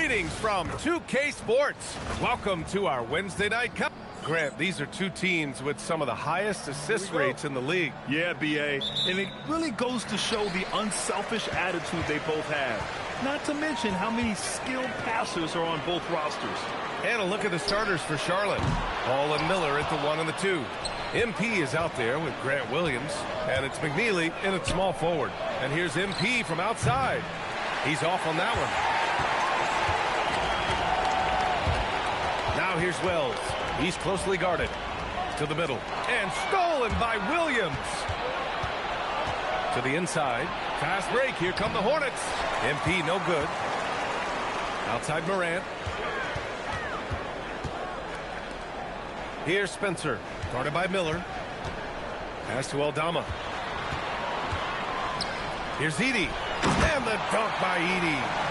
Greetings from 2K Sports. Welcome to our Wednesday night cup. Grant, these are two teams with some of the highest assist rates in the league. Yeah, B.A., and it really goes to show the unselfish attitude they both have. Not to mention how many skilled passers are on both rosters. And a look at the starters for Charlotte. Hall and Miller at the 1 and the 2. MP is out there with Grant Williams, and it's McNeely in at small forward. And here's MP from outside. He's off on that one. Now here's Wells. He's closely guarded. To the middle. And stolen by Williams. To the inside. Fast break. Here come the Hornets. MP no good. Outside Morant. Here's Spencer. Guarded by Miller. Pass to Aldama. Here's Edey. And the dunk by Edey.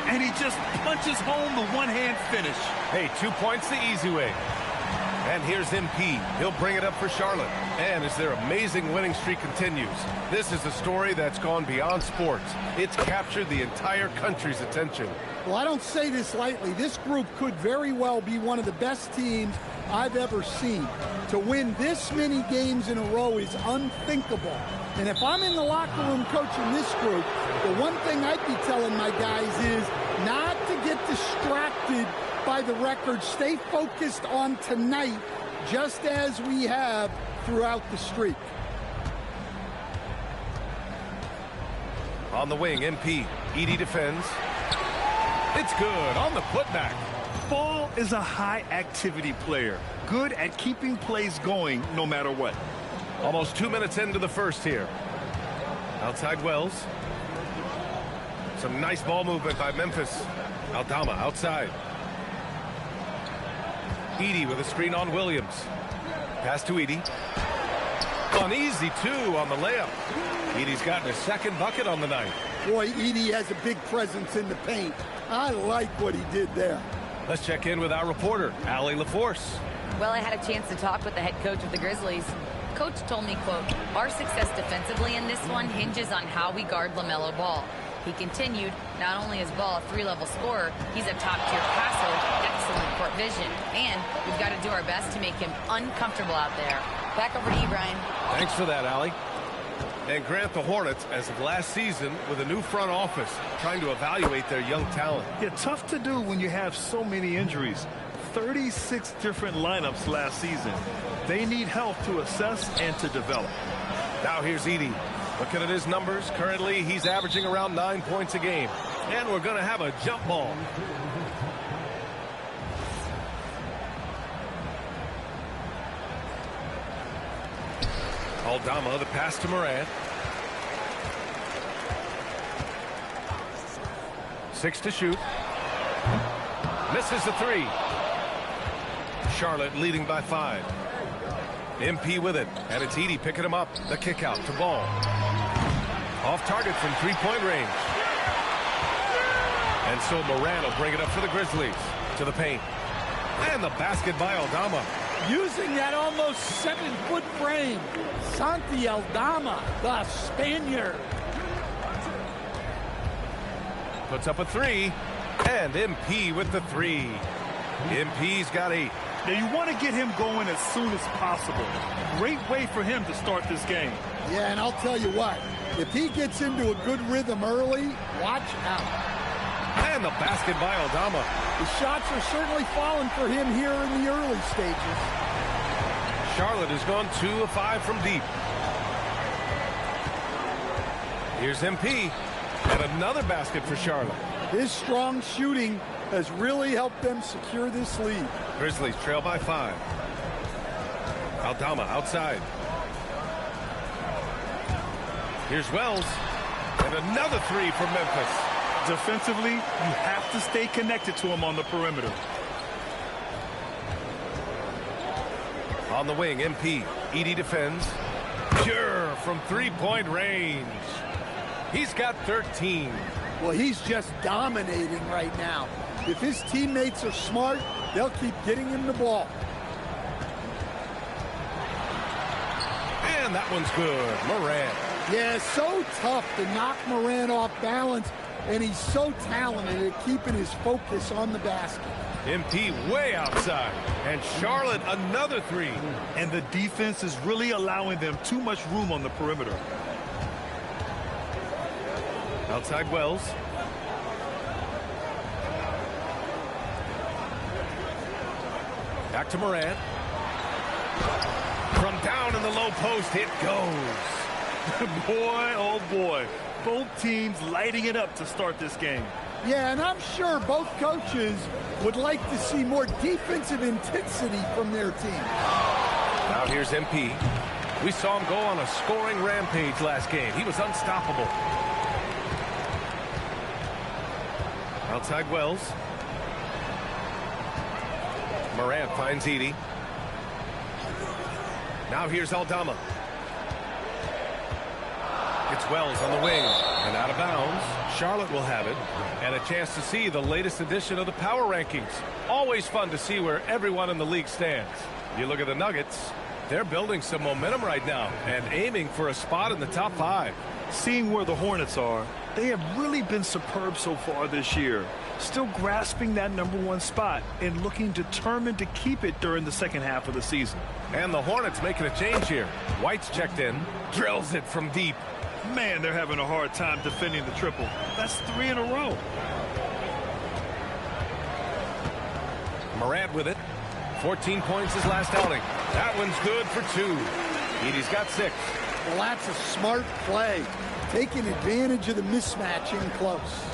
And he just punches home the one-hand finish. Hey, 2 points the easy way. And here's MP. He'll bring it up for Charlotte. And as their amazing winning streak continues, this is a story that's gone beyond sports. It's captured the entire country's attention. Well, I don't say this lightly. This group could very well be one of the best teams I've ever seen. To win this many games in a row is unthinkable. And if I'm in the locker room coaching this group, the one thing I'd be telling my guys is not to get distracted by the record. Stay focused on tonight, just as we have throughout the streak. On the wing, MP. Edey defends. It's good on the putback. Ball is a high-activity player, good at keeping plays going no matter what. Almost 2 minutes into the first here. Outside Wells. Some nice ball movement by Memphis. Aldama outside. Edey with a screen on Williams. Pass to Edey. Uneasy, too, on the layup. Edey's gotten his second bucket on the night. Boy, Edey has a big presence in the paint. I like what he did there. Let's check in with our reporter, Allie LaForce. Well, I had a chance to talk with the head coach of the Grizzlies. Coach told me, quote, "Our success defensively in this one hinges on how we guard LaMelo Ball." He continued, not only is Ball a three-level scorer, he's a top-tier passer with excellent court vision. And we've got to do our best to make him uncomfortable out there. Back over to you, Brian. Thanks for that, Allie. And Grant, the Hornets, as of last season, with a new front office, trying to evaluate their young talent. Yeah, tough to do when you have so many injuries. 36 different lineups last season. They need help to assess and to develop. Now here's Edey. Looking at his numbers, currently he's averaging around 9 points a game. And we're going to have a jump ball. Aldama, the pass to Morant. 6 to shoot. Misses the 3. Charlotte leading by 5. MP with it, and it's Edey picking him up. The kick out to Ball. Off target from three-point range. And so Morant will bring it up for the Grizzlies. To the paint. And the basket by Aldama. Using that almost 7-foot frame. Santi Aldama, the Spaniard. Puts up a 3. And MP with the 3. MP's got 8. Now, you want to get him going as soon as possible. Great way for him to start this game. Yeah, and I'll tell you what. If he gets into a good rhythm early, watch out. And the basket by Aldama. The shots are certainly falling for him here in the early stages. Charlotte has gone 2 of 5 from deep. Here's MP. And another basket for Charlotte. His strong shooting has really helped them secure this lead. Grizzlies trail by 5. Aldama outside. Here's Wells. And another 3 from Memphis. Defensively, you have to stay connected to him on the perimeter. On the wing, MP. Edey defends. Pure from three-point range. He's got 13. Well, he's just dominating right now. If his teammates are smart, they'll keep getting him the ball. And that one's good. Morant. Yeah, so tough to knock Morant off balance, and he's so talented at keeping his focus on the basket. MP way outside, and Charlotte another three. And the defense is really allowing them too much room on the perimeter. Outside Wells. Back to Morant. From down in the low post, it goes. Boy, oh boy. Both teams lighting it up to start this game. Yeah, and I'm sure both coaches would like to see more defensive intensity from their team. Now here's MP. We saw him go on a scoring rampage last game. He was unstoppable. Outside Wells. Morant finds Edey. Now here's Aldama. It's Wells on the wing and out of bounds. Charlotte will have it, and a chance to see the latest edition of the power rankings. Always fun to see where everyone in the league stands. You look at the Nuggets, they're building some momentum right now and aiming for a spot in the top 5. Seeing where the Hornets are, they have really been superb so far this year. Still grasping that #1 spot and looking determined to keep it during the second half of the season. And the Hornets making a change here. White's checked in, drills it from deep. Man, they're having a hard time defending the triple. That's 3 in a row. Morant with it. 14 points his last outing. That one's good for 2. Edey's got 6. Well, that's a smart play, taking advantage of the mismatch in close.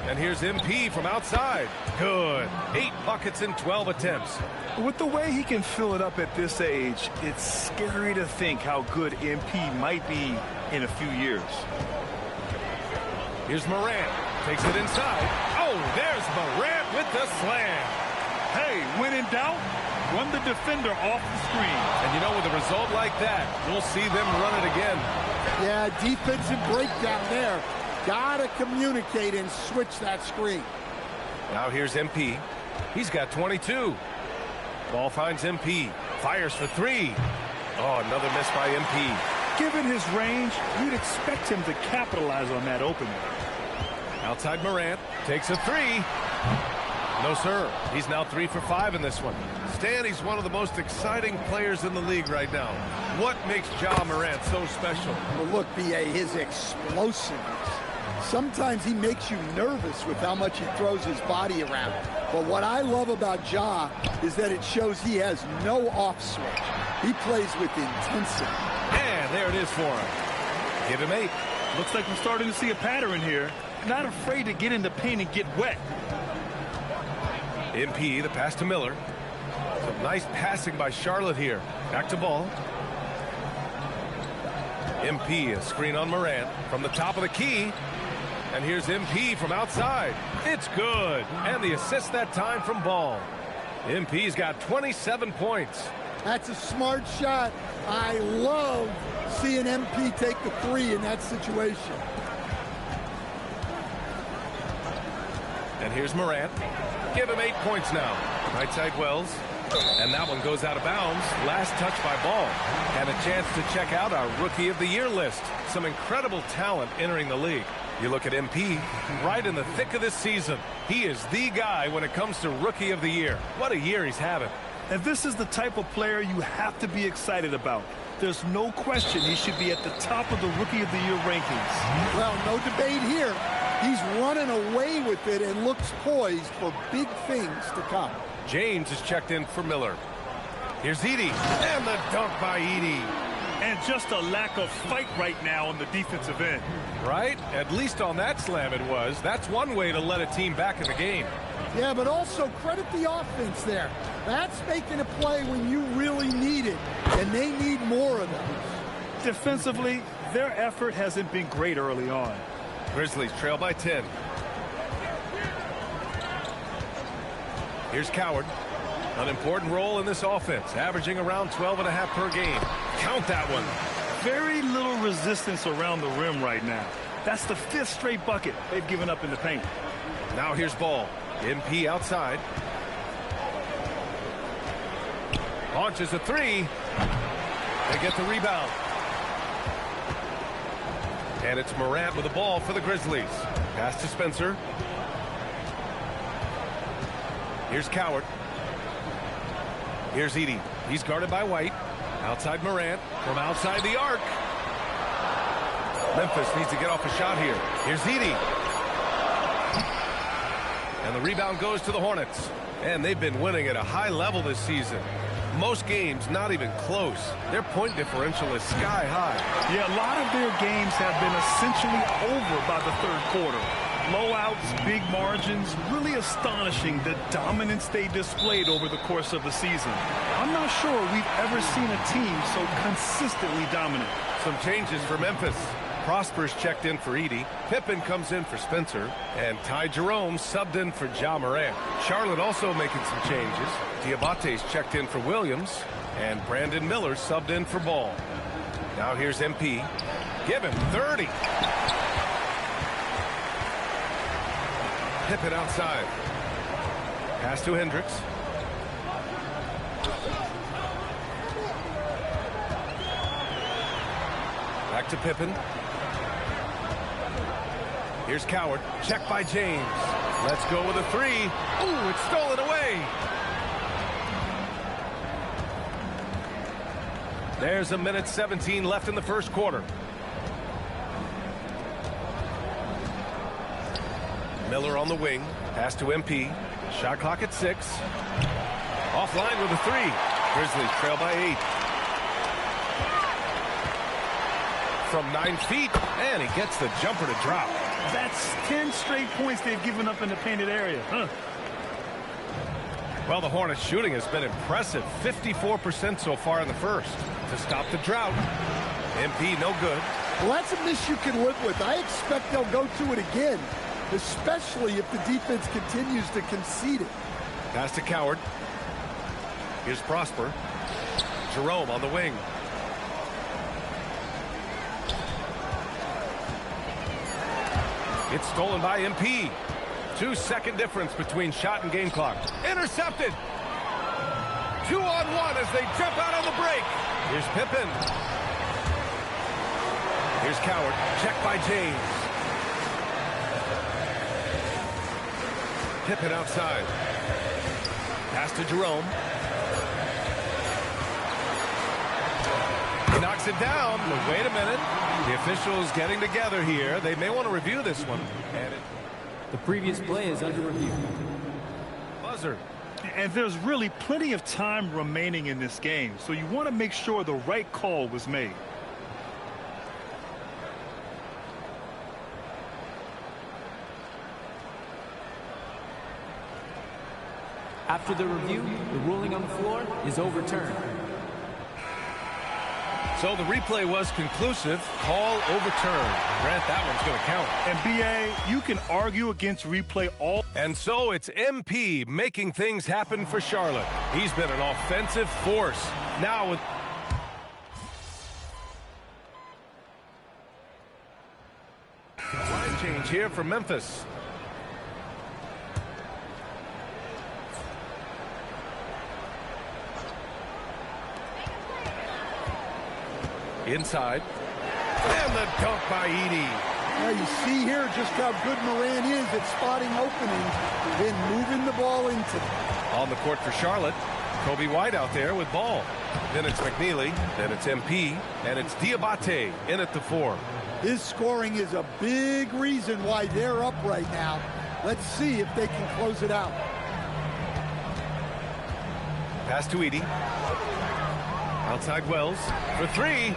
And here's MP from outside. Good. 8 buckets in 12 attempts. With the way he can fill it up at this age, it's scary to think how good MP might be in a few years. Here's Morant. Takes it inside. Oh, there's Morant with the slam. Hey, when in doubt, run the defender off the screen. And you know, with a result like that, we'll see them run it again. Yeah, defensive breakdown there. Gotta communicate and switch that screen. Now here's MP. He's got 22. Ball finds MP. Fires for 3. Oh, another miss by MP. Given his range, you'd expect him to capitalize on that opening. Outside Morant. Takes a 3. No, sir. He's now 3 for 5 in this one. Stan, he's one of the most exciting players in the league right now. What makes Ja Morant so special? Well, look, B.A., his explosiveness. Sometimes he makes you nervous with how much he throws his body around. But what I love about Ja is that it shows he has no off switch. He plays with intensity. And there it is for him. Give him 8. Looks like we're starting to see a pattern here. Not afraid to get in the paint and get wet. MP, the pass to Miller. Some nice passing by Charlotte here. Back to ball. MP, a screen on Morant from the top of the key. And here's MP from outside. It's good. And the assist that time from Ball. MP's got 27 points. That's a smart shot. I love seeing MP take the 3 in that situation. And here's Morant. Give him 8 points now. Right side Wells. And that one goes out of bounds. Last touch by Ball. And a chance to check out our Rookie of the Year list. Some incredible talent entering the league. You look at MP, right in the thick of this season. He is the guy when it comes to Rookie of the Year. What a year he's having. And this is the type of player you have to be excited about. There's no question he should be at the top of the Rookie of the Year rankings. Well, no debate here. He's running away with it and looks poised for big things to come. James is checked in for Miller. Here's Edey. And the dunk by Edey. And just a lack of fight right now on the defensive end. Right? At least on that slam it was. That's one way to let a team back in the game. Yeah, but also credit the offense there. That's making a play when you really need it, and they need more of those. Defensively, their effort hasn't been great early on. Grizzlies trail by 10. Here's Coward. An important role in this offense, averaging around 12.5 per game. Count that one. Very little resistance around the rim right now. That's the 5th straight bucket they've given up in the paint. Now here's Ball. MP outside. Launches a 3. They get the rebound. And it's Morant with the ball for the Grizzlies. Pass to Spencer. Here's Coward. Here's Edey. He's guarded by White. Outside Morant. From outside the arc. Memphis needs to get off a shot here. Here's Edey. And the rebound goes to the Hornets. And they've been winning at a high level this season. Most games not even close. Their point differential is sky high. Yeah, a lot of their games have been essentially over by the third quarter. Blowouts, big margins, really astonishing the dominance they displayed over the course of the season. I'm not sure we've ever seen a team so consistently dominant. Some changes for Memphis. Prosper's checked in for Edey. Pippen comes in for Spencer. And Ty Jerome subbed in for Ja Morant. Charlotte also making some changes. Diabate's checked in for Williams. And Brandon Miller subbed in for Ball. Now here's MP. Give him 30. Pippen outside. Pass to Hendricks. Back to Pippen. Here's Coward. Check by James. Let's go with a three. Ooh, it's stolen away. There's a minute 17 left in the first quarter. Miller on the wing. Pass to MP. Shot clock at 6. Offline with a three. Grizzlies trail by 8. From 9 feet. And he gets the jumper to drop. That's 10 straight points they've given up in the painted area. Well, the Hornets shooting has been impressive. 54% so far in the first. To stop the drought. MP no good. Well, that's a miss you can live with. I expect they'll go to it again, especially if the defense continues to concede it. Pass to Coward. Here's Prosper. Jerome on the wing. It's stolen by MP. 2-second difference between shot and game clock. Intercepted. 2-on-1 as they jump out on the break. Here's Pippen. Here's Coward. Check by James. Pippen outside. Pass to Jerome. He knocks it down. But wait a minute. The officials getting together here. They may want to review this one. And the previous play is under review. Buzzer. And there's really plenty of time remaining in this game, so you want to make sure the right call was made. After the review, the ruling on the floor is overturned. So the replay was conclusive. Call overturned. Grant, that one's going to count. And BA, you can argue against replay all. And so it's MP making things happen for Charlotte. He's been an offensive force. Now with line change here for Memphis. Inside. And the dunk by Edey. Now you see here just how good Morant is at spotting openings, then moving the ball into them. On the court for Charlotte, Kobe White out there with ball. Then it's McNeely, then it's MP, and it's Diabate in at the 4. His scoring is a big reason why they're up right now. Let's see if they can close it out. Pass to Edey. Outside Wells for 3.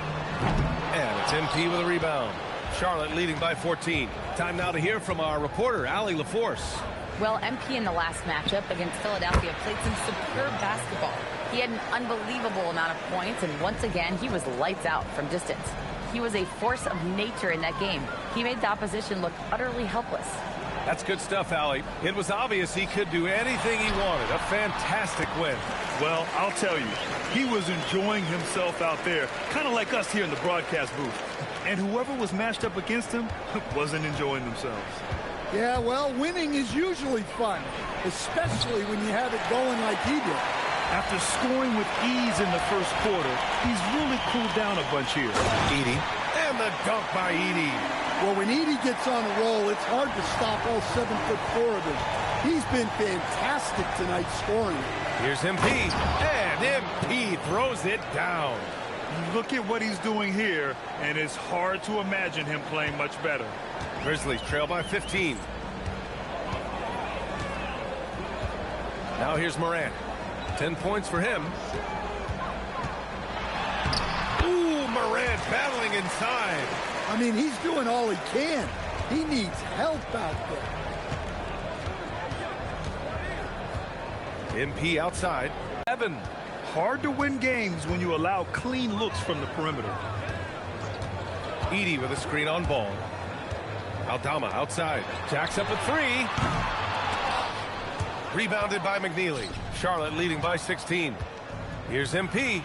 And it's MP with a rebound. Charlotte leading by 14. Time now to hear from our reporter, Allie LaForce. Well, MP in the last matchup against Philadelphia played some superb basketball. He had an unbelievable amount of points, and once again, he was lights out from distance. He was a force of nature in that game. He made the opposition look utterly helpless. That's good stuff, Allie. It was obvious he could do anything he wanted. A fantastic win. Well, I'll tell you, he was enjoying himself out there, kind of like us here in the broadcast booth. And whoever was matched up against him wasn't enjoying themselves. Yeah, well, winning is usually fun, especially when you have it going like he did. After scoring with ease in the first quarter, he's really cooled down a bunch here. Edey. And And the dunk by Edey. Well, when Edey gets on a roll, it's hard to stop all 7'4" of him. He's been fantastic tonight scoring. Here's MP, and MP throws it down. Look at what he's doing here, and it's hard to imagine him playing much better. Grizzlies trail by 15. Now here's Morant. 10 points for him. Ooh, Morant battling inside. I mean, he's doing all he can. He needs help out there. MP outside. Evan. Hard to win games when you allow clean looks from the perimeter. Edey with a screen on ball. Aldama outside. Jacks up a three. Rebounded by McNeely. Charlotte leading by 16. Here's MP.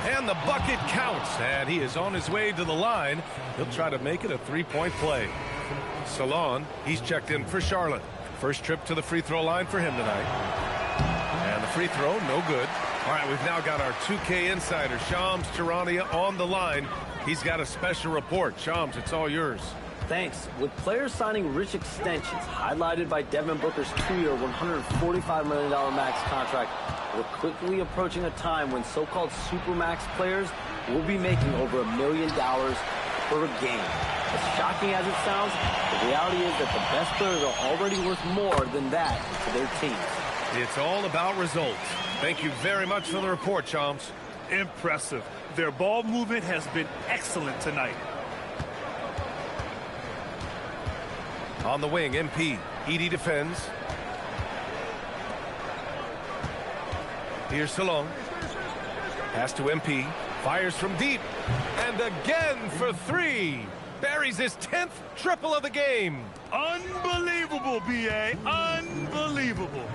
And the bucket counts. And he is on his way to the line. He'll try to make it a three-point play. Salon, he's checked in for Charlotte. First trip to the free throw line for him tonight. And the free throw, no good. All right, we've now got our 2K insider, Shams Charania, on the line. He's got a special report. Shams, it's all yours. Thanks. With players signing rich extensions, highlighted by Devin Booker's 2-year, $145 million max contract, we're quickly approaching a time when so-called supermax players will be making over $1 million per game. As shocking as it sounds, the reality is that the best players are already worth more than that to their teams. It's all about results. Thank you very much for the report, Shams. Impressive. Their ball movement has been excellent tonight. On the wing, MP. Edey defends. Here's Salon. Pass to MP. Fires from deep. And again for three. Buries his 10th triple of the game. Unbelievable, B.A. Unbelievable.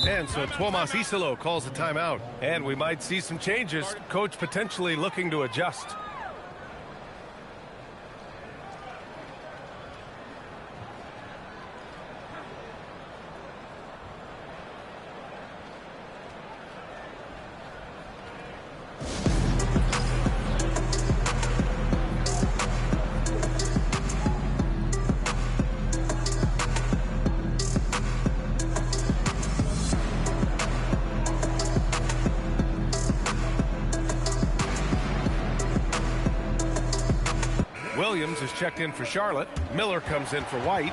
And so Tuomas Isalo calls a timeout. And we might see some changes. Coach potentially looking to adjust. Williams is checked in for Charlotte. Miller comes in for White.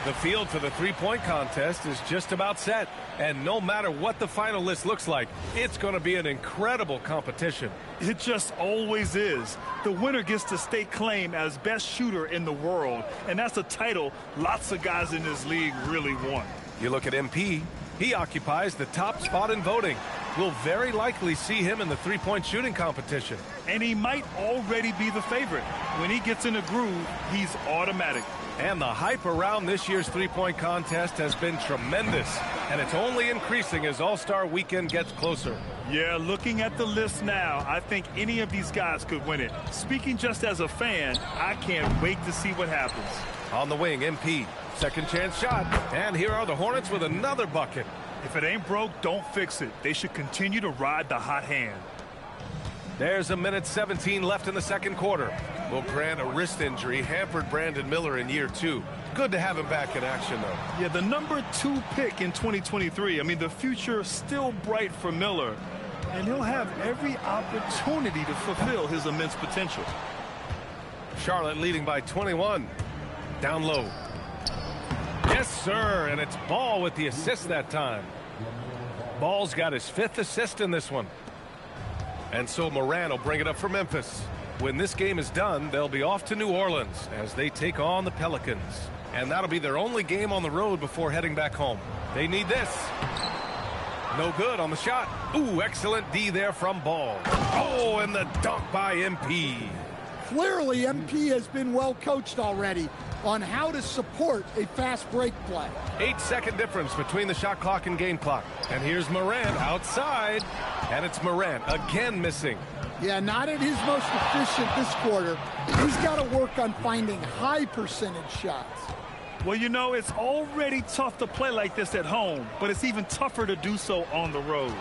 The field for the three-point contest is just about set. And no matter what the final list looks like, it's going to be an incredible competition. It just always is. The winner gets to stake claim as best shooter in the world. And that's a title lots of guys in this league really want. You look at MP. He occupies the top spot in voting. We'll very likely see him in the three-point shooting competition. And he might already be the favorite. When he gets in a groove, he's automatic. And the hype around this year's three-point contest has been tremendous. And it's only increasing as All-Star Weekend gets closer. Yeah, looking at the list now, I think any of these guys could win it. Speaking just as a fan, I can't wait to see what happens. On the wing, MP. Second chance shot. And here are the Hornets with another bucket. If it ain't broke, don't fix it. They should continue to ride the hot hand. There's a minute 17 left in the second quarter. Will grant a wrist injury hampered Brandon Miller in year 2. Good to have him back in action, though. Yeah, the number 2 pick in 2023. I mean, the future still bright for Miller. And he'll have every opportunity to fulfill his immense potential. Charlotte leading by 21. Down low. Yes, sir, and it's Ball with the assist that time. Ball's got his 5th assist in this one. And so Moran will bring it up for Memphis. When this game is done, they'll be off to New Orleans as they take on the Pelicans. And that'll be their only game on the road before heading back home. They need this. No good on the shot. Ooh, excellent D there from Ball. Oh, and the dunk by MP. Clearly, MP has been well coached already on how to support a fast break play. 8-second difference between the shot clock and game clock. And here's Morant outside. And it's Morant again missing. Yeah, not at his most efficient this quarter. He's got to work on finding high percentage shots. Well, you know, it's already tough to play like this at home, but it's even tougher to do so on the road.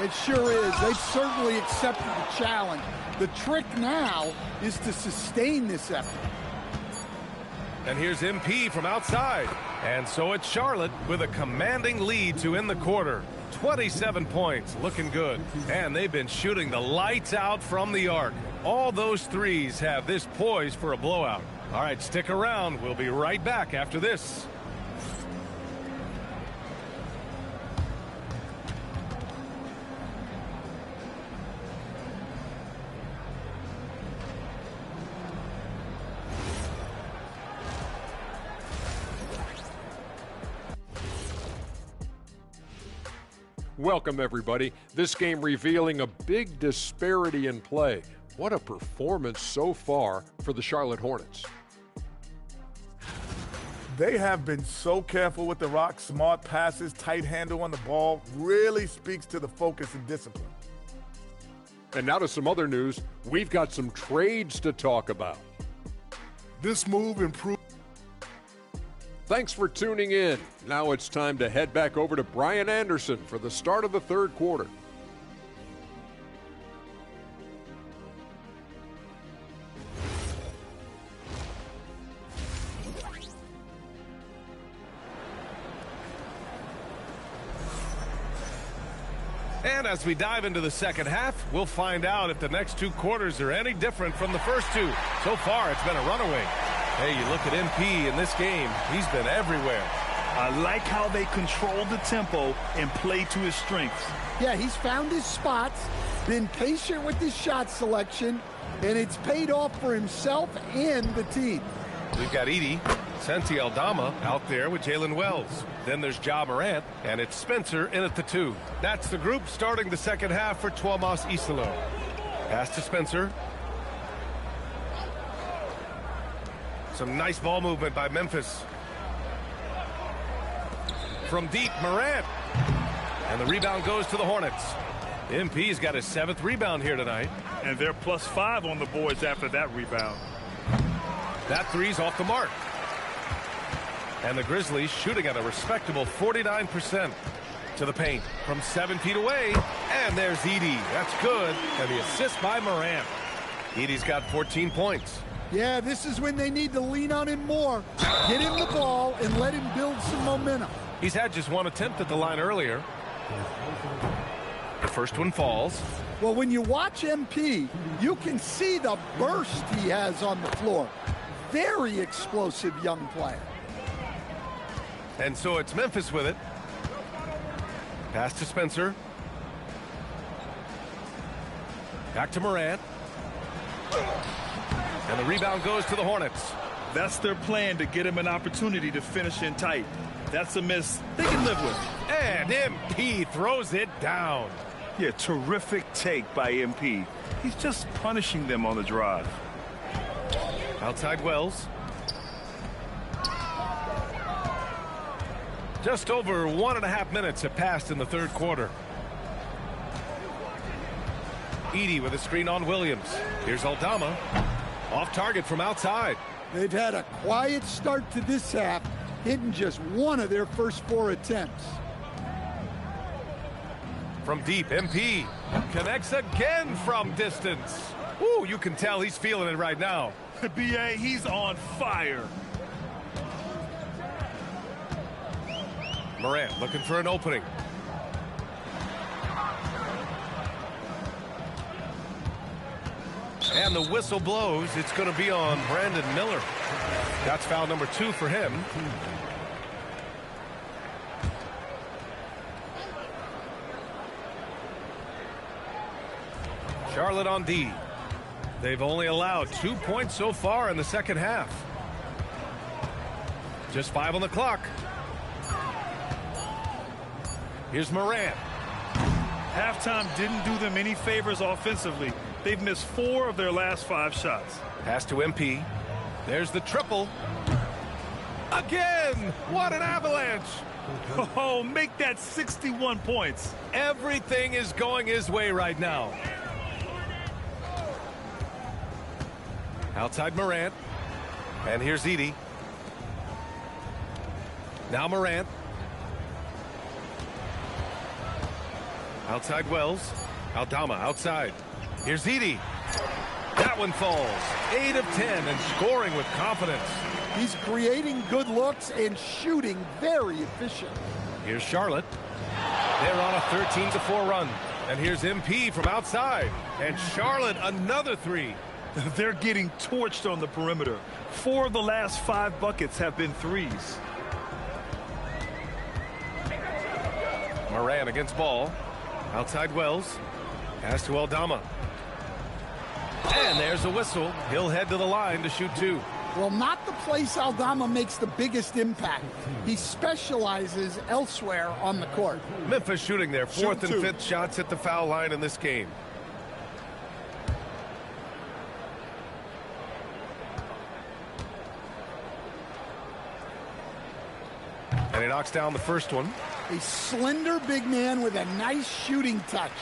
It sure is. They've certainly accepted the challenge. The trick now is to sustain this effort. And here's MP from outside. And so it's Charlotte with a commanding lead to end the quarter. 27 points, looking good. And they've been shooting the lights out from the arc. All those threes have this poised for a blowout. All right, stick around. We'll be right back after this. Welcome, everybody. This game revealing a big disparity in play. What a performance so far for the Charlotte Hornets. They have been so careful with the rock. Smart passes, tight handle on the ball. Really speaks to the focus and discipline. And now to some other news. We've got some trades to talk about. This move improved. Thanks for tuning in. Now it's time to head back over to Brian Anderson for the start of the third quarter. And as we dive into the second half, we'll find out if the next two quarters are any different from the first two. So far, it's been a runaway. Hey, you look at MP in this game, he's been everywhere. I like how they control the tempo and play to his strengths. Yeah, he's found his spots, been patient with his shot selection, and it's paid off for himself and the team. We've got Edey, Santi Aldama out there with Jalen Wells. Then there's Ja Morant, and it's Spencer in at the 2. That's the group starting the second half for Tuomas Isalo. Pass to Spencer. Some nice ball movement by Memphis. From deep, Morant. And the rebound goes to the Hornets. MP's got his 7th rebound here tonight. And they're +5 on the boards after that rebound. That three's off the mark. And the Grizzlies shooting at a respectable 49% to the paint from 7 feet away. And there's Edey. That's good. And the assist by Morant. Edey's got 14 points. Yeah, this is when they need to lean on him more. Get him the ball and let him build some momentum. He's had just one attempt at the line earlier. The first one falls. Well, when you watch MP, you can see the burst he has on the floor. Very explosive young player. And so it's Memphis with it. Pass to Spencer. Back to Morant. And the rebound goes to the Hornets. That's their plan, to get him an opportunity to finish in tight. That's a miss they can live with. And MP throws it down. Yeah, terrific take by MP. He's just punishing them on the drive. Outside Wells. Just over 1.5 minutes have passed in the third quarter. Edey with a screen on Williams. Here's Aldama. Off target from outside. They've had a quiet start to this half, hitting just one of their first 4 attempts. From deep, MP connects again from distance. Ooh, you can tell he's feeling it right now. BA, he's on fire. Morant looking for an opening. And the whistle blows. It's going to be on Brandon Miller. That's foul number 2 for him. Charlotte on D. They've only allowed 2 points so far in the second half. Just 5 on the clock. Here's Morant. Halftime didn't do them any favors offensively. They've missed 4 of their last 5 shots. Pass to MP. There's the triple. Again! What an avalanche! Oh, make that 61 points. Everything is going his way right now. Outside Morant. And here's Edey. Now Morant. Outside Wells. Aldama outside. Here's Edie. That one falls. 8 of 10 and scoring with confidence. He's creating good looks and shooting very efficient. Here's Charlotte. They're on a 13-4 run. And here's MP from outside. And Charlotte, another 3. They're getting torched on the perimeter. 4 of the last 5 buckets have been threes. Moran against ball. Outside Wells. Pass to Aldama. And there's a whistle. He'll head to the line to shoot 2. Well, not the place Aldama makes the biggest impact. He specializes elsewhere on the court. Memphis shooting their 4th and 5th shots at the foul line in this game. And he knocks down the first one. A slender big man with a nice shooting touch.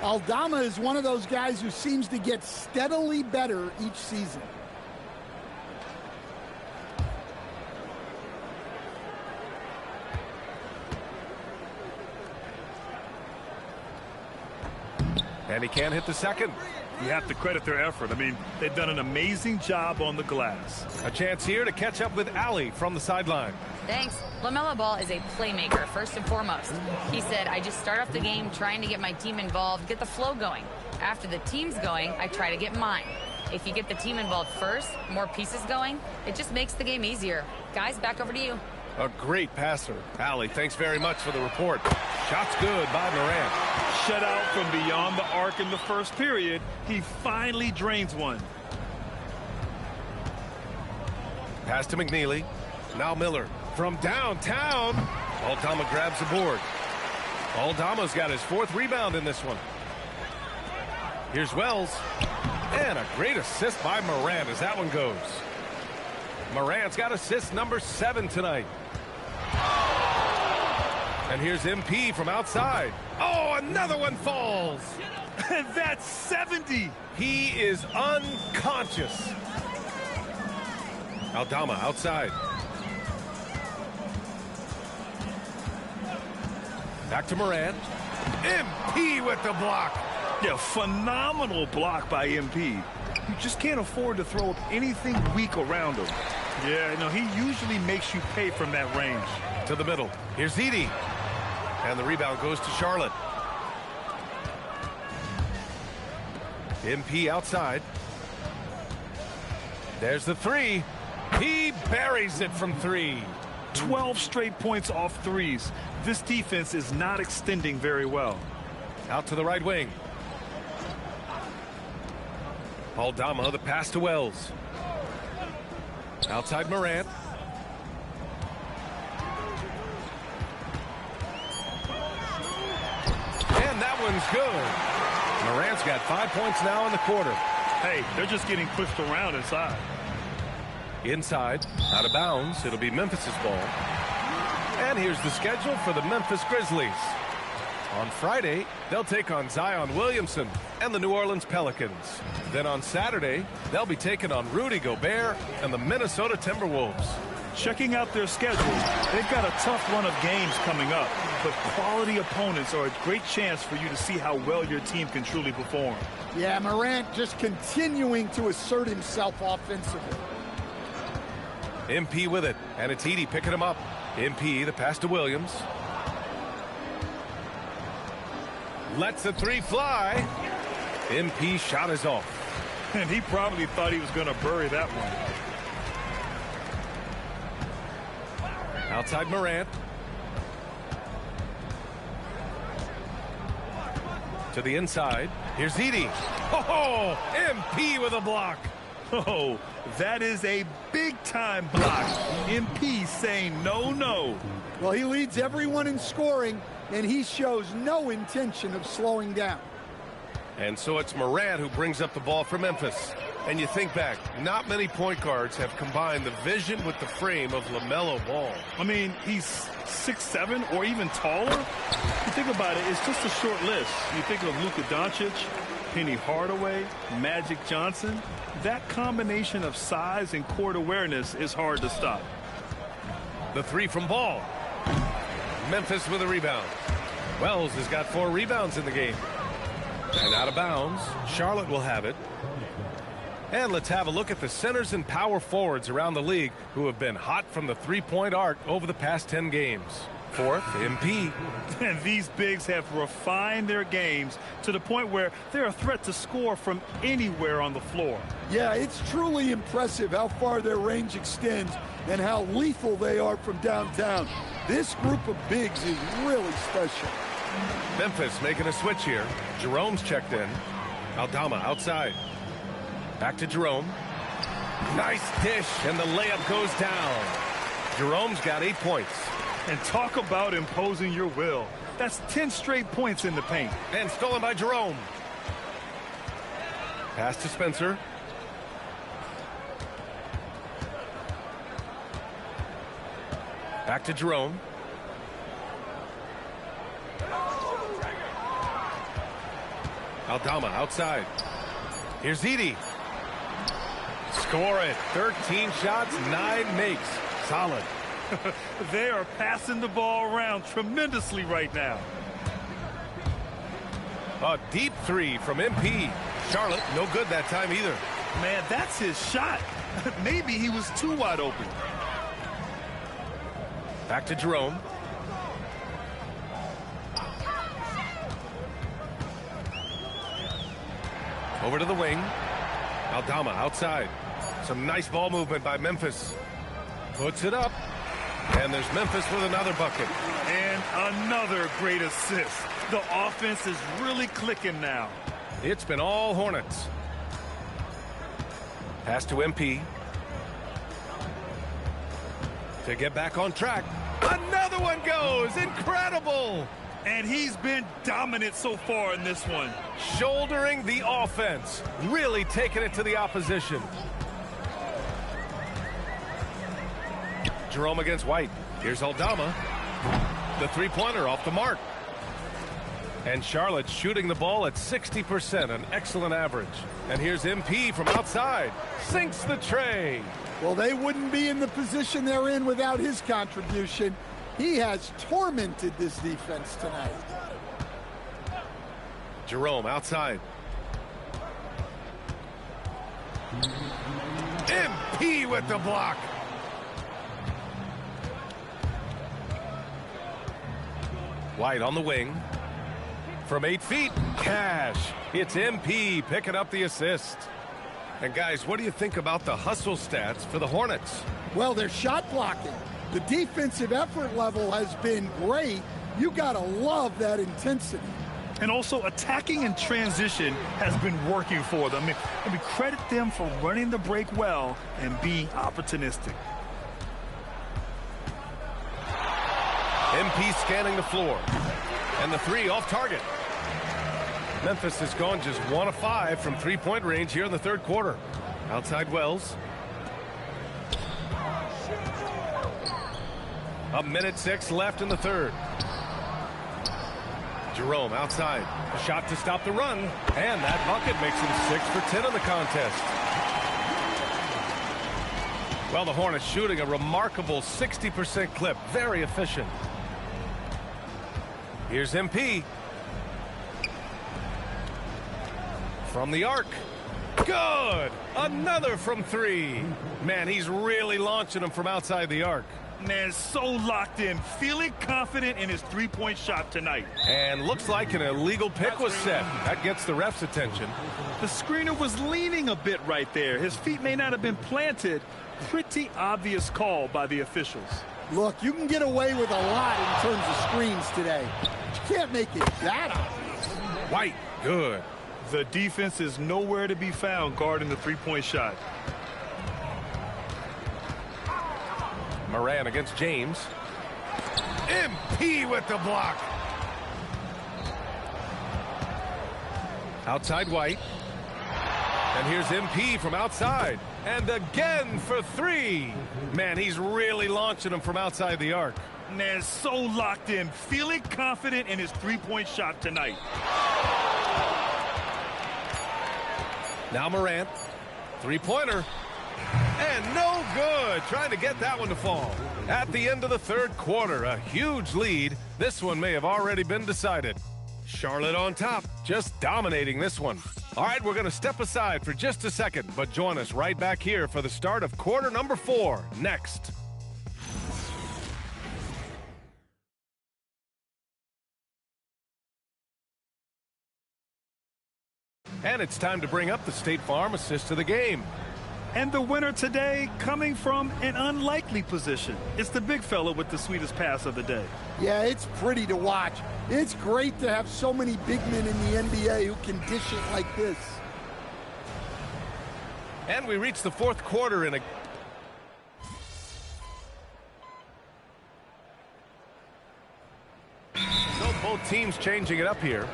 Aldama is one of those guys who seems to get steadily better each season. And he can't hit the second. You have to credit their effort. I mean, they've done an amazing job on the glass. A chance here to catch up with Ali from the sideline. Thanks. LaMelo Ball is a playmaker, first and foremost. He said, I just start off the game trying to get my team involved, get the flow going. After the team's going, I try to get mine. If you get the team involved first, more pieces going, it just makes the game easier. Guys, back over to you. A great passer. Ali, thanks very much for the report. Shots good by Moran. Shut out from beyond the arc in the first period. He finally drains one. Pass to McNeely. Now Miller from downtown. Aldama grabs the board. Aldama's got his 4th rebound in this one. Here's Wells. And a great assist by Moran as that one goes. Moran's got assist number 7 tonight. And here's MP from outside. Oh, another one falls. And that's 70. He is unconscious. Aldama outside. Back to Moran. MP with the block. Yeah, phenomenal block by MP. You just can't afford to throw up anything weak around him. Yeah, no, he usually makes you pay from that range. To the middle. Here's Edie. And the rebound goes to Charlotte. MP outside. There's the 3. He buries it from 3. 12 straight points off threes. This defense is not extending very well. Out to the right wing. Aldama, the pass to Wells. Outside Moran. And that one's good. Moran's got 5 points now in the quarter. Hey, they're just getting pushed around inside. Inside, out of bounds. It'll be Memphis's ball. And here's the schedule for the Memphis Grizzlies. On Friday, they'll take on Zion Williamson and the New Orleans Pelicans. Then on Saturday, they'll be taking on Rudy Gobert and the Minnesota Timberwolves. Checking out their schedule, they've got a tough run of games coming up, but quality opponents are a great chance for you to see how well your team can truly perform. Yeah, Morant just continuing to assert himself offensively. MP with it, and it's Edie picking him up. MP, the pass to Williams. Lets the 3 fly. MP shot is off. And he probably thought he was going to bury that one. Outside Morant. To the inside. Here's Edie. Oh, MP with a block. Oh, that is a big-time block. MP saying no, no. Well, he leads everyone in scoring, and he shows no intention of slowing down. And so it's Moran who brings up the ball for Memphis. And you think back, not many point guards have combined the vision with the frame of LaMelo Ball. I mean, he's 6'7" or even taller. You think about it, it's just a short list. You think of Luka Doncic, Penny Hardaway, Magic Johnson. That combination of size and court awareness is hard to stop. The 3 from Ball. Memphis with a rebound. Wells has got 4 rebounds in the game. And out of bounds. Charlotte will have it. And let's have a look at the centers and power forwards around the league who have been hot from the three-point arc over the past 10 games. Fourth, MP. And these bigs have refined their games to the point where they're a threat to score from anywhere on the floor. Yeah, it's truly impressive how far their range extends and how lethal they are from downtown. This group of bigs is really special. Memphis making a switch here. Jerome's checked in. Aldama outside. Back to Jerome. Nice dish, and the layup goes down. Jerome's got 8 points. And talk about imposing your will. That's 10 straight points in the paint. And stolen by Jerome. Pass to Spencer. Back to Jerome. Aldama outside. Here's Edie. Score it. 13 shots, 9 makes. Solid. They are passing the ball around tremendously right now. A deep 3 from MP. Charlotte, no good that time either. Man, that's his shot. Maybe he was too wide open. Back to Jerome. Over to the wing. Aldama outside. Some nice ball movement by Memphis. Puts it up. And there's Memphis with another bucket. And another great assist. The offense is really clicking now. It's been all Hornets. Pass to MP. To get back on track. Another one goes. Incredible. And he's been dominant so far in this one. Shouldering the offense. Really taking it to the opposition. Jerome against White. Here's Aldama. The three-pointer off the mark. And Charlotte shooting the ball at 60%, an excellent average. And here's MP from outside. Sinks the tray. Well, they wouldn't be in the position they're in without his contribution. He has tormented this defense tonight. Jerome outside. MP with the block. White on the wing. From 8 feet, Cash. It's MP picking up the assist. And guys, what do you think about the hustle stats for the Hornets? Well, they're shot blocking. The defensive effort level has been great. You gotta love that intensity. And also attacking in transition has been working for them. I mean, credit them for running the break well and being opportunistic. MP scanning the floor. And the 3 off target. Memphis has gone just 1 of 5 from three-point range here in the third quarter. Outside Wells. A minute 6 left in the third. Jerome outside. A shot to stop the run. And that bucket makes him 6 for 10 in the contest. Well, the Hornets shooting a remarkable 60% clip. Very efficient. Here's MP. From the arc. Good. Another from 3. Man, he's really launching them from outside the arc. Man, so locked in, feeling confident in his three-point shot tonight. And looks like an illegal pick was set. That gets the ref's attention. The screener was leaning a bit right there. His feet may not have been planted. Pretty obvious call by the officials. Look, you can get away with a lot in terms of screens today. You can't make it that obvious. White, good. The defense is nowhere to be found guarding the three-point shot. Moran against James. MP with the block. Outside White. And here's MP from outside. And again for 3. Man, he's really launching them from outside the arc. Man, so locked in, feeling confident in his three-point shot tonight. Now Morant. Three-pointer. And no good. Trying to get that one to fall. At the end of the third quarter, a huge lead. This one may have already been decided. Charlotte on top, just dominating this one. All right, we're going to step aside for just a second, but join us right back here for the start of quarter number 4 next. And it's time to bring up the State Farm assist of the game. And the winner today coming from an unlikely position. It's the big fella with the sweetest pass of the day. Yeah, it's pretty to watch. It's great to have so many big men in the NBA who can dish it like this. And we reach the fourth quarter in a... So both teams changing it up here.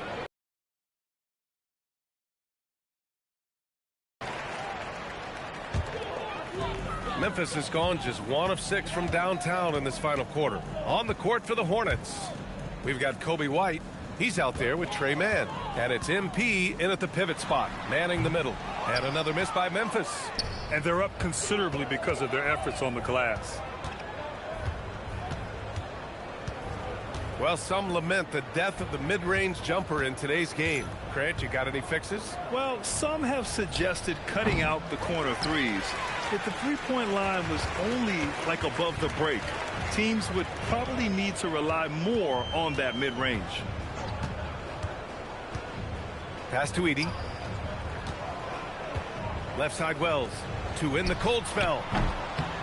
Memphis has gone just 1 of 6 from downtown in this final quarter. On the court for the Hornets, we've got Kobe White. He's out there with Trey Mann. And it's MP in at the pivot spot, manning the middle. And another miss by Memphis. And they're up considerably because of their efforts on the glass. Well, some lament the death of the mid-range jumper in today's game. Grant, you got any fixes? Well, some have suggested cutting out the corner threes. If the three-point line was only like above the break, teams would probably need to rely more on that mid-range. Pass to Edey. Left side Wells to win the cold spell.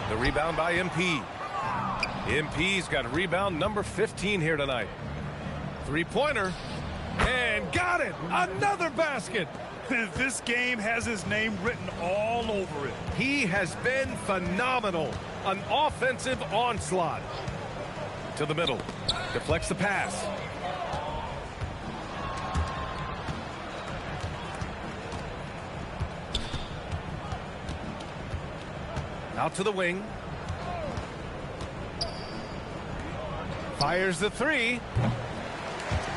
The rebound by MP. MP's got rebound number 15 here tonight. Three-pointer. And got it! Another basket! This game has his name written all over it. He has been phenomenal. An offensive onslaught. To the middle. Deflects the pass. Out to the wing. Fires the three.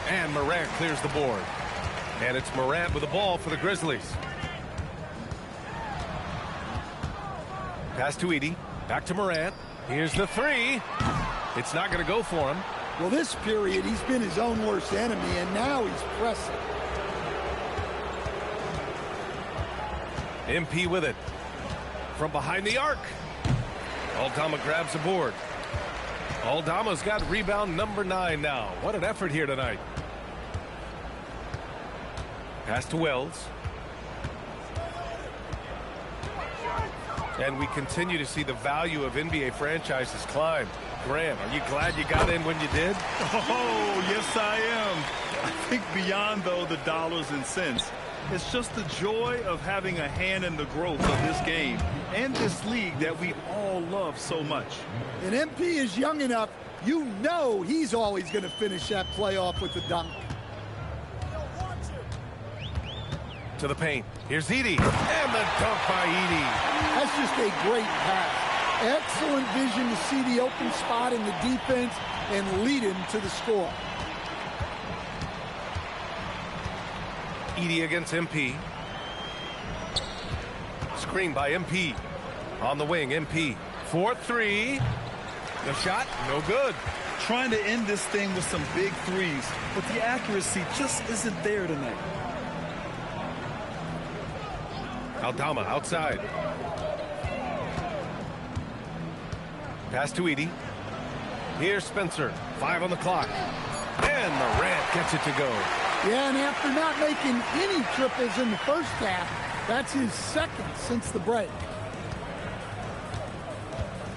And Morant clears the board. And it's Morant with the ball for the Grizzlies. Pass to Edey. Back to Morant. Here's the three. It's not going to go for him. Well, this period, he's been his own worst enemy, and now he's pressing. MP with it. From behind the arc. Aldama grabs the board. Aldama's got rebound number 9 now. What an effort here tonight. Pass to Wells. And we continue to see the value of NBA franchises climb. Graham, are you glad you got in when you did? Oh, yes, I am. I think beyond, though, the dollars and cents, it's just the joy of having a hand in the growth of this game and this league that we all love so much. And MP is young enough, you know he's always going to finish that playoff with the dunk. To the paint. Here's Edey. And the dunk by Edey. That's just a great pass. Excellent vision to see the open spot in the defense and lead him to the score. Edey against MP. Screen by MP. On the wing, MP. 4-3. The shot, no good. Trying to end this thing with some big threes, but the accuracy just isn't there tonight. Aldama outside. Pass to Edey. Here's Spencer. 5 on the clock. And Morant gets it to go. Yeah, and after not making any triples in the first half, that's his second since the break.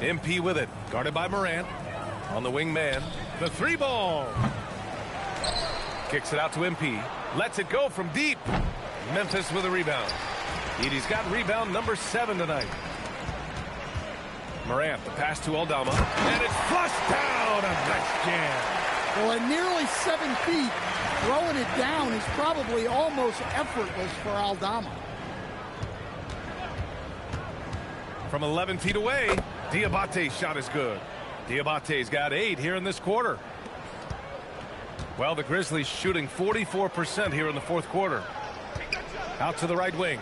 MP with it. Guarded by Morant. On the wing man. The 3-ball. Kicks it out to MP. Lets it go from deep. Memphis with a rebound. Edey's got rebound number 7 tonight. Morant, the pass to Aldama. And it's flushed down. A nice jam. Well, at nearly 7 feet, throwing it down is probably almost effortless for Aldama. From 11 feet away, Diabate's shot is good. Diabate's got 8 here in this quarter. Well, the Grizzlies shooting 44% here in the fourth quarter. Out to the right wing.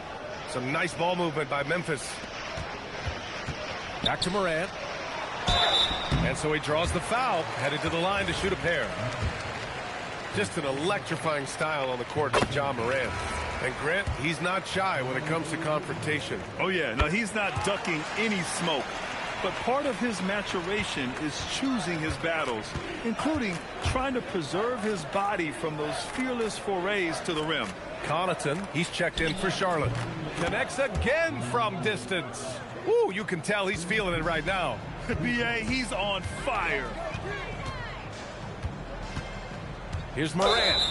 Some nice ball movement by Memphis. Back to Morant. And so he draws the foul, headed to the line to shoot a pair. Just an electrifying style on the court of Ja Morant. And Grant, he's not shy when it comes to confrontation. Oh, yeah. No, he's not ducking any smoke. But part of his maturation is choosing his battles, including trying to preserve his body from those fearless forays to the rim. Connaughton, he's checked in for Charlotte. Connects again from distance. Ooh, you can tell he's feeling it right now. B.A., he's on fire. Here's Morant.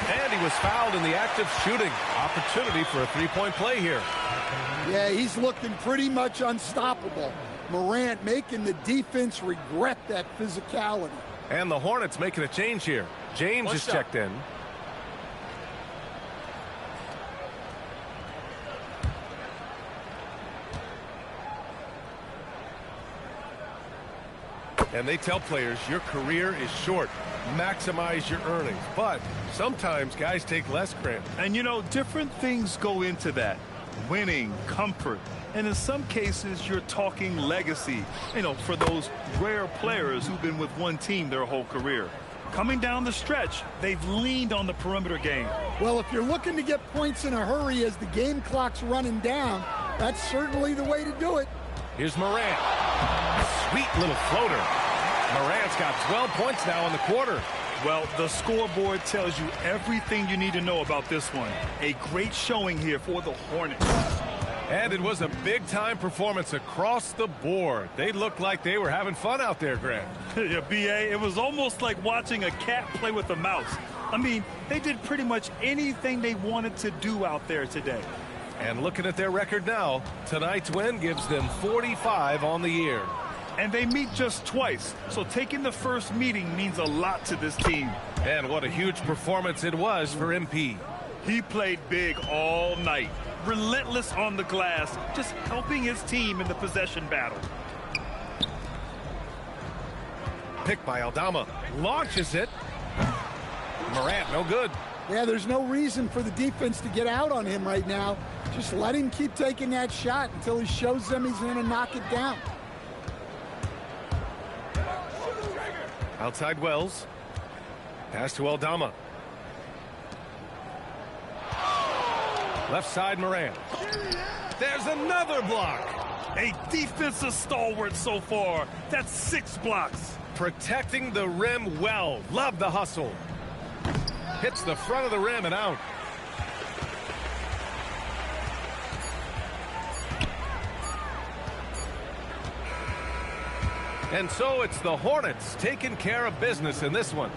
And he was fouled in the act of shooting. Opportunity for a three-point play here. Yeah, he's looking pretty much unstoppable. Morant making the defense regret that physicality. And the Hornets making a change here. James is checked in. And they tell players your career is short. Maximize your earnings. But sometimes guys take less, Grant. And, you know, different things go into that. Winning, comfort, and in some cases you're talking legacy, you know, for those rare players who've been with one team their whole career. Coming down the stretch, they've leaned on the perimeter game. Well, if you're looking to get points in a hurry as the game clock's running down, that's certainly the way to do it. Here's Morant. Sweet little floater. Morant's got 12 points now in the quarter. Well, the scoreboard tells you everything you need to know about this one. A great showing here for the Hornets. And it was a big-time performance across the board. They looked like they were having fun out there, Grant. Yeah, B.A., it was almost like watching a cat play with a mouse. I mean, they did pretty much anything they wanted to do out there today. And looking at their record now, tonight's win gives them 45 on the year. And they meet just twice, so taking the first meeting means a lot to this team. And what a huge performance it was for MP. He played big all night, relentless on the glass, just helping his team in the possession battle. Picked by Aldama, launches it. Morant, no good. Yeah, there's no reason for the defense to get out on him right now. Just let him keep taking that shot until he shows them he's going to knock it down. Outside Wells. Pass to Aldama. Left side Morant. There's another block. A defensive stalwart so far. That's 6 blocks. Protecting the rim well. Love the hustle. Hits the front of the rim and out. And so it's the Hornets taking care of business in this one.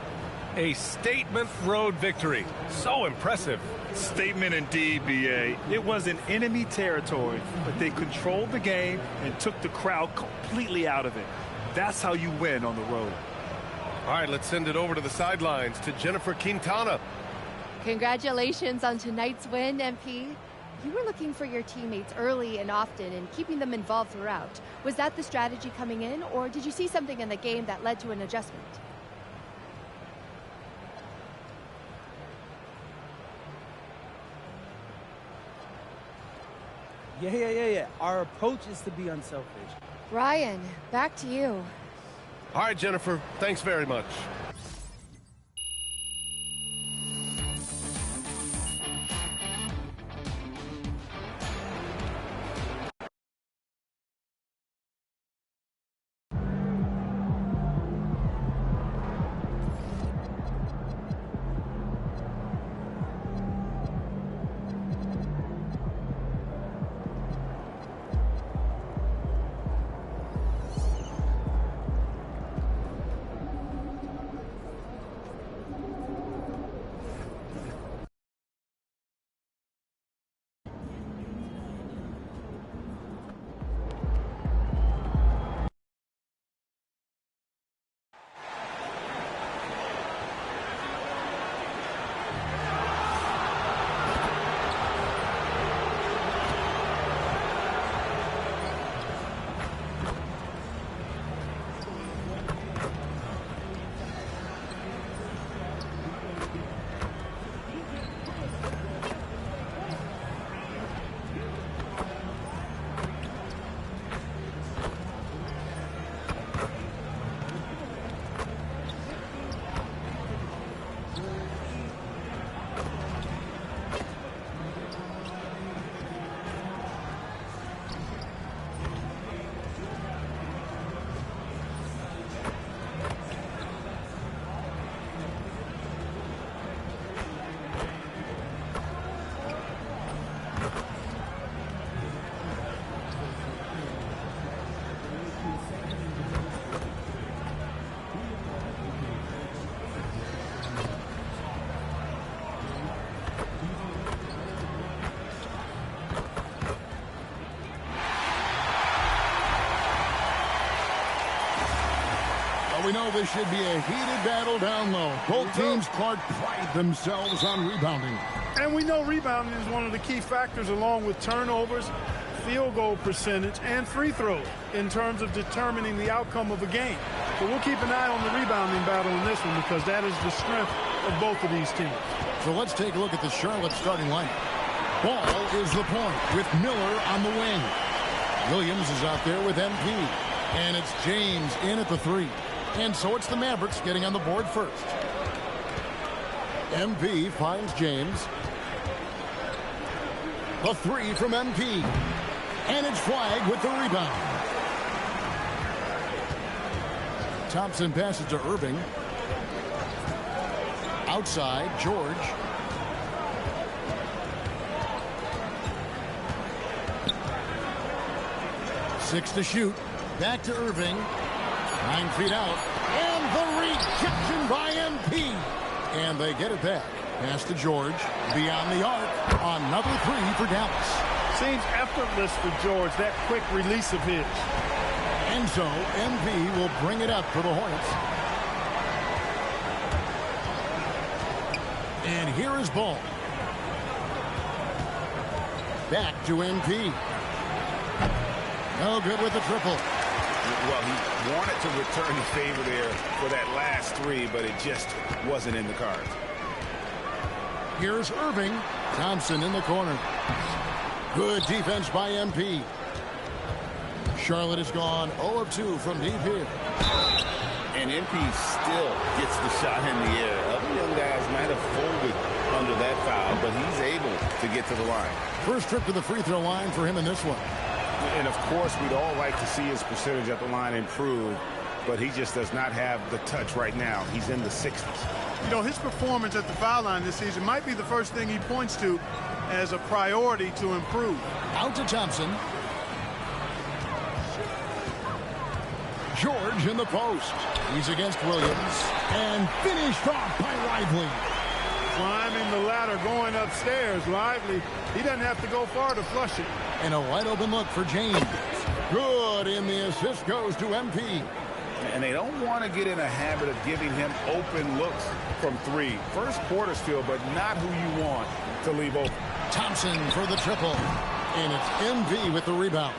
A statement road victory. So impressive. Statement indeed, B.A. It was in enemy territory, but they controlled the game and took the crowd completely out of it. That's how you win on the road. All right, let's send it over to the sidelines to Jennifer Quintana. Congratulations on tonight's win, MP. You were looking for your teammates early and often and keeping them involved throughout. Was that the strategy coming in, or did you see something in the game that led to an adjustment? Yeah. Our approach is to be unselfish. Ryan, back to you. All right, Jennifer, thanks very much. Well, we know this should be a heated battle down low. Both teams, Clark, pride themselves on rebounding. And we know rebounding is one of the key factors along with turnovers, field goal percentage, and free throws in terms of determining the outcome of a game. So we'll keep an eye on the rebounding battle in this one because that is the strength of both of these teams. So let's take a look at the Charlotte starting lineup. Ball is the point with Miller on the wing. Williams is out there with MP. And it's James in at the 3. And so it's the Mavericks getting on the board first. MP finds James. The 3 from MP. And it's Flagg with the rebound. Thompson passes to Irving. Outside, George. Six to shoot. Back to Irving. 9 feet out. And the rejection by MP. And they get it back. Pass to George. Beyond the arc. Another 3 for Dallas. Seems effortless for George, that quick release of his. And so MP will bring it up for the Hornets. And here is Ball. Back to MP. No good with the triple. Well, he wanted to return the favor there for that last 3, but it just wasn't in the cards. Here's Irving. Thompson in the corner. Good defense by MP. Charlotte has gone 0 of 2 from deep here. And MP still gets the shot in the air. Other young guys might have folded under that foul, but he's able to get to the line. First trip to the free throw line for him in this one. And, of course, we'd all like to see his percentage at the line improve, but he just does not have the touch right now. He's in the 60s. You know, his performance at the foul line this season might be the first thing he points to as a priority to improve. Out to Thompson. George in the post. He's against Williams. And finished off by Lively. Climbing the ladder, going upstairs. Lively, he doesn't have to go far to flush it. And a wide open look for James. Good, and the assist goes to MP. And they don't want to get in a habit of giving him open looks from 3. First quarter still, but not who you want to leave open. Thompson for the triple. And it's MP with the rebound.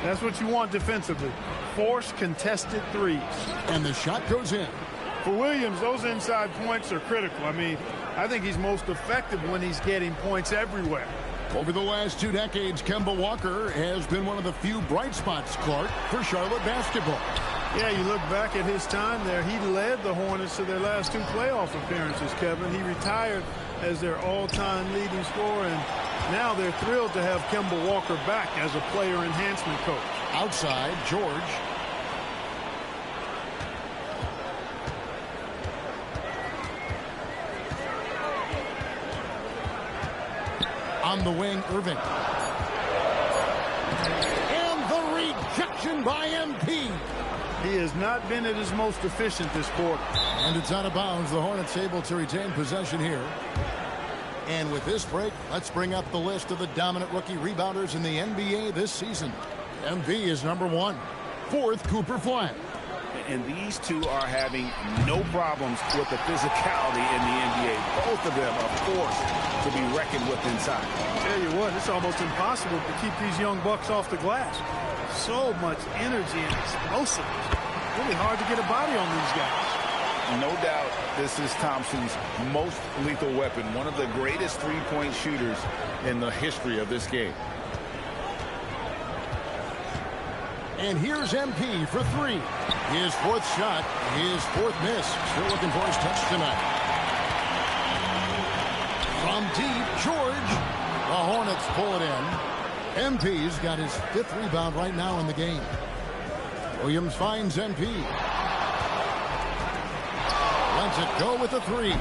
That's what you want defensively. Force contested threes. And the shot goes in. For Williams, those inside points are critical. I mean, I think he's most effective when he's getting points everywhere. Over the last 2 decades, Kemba Walker has been one of the few bright spots, Clark, for Charlotte basketball. Yeah, you look back at his time there, he led the Hornets to their last 2 playoff appearances, Kevin. He retired as their all-time leading scorer, and now they're thrilled to have Kemba Walker back as a player enhancement coach. Outside, George. On the wing, Irving. And the rejection by MP. He has not been at his most efficient this quarter. And it's out of bounds. The Hornets able to retain possession here. And with this break, let's bring up the list of the dominant rookie rebounders in the NBA this season. MP is number 1. 4th, Cooper Flagg. And these two are having no problems with the physicality in the NBA. Both of them are forced to be reckoned with inside. I tell you what, it's almost impossible to keep these young bucks off the glass. So much energy and explosiveness. Really hard to get a body on these guys. No doubt this is Thompson's most lethal weapon. One of the greatest three-point shooters in the history of this game. And here's MP for 3. His 4th shot, his 4th miss. Still looking for his touch tonight. From deep, George. The Hornets pull it in. MP's got his 5th rebound right now in the game. Williams finds MP. Lets it go with the 3.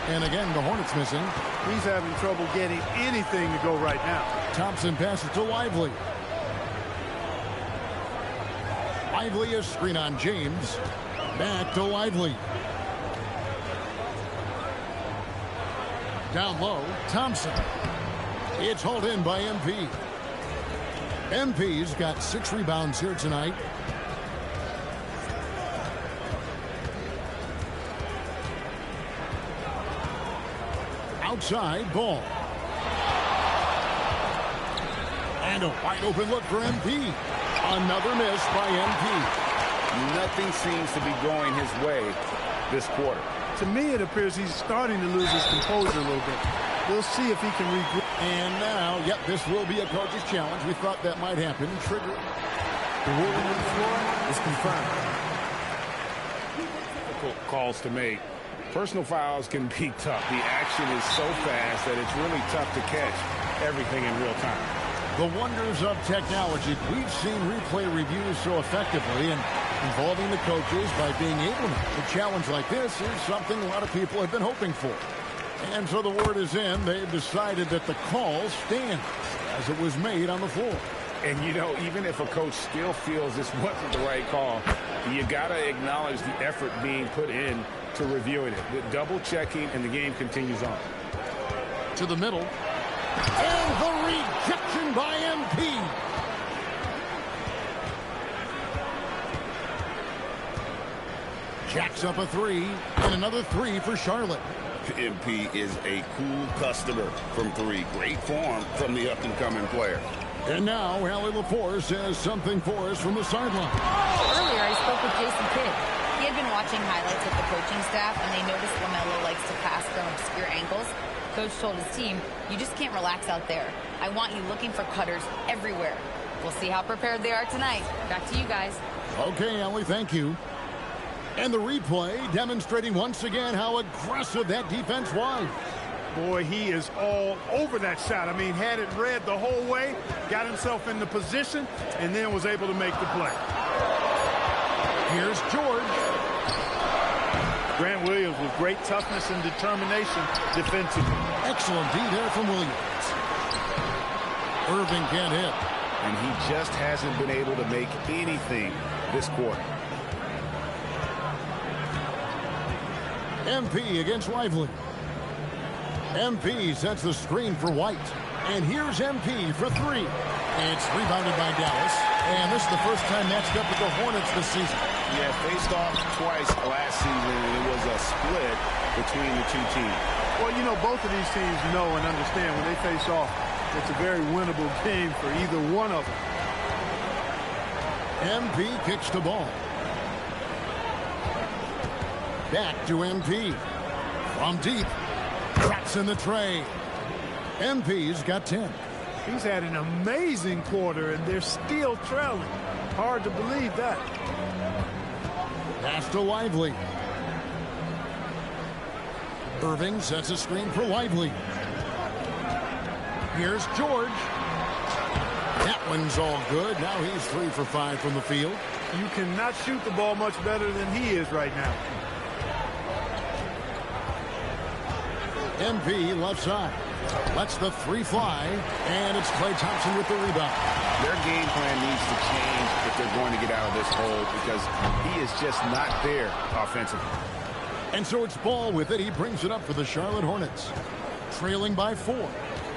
And again, the Hornets missing. He's having trouble getting anything to go right now. Thompson passes to Lively. Lively, a screen on James. Back to Lively. Down low, Thompson. It's hauled in by MP. MP's got 6 rebounds here tonight. side, Ball. And a wide open look for MP. Another miss by MP. Nothing seems to be going his way this quarter. To me, it appears he's starting to lose his composure a little bit. We'll see if he can regroup. And now, yep, this will be a coach's challenge. We thought that might happen. Trigger. The ruling on the floor is confirmed. Difficult calls to make. Personal fouls can be tough. The action is so fast that it's really tough to catch everything in real time. The wonders of technology. We've seen replay reviews so effectively, and involving the coaches by being able to make a challenge like this is something a lot of people have been hoping for. And so the word is in. They've decided that the call stands as it was made on the floor. And, you know, even if a coach still feels this wasn't the right call, you got to acknowledge the effort being put in to reviewing it. The double checking, and the game continues on. To the middle. And the rejection by MP. Jacks up a three, and another three for Charlotte. MP is a cool customer from three. Great form from the up-and-coming player. And now, Allie LaForce has something for us from the sideline. Earlier, I spoke with Jason Kidd. He had been watching highlights with the coaching staff, and they noticed LaMelo likes to pass from obscure angles. Coach told his team, you just can't relax out there. I want you looking for cutters everywhere. We'll see how prepared they are tonight. Back to you guys. Okay, Allie, thank you. And the replay demonstrating once again how aggressive that defense was. Boy, he is all over that shot. I mean, had it read the whole way, got himself in the position, and then was able to make the play. Here's George. Grant Williams with great toughness and determination defensively. Excellent D there from Williams. Irving can't hit. And he just hasn't been able to make anything this quarter. MP against Lively. MP sets the screen for White. And here's MP for three. It's rebounded by Dallas. And this is the first time matched up with the Hornets this season. Yeah, faced off twice last season, and it was a split between the two teams. Well, you know, both of these teams know and understand when they face off, it's a very winnable game for either one of them. MP kicks the ball. Back to MP. From deep. Drops in the tray. MP's got 10. He's had an amazing quarter, and they're still trailing. Hard to believe that. Pass to Lively. Irving sets a screen for Lively. Here's George. That one's all good. Now he's 3 for 5 from the field. You cannot shoot the ball much better than he is right now. MP left side. Lets the three fly, and it's Klay Thompson with the rebound. Their game plan needs to change if they're going to get out of this hole, because he is just not there offensively. And so it's Ball with it. He brings it up for the Charlotte Hornets. Trailing by 4.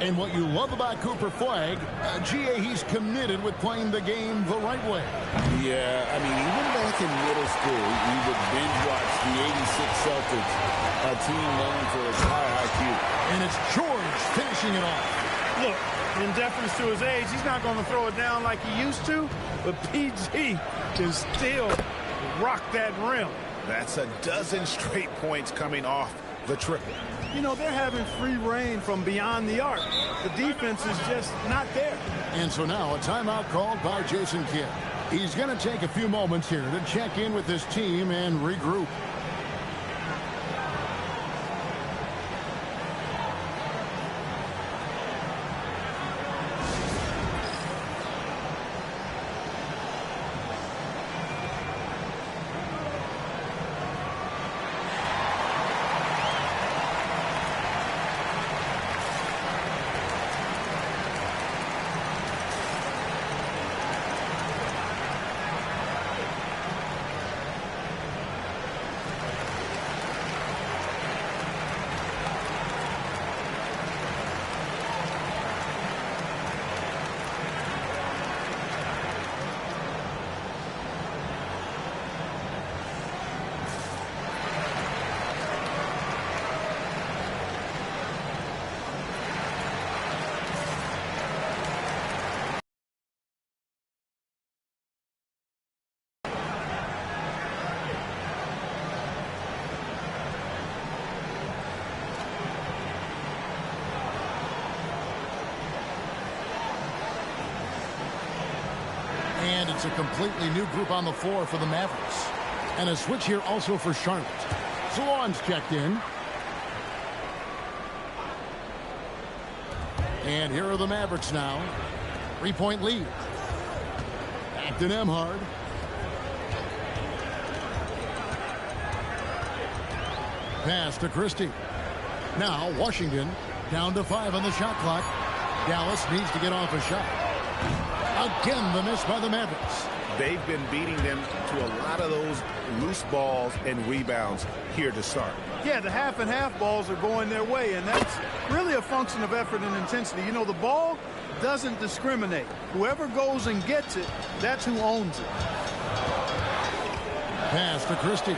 And what you love about Cooper Flagg, GA, he's committed with playing the game the right way. Yeah, I mean, even back in middle school, we would binge watch the '86 Celtics, a team known for its high IQ. And it's George finishing it off. Look, in deference to his age, he's not going to throw it down like he used to, but PG can still rock that rim. That's a dozen straight points coming off the triple. You know, they're having free reign from beyond the arc. The defense is just not there. And so now a timeout called by Jason Kidd. He's going to take a few moments here to check in with his team and regroup. It's a completely new group on the floor for the Mavericks. And a switch here also for Charlotte. Salon's checked in. And here are the Mavericks now. 3-point lead. Back to Nembhard. Pass to Christie. Now Washington down to 5 on the shot clock. Dallas needs to get off a shot. Again, the miss by the Mavericks. They've been beating them to a lot of those loose balls and rebounds here to start. Yeah, the half and half balls are going their way, and that's really a function of effort and intensity. You know, the ball doesn't discriminate. Whoever goes and gets it, that's who owns it. Pass to Christie.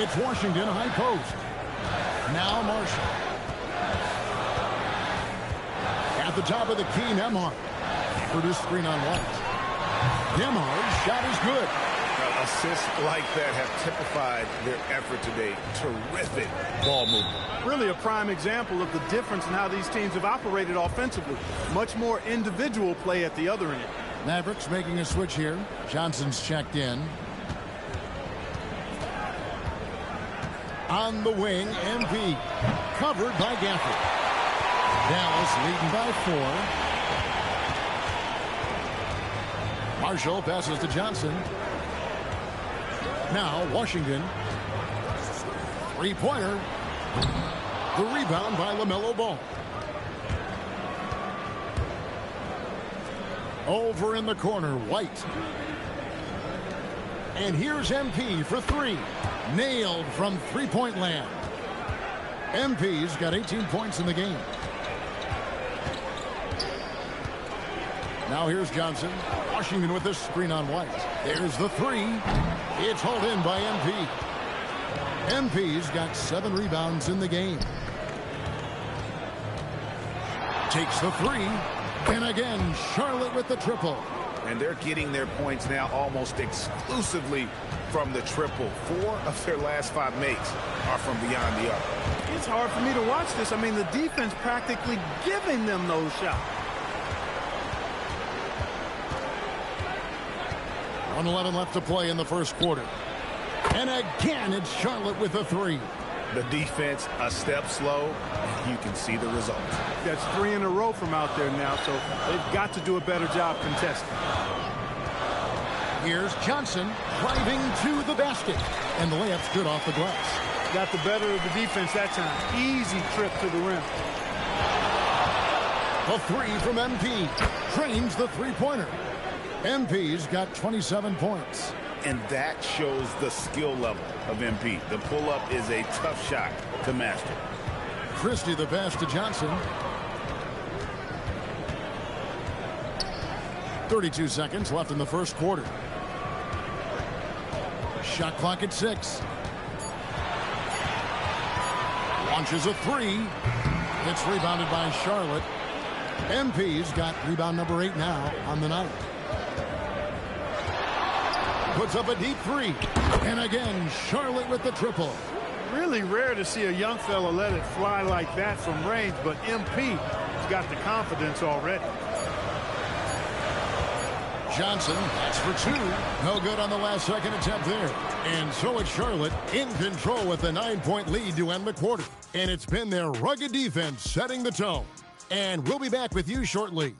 It's Washington high post. Now Marshall. At the top of the key, Nembhard. Produced screen on White. Nembhard's shot is good. Assists like that have typified their effort today. Terrific ball movement. Really a prime example of the difference in how these teams have operated offensively. Much more individual play at the other end. Mavericks making a switch here. Johnson's checked in. On the wing, MP. Covered by Gafford. Dallas leading by 4. Marshall passes to Johnson. Now Washington. Three-pointer. The rebound by LaMelo Ball. Over in the corner, White. And here's MP for 3. Nailed from three-point land. MP's got 18 points in the game. Now here's Johnson. Washington with this screen on White. There's the 3. It's hauled in by MP. MP's got 7 rebounds in the game. Takes the 3. And again, Charlotte with the triple. And they're getting their points now almost exclusively from the triple. 4 of their last 5 makes are from beyond the arc. It's hard for me to watch this. I mean, the defense practically giving them those shots. 1:11 left to play in the first quarter. And again, it's Charlotte with a 3. The defense a step slow, and you can see the result. That's 3 in a row from out there now, so they've got to do a better job contesting. Here's Johnson driving to the basket. And the layup's good off the glass. Got the better of the defense that time. Easy trip to the rim. A 3 from MP. Trains the three-pointer. MP's got 27 points. And that shows the skill level of MP. The pull-up is a tough shot to master. Christie the pass to Johnson. 32 seconds left in the first quarter. Shot clock at 6. Launches a 3. It's rebounded by Charlotte. MP's got rebound number 8 now on the night. Puts up a deep 3. And again, Charlotte with the triple. Really rare to see a young fella let it fly like that from range, but MP has got the confidence already. Johnson, that's for 2. No good on the last second attempt there. And so it's Charlotte in control with a 9-point lead to end the quarter. And it's been their rugged defense setting the tone. And we'll be back with you shortly.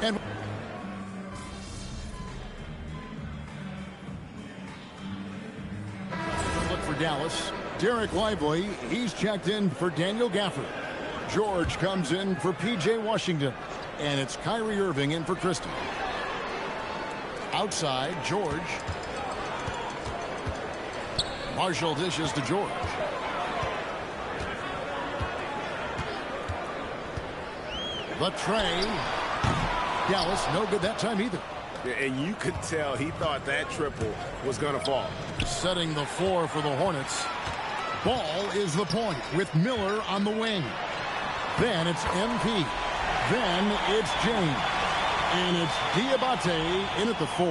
And look for Dallas. Derek Lively, he's checked in for Daniel Gafford. George comes in for P.J. Washington. And it's Kyrie Irving in for Christie. Outside, George. Marshall dishes to George. The tray. Dallas, no good that time either. And you could tell he thought that triple was going to fall. Setting the floor for the Hornets. Ball is the point with Miller on the wing. Then it's MP. Then it's James. And it's Diabate in at the 4.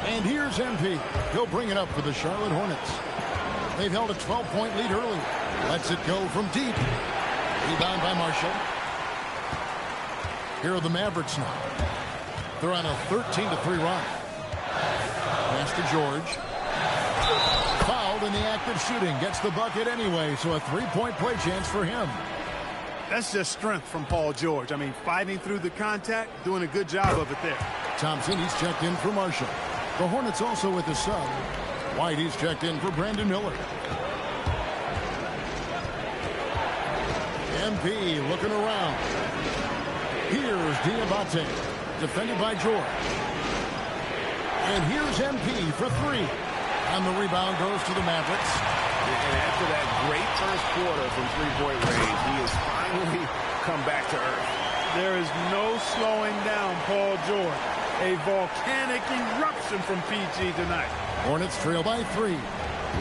And here's MP. He'll bring it up for the Charlotte Hornets. They've held a 12-point lead early. Lets it go from deep. Rebound by Marshall. Here are the Mavericks now. They're on a 13-3 run. Pass to George. Fouled in the act of shooting. Gets the bucket anyway, so a 3-point play chance for him. That's just strength from Paul George. I mean, fighting through the contact, doing a good job of it there. Thompson, he's checked in for Marshall. The Hornets also with the sub. White, he's checked in for Brandon Miller. MP looking around. Here's Diabate, defended by George. And here's MP for 3. And the rebound goes to the Mavericks. And after that great first quarter from three-point range, he has finally come back to earth. There is no slowing down Paul George. A volcanic eruption from PG tonight. Hornets trail by 3.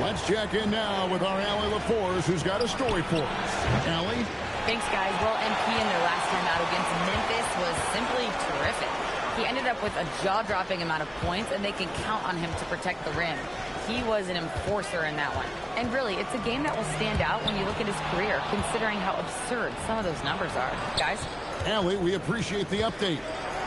Let's check in now with our Allie LaForce, who's got a story for us. Allie? Thanks, guys. Well, MP in their last time out against Memphis was simply terrific. He ended up with a jaw-dropping amount of points, and they can count on him to protect the rim. He was an enforcer in that one. And really, it's a game that will stand out when you look at his career, considering how absurd some of those numbers are. Guys? Allie, we appreciate the update.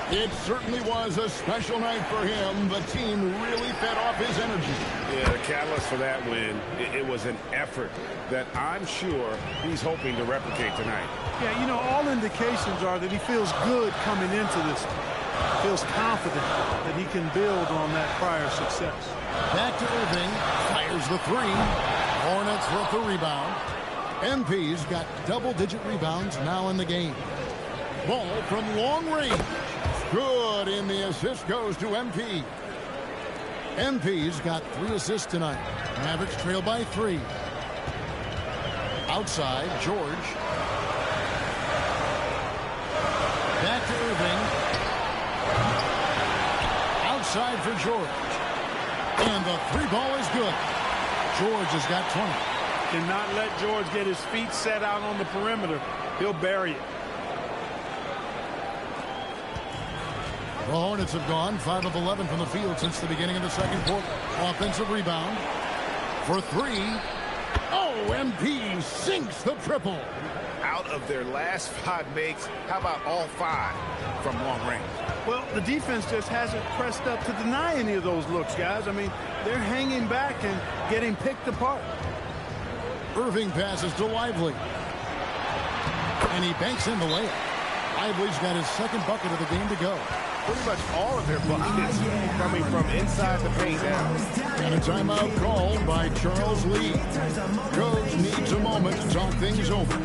It certainly was a special night for him. The team really fed off his energy. Yeah, the catalyst for that win, it was an effort that I'm sure he's hoping to replicate tonight. Yeah, you know, all indications are that he feels good coming into this. Feels confident that he can build on that prior success. Back to Irving. Fires the 3. Hornets with the rebound. MP's got double-digit rebounds now in the game. Ball from long range. Good, and the assist goes to MP. MP's got 3 assists tonight. Mavericks trail by 3. Outside, George. Back to Irving. Outside for George. And the 3 ball is good. George has got 20. Cannot let George get his feet set out on the perimeter. He'll bury it. The Hornets have gone 5 of 11 from the field since the beginning of the second quarter. Offensive rebound for 3. Oh, MP sinks the triple. Out of their last 5 makes, how about all 5 from long range? Well, the defense just hasn't pressed up to deny any of those looks, guys. I mean, they're hanging back and getting picked apart. Irving passes to Lively. And he banks in the layup. Lively's got his second bucket of the game to go. Pretty much all of their buckets coming from inside the paint now. And a timeout called by Charles Lee. Coach needs a moment to talk things over.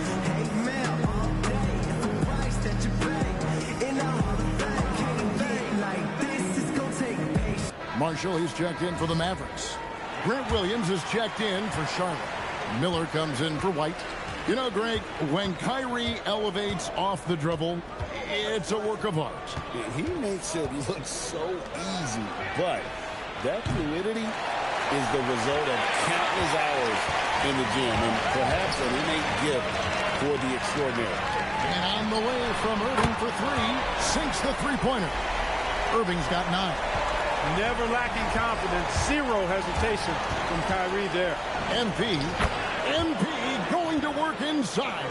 Marshall, he's checked in for the Mavericks. Grant Williams is checked in for Charlotte. Miller comes in for White. You know, Greg, when Kyrie elevates off the dribble, it's a work of art. He makes it look so easy, but that fluidity is the result of countless hours in the gym and perhaps an innate gift for the extraordinary. And on the way from Irving for 3, sinks the three-pointer. Irving's got 9. Never lacking confidence. 0 hesitation from Kyrie there. MP going to work inside.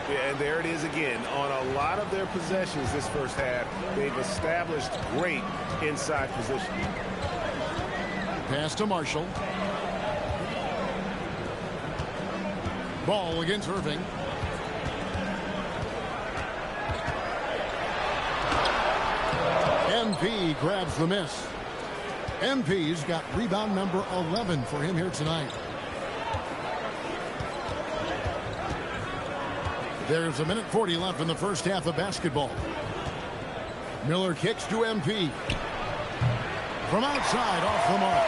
Yeah, and there it is again. On a lot of their possessions this first half, they've established great inside position. Pass to Marshall. Ball against Irving. MP grabs the miss. MP's got rebound number 11 for him here tonight. There's 1:40 left in the first half of basketball. Miller kicks to MP. From outside, off the mark.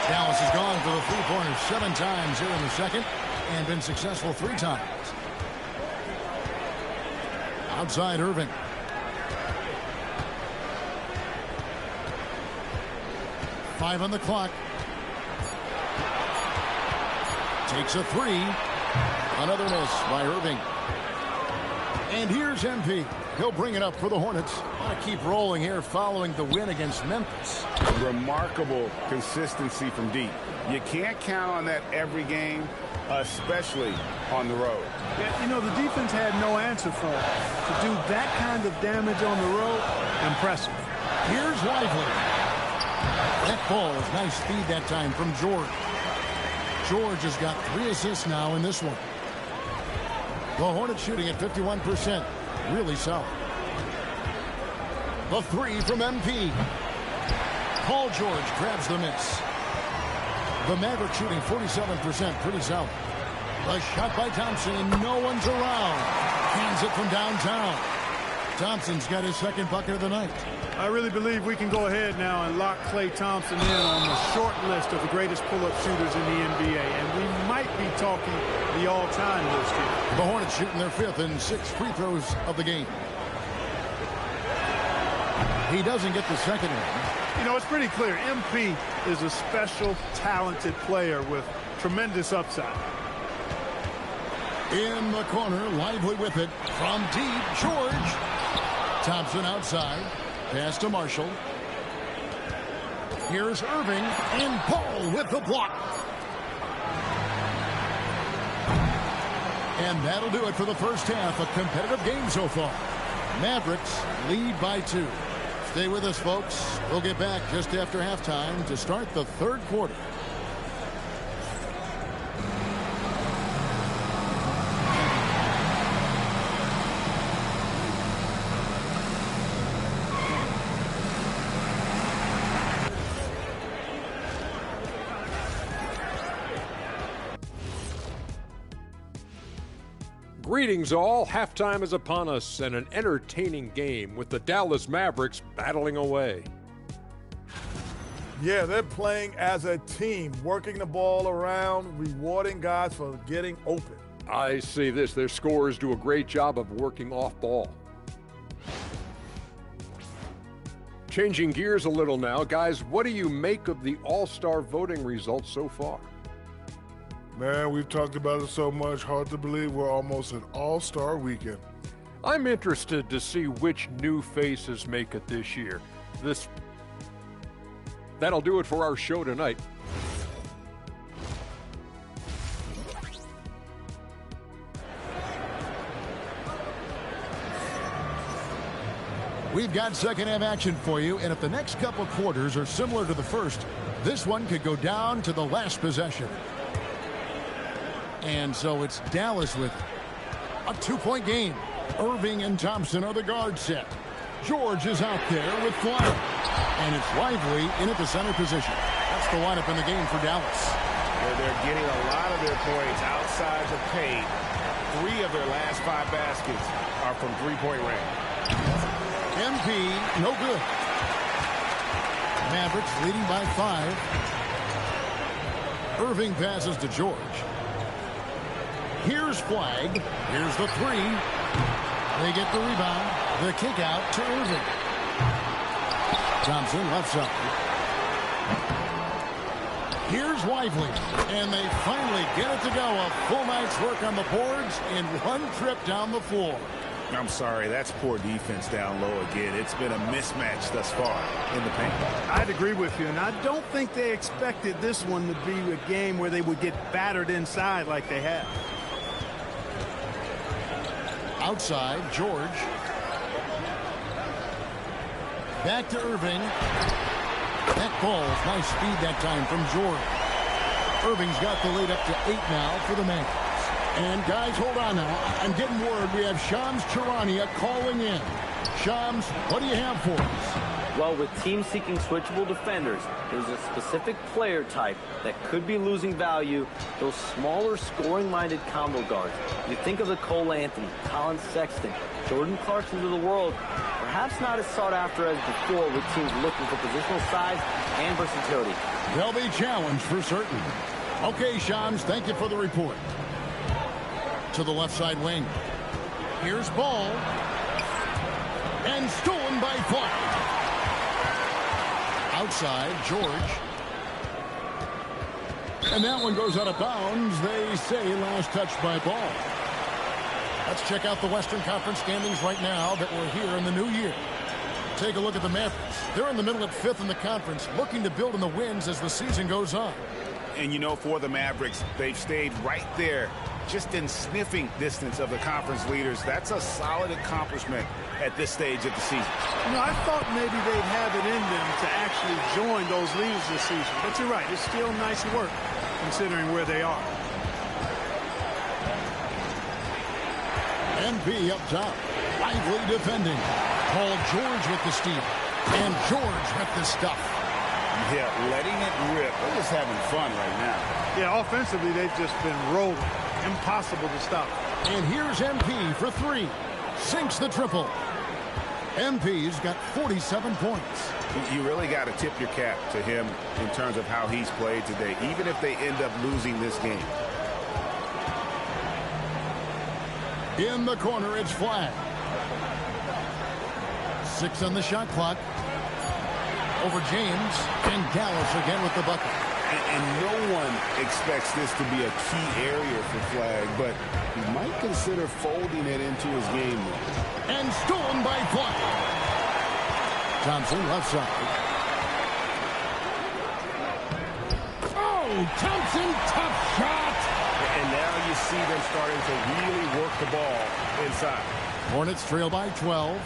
Dallas has gone for the three-pointers 7 times here in the second and been successful 3 times. Outside, Irving. $5 on the clock. Takes a three. Another miss by Irving. And here's MP. He'll bring it up for the Hornets. Want to keep rolling here following the win against Memphis. Remarkable consistency from deep. You can't count on that every game, especially on the road. Yeah, you know, the defense had no answer for him. To do that kind of damage on the road, impressive. Here's Lively. That ball is nice speed that time from George. George has got 3 assists now in this one. The Hornets shooting at 51%. Really solid. The three from MP. Paul George grabs the miss. The Mavericks shooting 47%. Pretty solid. The shot by Thompson, and no one's around. Cans it from downtown. Thompson's got his second bucket of the night. I really believe we can go ahead now and lock Klay Thompson in on the short list of the greatest pull-up shooters in the NBA, and we might be talking the all-time list here. The Hornets shooting their 5th and 6th free throws of the game. He doesn't get the second one. You know, it's pretty clear. MP is a special, talented player with tremendous upside. In the corner, Lively with it. From deep, George. Thompson outside. Pass to Marshall. Here's Irving, and Paul with the block. And that'll do it for the first half. A competitive game so far. Mavericks lead by 2. Stay with us, folks. We'll get back just after halftime to start the third quarter. Greetings all. Halftime is upon us and an entertaining game with the Dallas Mavericks battling away. Yeah, they're playing as a team, working the ball around, rewarding guys for getting open. I see this. Their scorers do a great job of working off ball. Changing gears a little now. Guys, what do you make of the All-Star voting results so far? Man, we've talked about it so much. Hard to believe we're almost at All-Star weekend. I'm interested to see which new faces make it this year. That'll do it for our show tonight. We've got second half action for you, and if the next couple quarters are similar to the first, this one could go down to the last possession. And so it's Dallas with a 2-point game. Irving and Thompson are the guard set. George is out there with Flyer. And it's Lively in at the center position. That's the lineup in the game for Dallas. They're getting a lot of their points outside the paint. 3 of their last 5 baskets are from three-point range. MP, no good. Mavericks leading by 5. Irving passes to George. Here's Flag. Here's the 3. They get the rebound. The kick out to Irving. Thompson left side. Here's Lively. And they finally get it to go. A full night's work on the boards in one trip down the floor. I'm sorry, that's poor defense down low again. It's been a mismatch thus far in the paint. I'd agree with you, and I don't think they expected this one to be a game where they would get battered inside like they have. Outside, George. Back to Irving. That ball, nice speed that time from George. Irving's got the lead up to 8 now for the Mavericks. And guys, hold on now. I'm getting word we have Shams Charania calling in. Shams, what do you have for us? Well, with teams seeking switchable defenders, there's a specific player type that could be losing value, those smaller scoring-minded combo guards. You think of the Cole Anthony, Colin Sexton, Jordan Clarksons of the world, perhaps not as sought after as before with teams looking for positional size and versatility. They'll be challenged for certain. Okay, Shams, thank you for the report. To the left side wing. Here's ball. And stolen by Flag. Outside, George. And that one goes out of bounds. They say last touch by Ball. Let's check out the Western Conference standings right now that we're here in the new year. Take a look at the Mavericks. They're in the middle at 5th in the conference, looking to build in the wins as the season goes on. And you know, for the Mavericks, they've stayed right there, just in sniffing distance of the conference leaders. That's a solid accomplishment at this stage of the season. You know, I thought maybe they'd have it in them to actually join those leaders this season. But you're right, it's still nice work considering where they are. MP up top. Lively defending. Paul George with the steal. And George with the stuff. Yeah, letting it rip. They're just having fun right now. Yeah, offensively, they've just been rolling. Impossible to stop. And here's MP for 3. Sinks the triple. MP's got 47 points. You really got to tip your cap to him in terms of how he's played today, even if they end up losing this game. In the corner, it's Flag. 6 on the shot clock. Over James, and Dallas again with the bucket. And no one expects this to be a key area for Flag, but he might consider folding it into his game. And stolen by Flag. Thompson left side. Oh, Thompson, tough shot. And now you see them starting to really work the ball inside. Hornets trail by 12.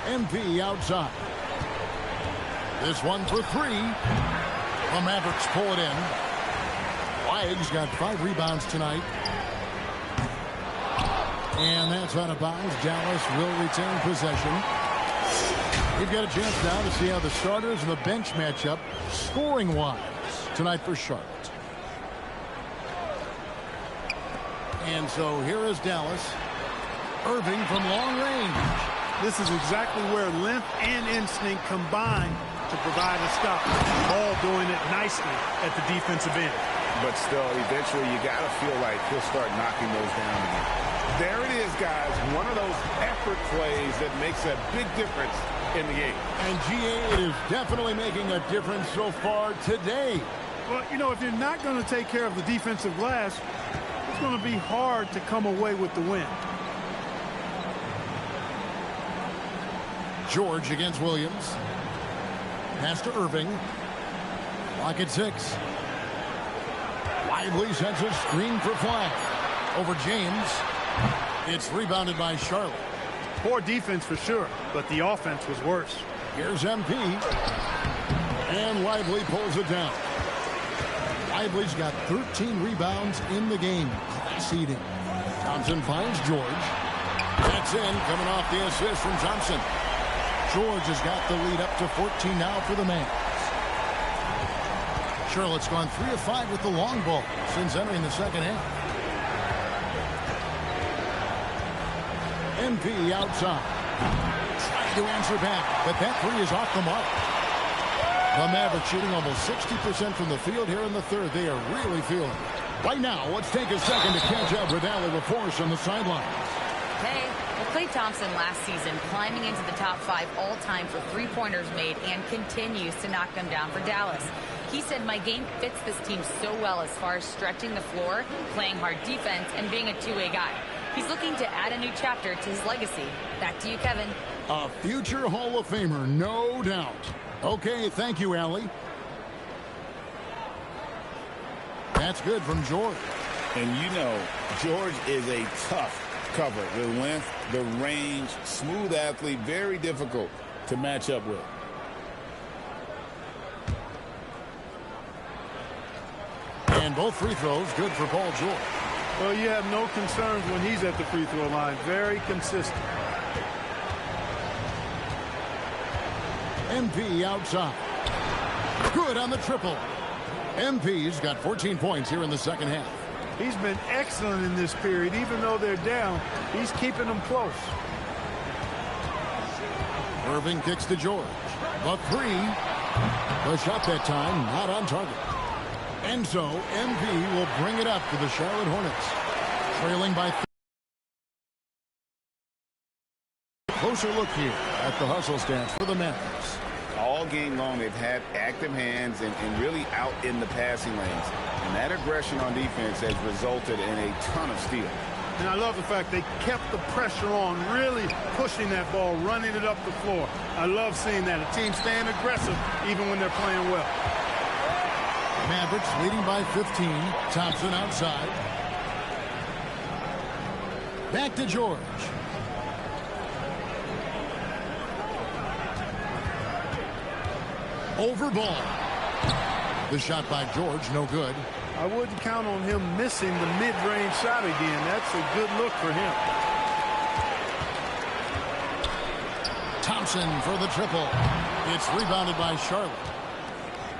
MP outside. This one for 3. The Mavericks pull it in. Flag's got 5 rebounds tonight. And that's out of bounds. Dallas will retain possession. We've got a chance now to see how the starters and the bench match up scoring-wise tonight for Charlotte. And so here is Dallas. Irving from long range. This is exactly where length and instinct combine to provide a stop. Ball doing it nicely at the defensive end. But still, eventually you got to feel like he'll start knocking those down again. There it is, guys. One of those effort plays that makes a big difference in the game. And GA, it is definitely making a difference so far today. Well, you know, if you're not going to take care of the defensive glass, it's going to be hard to come away with the win. George against Williams. Pass to Irving. Clock at 6. Lively sends a screen for Flag. Over James. It's rebounded by Charlotte. Poor defense for sure, but the offense was worse. Here's MP. And Lively pulls it down. Lively's got 13 rebounds in the game. Class eating. Thompson finds George. That's in, coming off the assist from Thompson. George has got the lead up to 14 now for the Mavs. Charlotte's gone 3 of 5 with the long ball since entering the second half. MP outside. Trying to answer back, but that 3 is off the mark. The Mavericks shooting almost 60% from the field here in the third. They are really feeling it. Right now, let's take a second to catch up with Allie LaForce on the sidelines. Hey, well, Klay Thompson last season climbing into the top 5 all-time for three-pointers made and continues to knock them down for Dallas. He said, my game fits this team so well as far as stretching the floor, playing hard defense, and being a two-way guy. He's looking to add a new chapter to his legacy. Back to you, Kevin. A future Hall of Famer, no doubt. Okay, thank you, Allie. That's good from George. And you know, George is a tough cover. The length, the range, smooth athlete, very difficult to match up with. And both free throws good for Paul George. Well, you have no concerns when he's at the free throw line. Very consistent. MP outside. Good on the triple. MP's got 14 points here in the second half. He's been excellent in this period. Even though they're down, he's keeping them close. Irving kicks to George. The 3. The shot that time not on target. And so MP will bring it up to the Charlotte Hornets. Trailing by 3. Closer look here at the hustle stats for the Mavericks. all game long, they've had active hands and really out in the passing lanes. And that aggression on defense has resulted in a ton of steals. And I love the fact they kept the pressure on, really pushing that ball, running it up the floor. I love seeing that. A team staying aggressive even when they're playing well. Mavericks leading by 15. Thompson outside. Back to George. Over ball. The shot by George, no good. I wouldn't count on him missing the mid-range shot again. That's a good look for him. Thompson for the triple. It's rebounded by Charlotte.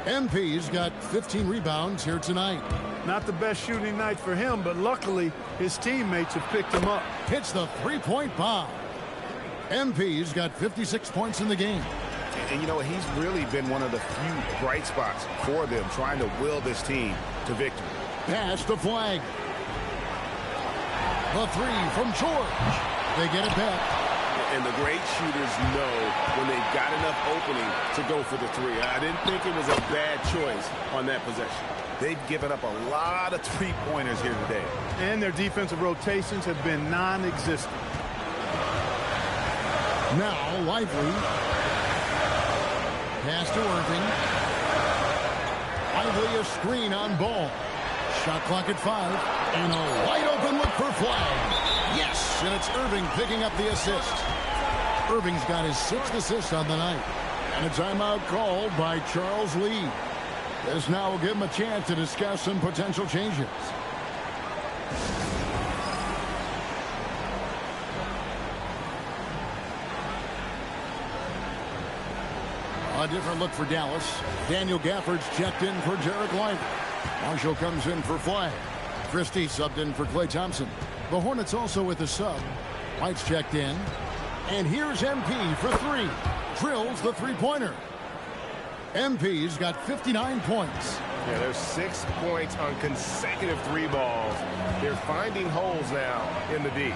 MP's got 15 rebounds here tonight. Not the best shooting night for him, but luckily his teammates have picked him up. Hits the three-point bomb. MP's got 56 points in the game. And, you know, he's really been one of the few bright spots for them, trying to will this team to victory. Pass the flag. The three from George. They get it back. And the great shooters know when they've got enough opening to go for the three. I didn't think it was a bad choice on that possession. They've given up a lot of three-pointers here today. And their defensive rotations have been non-existent. Now, Lively. Pass to Irving. Lively a screen on ball. Shot clock at 5. And a wide open look for flag. Yes, and it's Irving picking up the assist. Irving's got his 6th assist on the night. And a timeout called by Charles Lee. This now will give him a chance to discuss some potential changes. A different look for Dallas. Daniel Gafford's checked in for Derek Lively. Marshall comes in for Flag. Christie subbed in for Klay Thompson. The Hornets also with a sub. White's checked in. And here's MP for 3. Drills the three-pointer. MP's got 59 points. Yeah, there's 6 points on consecutive 3 balls. They're finding holes now in the D.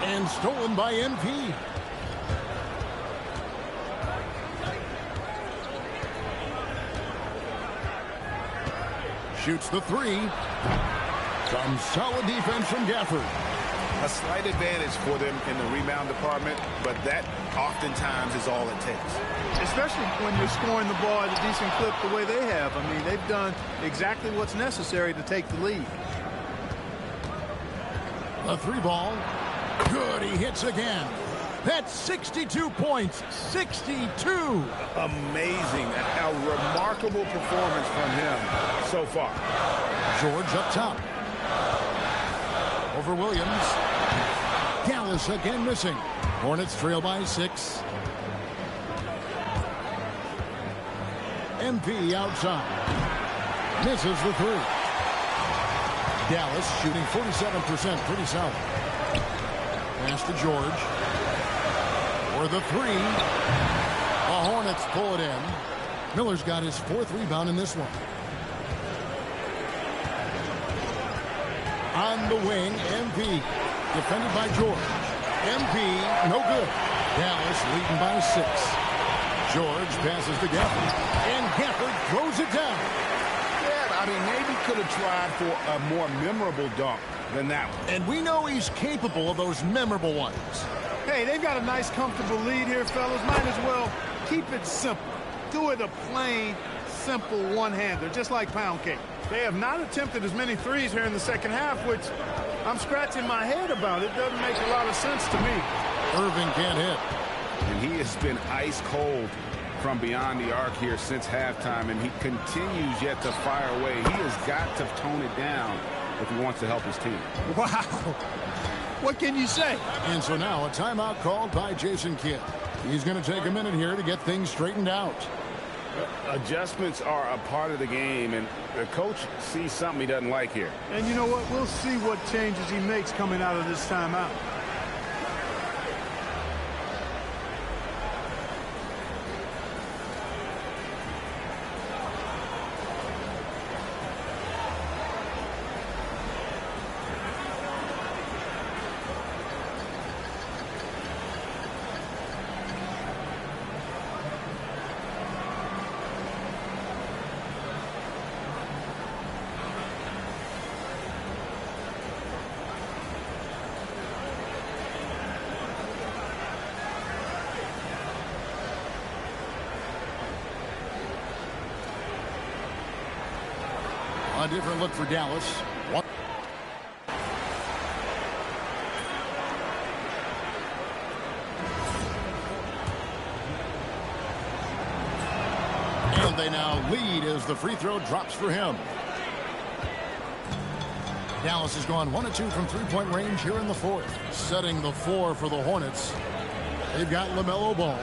And stolen by MP. Shoots the 3. Some solid defense from Gafford. A slight advantage for them in the rebound department, but that oftentimes is all it takes. Especially when you're scoring the ball at a decent clip the way they have. I mean, they've done exactly what's necessary to take the lead. The 3 ball. Good, he hits again. That's 62 points. 62. Amazing. A remarkable performance from him so far. George up top. Over Williams. Dallas again missing. Hornets trail by 6. MP outside. Misses the 3. Dallas shooting 47%. Pretty solid. Pass to George. For the 3. The Hornets pull it in. Miller's got his 4th rebound in this one. On the wing, MP. Defended by George. MP, no good. Dallas leading by 6. George passes to Gafford. And Gafford throws it down. Yeah, I mean, maybe could have tried for a more memorable dunk than that one. And we know he's capable of those memorable ones. Hey, they've got a nice, comfortable lead here, fellas. Might as well keep it simple. Do it a plain, simple one-hander, just like pound cake. They have not attempted as many threes here in the second half, which I'm scratching my head about. It doesn't make a lot of sense to me. Irving can't hit. And he has been ice cold from beyond the arc here since halftime, and he continues yet to fire away. He has got to tone it down if he wants to help his team. Wow. What can you say? And so now a timeout called by Jason Kidd. He's going to take a minute here to get things straightened out. Adjustments are a part of the game, and the coach sees something he doesn't like here. And you know what? We'll see what changes he makes coming out of this timeout. A different look for Dallas. And they now lead as the free throw drops for him. Dallas has gone 1 of 2 from three-point range here in the fourth. Setting the floor for the Hornets. They've got LaMelo Ball.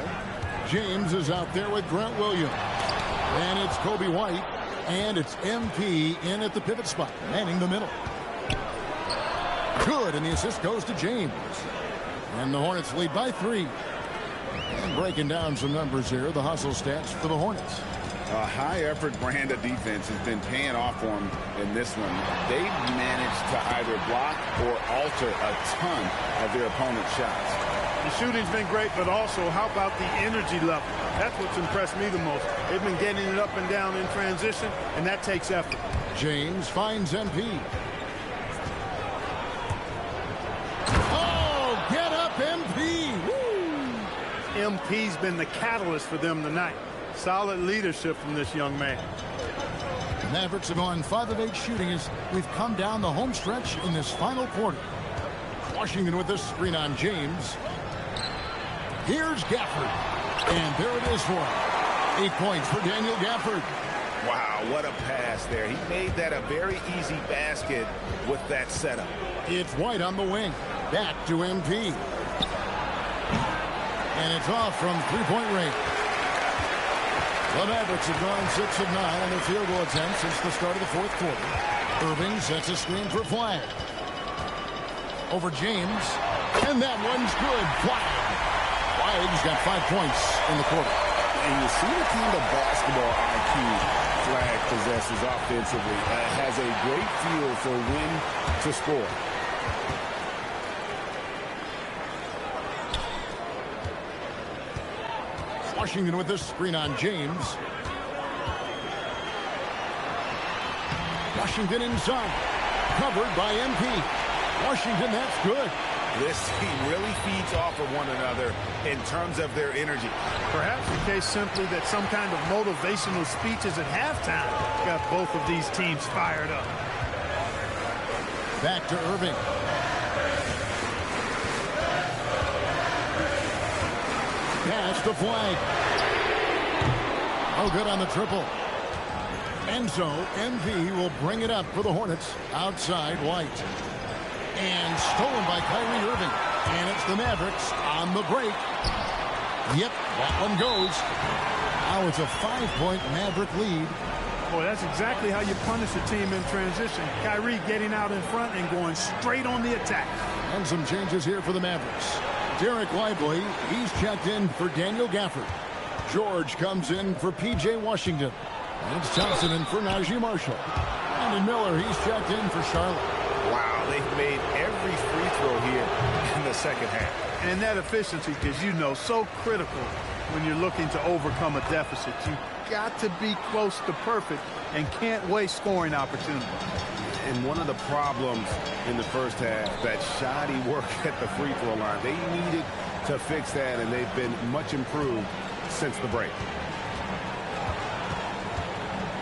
James is out there with Grant Williams. And it's Kobe White. And it's MP in at the pivot spot, manning the middle. Good, and the assist goes to James. And the Hornets lead by 3. And breaking down some numbers here, the hustle stats for the Hornets. A high-effort brand of defense has been paying off for them in this one. They've managed to either block or alter a ton of their opponent's shots. The shooting's been great, but also how about the energy level? That's what's impressed me the most. They've been getting it up and down in transition, and that takes effort. James finds MP. Oh, get up, MP! Woo! MP's been the catalyst for them tonight. Solid leadership from this young man. The Mavericks have gone 5 of 8 shooting as we've come down the home stretch in this final quarter. Washington with this screen on James. Here's Gafford. And there it is for him. 8 points for Daniel Gafford. Wow, what a pass there. He made that a very easy basket with that setup. It's White on the wing. Back to MP. And it's off from three-point range. The Mavericks have gone 6 of 9 on their field goal attempts since the start of the fourth quarter. Irving sets a screen for Flag. Over James. And that one's good. Flag. Flag's got 5 points in the quarter. And you see the kind of basketball IQ Flag possesses offensively. Has a great feel for when to score. Washington with this screen on James. Washington inside. Covered by MP. Washington, that's good. This team really feeds off of one another in terms of their energy. Perhaps the case simply that some kind of motivational speeches at halftime got both of these teams fired up. Back to Irving. Pass to Flag. Oh, good on the triple. And so MP will bring it up for the Hornets outside White. And stolen by Kyrie Irving. And it's the Mavericks on the break. Yep, that one goes. Now it's a 5-point Maverick lead. Boy, that's exactly how you punish a team in transition. Kyrie getting out in front and going straight on the attack. And some changes here for the Mavericks. Derek Lively, he's checked in for Daniel Gafford. George comes in for P.J. Washington. And it's Johnson in for Najee Marshall. And Miller, he's checked in for Charlotte. Wow, they've made every free throw here in the second half. And that efficiency, as you know, so critical when you're looking to overcome a deficit. You've got to be close to perfect and can't waste scoring opportunities. And one of the problems in the first half, that shoddy work at the free throw line. They needed to fix that, and they've been much improved since the break.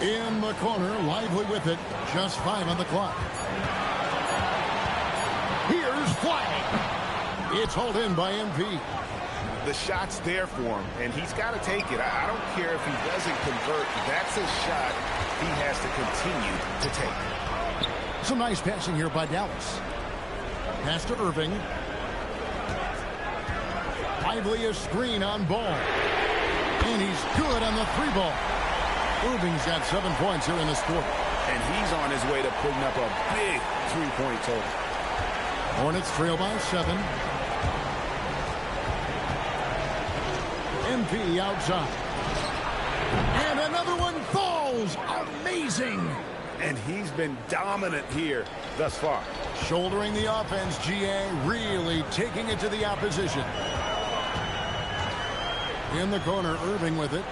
In the corner, Lively with it. Just 5 on the clock. Here's Flag. It's hauled in by MP. The shot's there for him, and he's got to take it. I don't care if he doesn't convert. That's a shot he has to continue to take. Some nice passing here by Dallas. Pass to Irving. Lively a screen on Ball. And he's good on the 3-ball. Irving's got 7 points here in this quarter. And he's on his way to putting up a big 3-point total. Hornets trail by 7. MP outside. And another one falls. Amazing. And he's been dominant here thus far. Shouldering the offense, GA really taking it to the opposition. In the corner, Irving with it.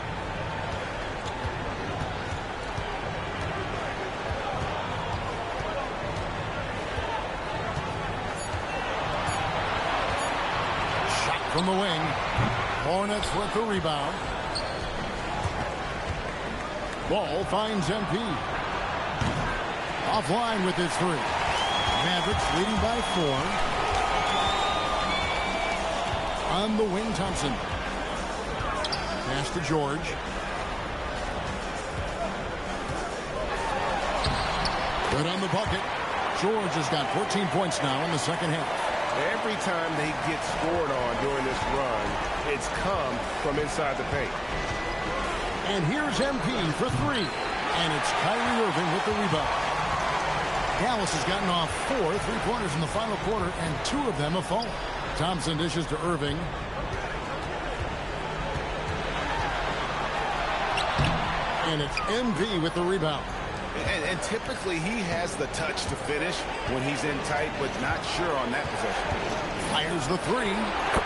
Shot from the wing. Hornets with the rebound. Ball finds MP. Offline with his three. Mavericks leading by 4. On the wing, Thompson. Pass to George. Good on the bucket. George has got 14 points now in the second half. Every time they get scored on during this run, it's come from inside the paint. And here's MP for 3. And it's Kyrie Irving with the rebound. Dallas has gotten off 4 3-pointers in the final quarter, and 2 of them have fallen. Thompson dishes to Irving. And it's MV with the rebound. And typically he has the touch to finish when he's in tight, but not sure on that possession. Fires the 3.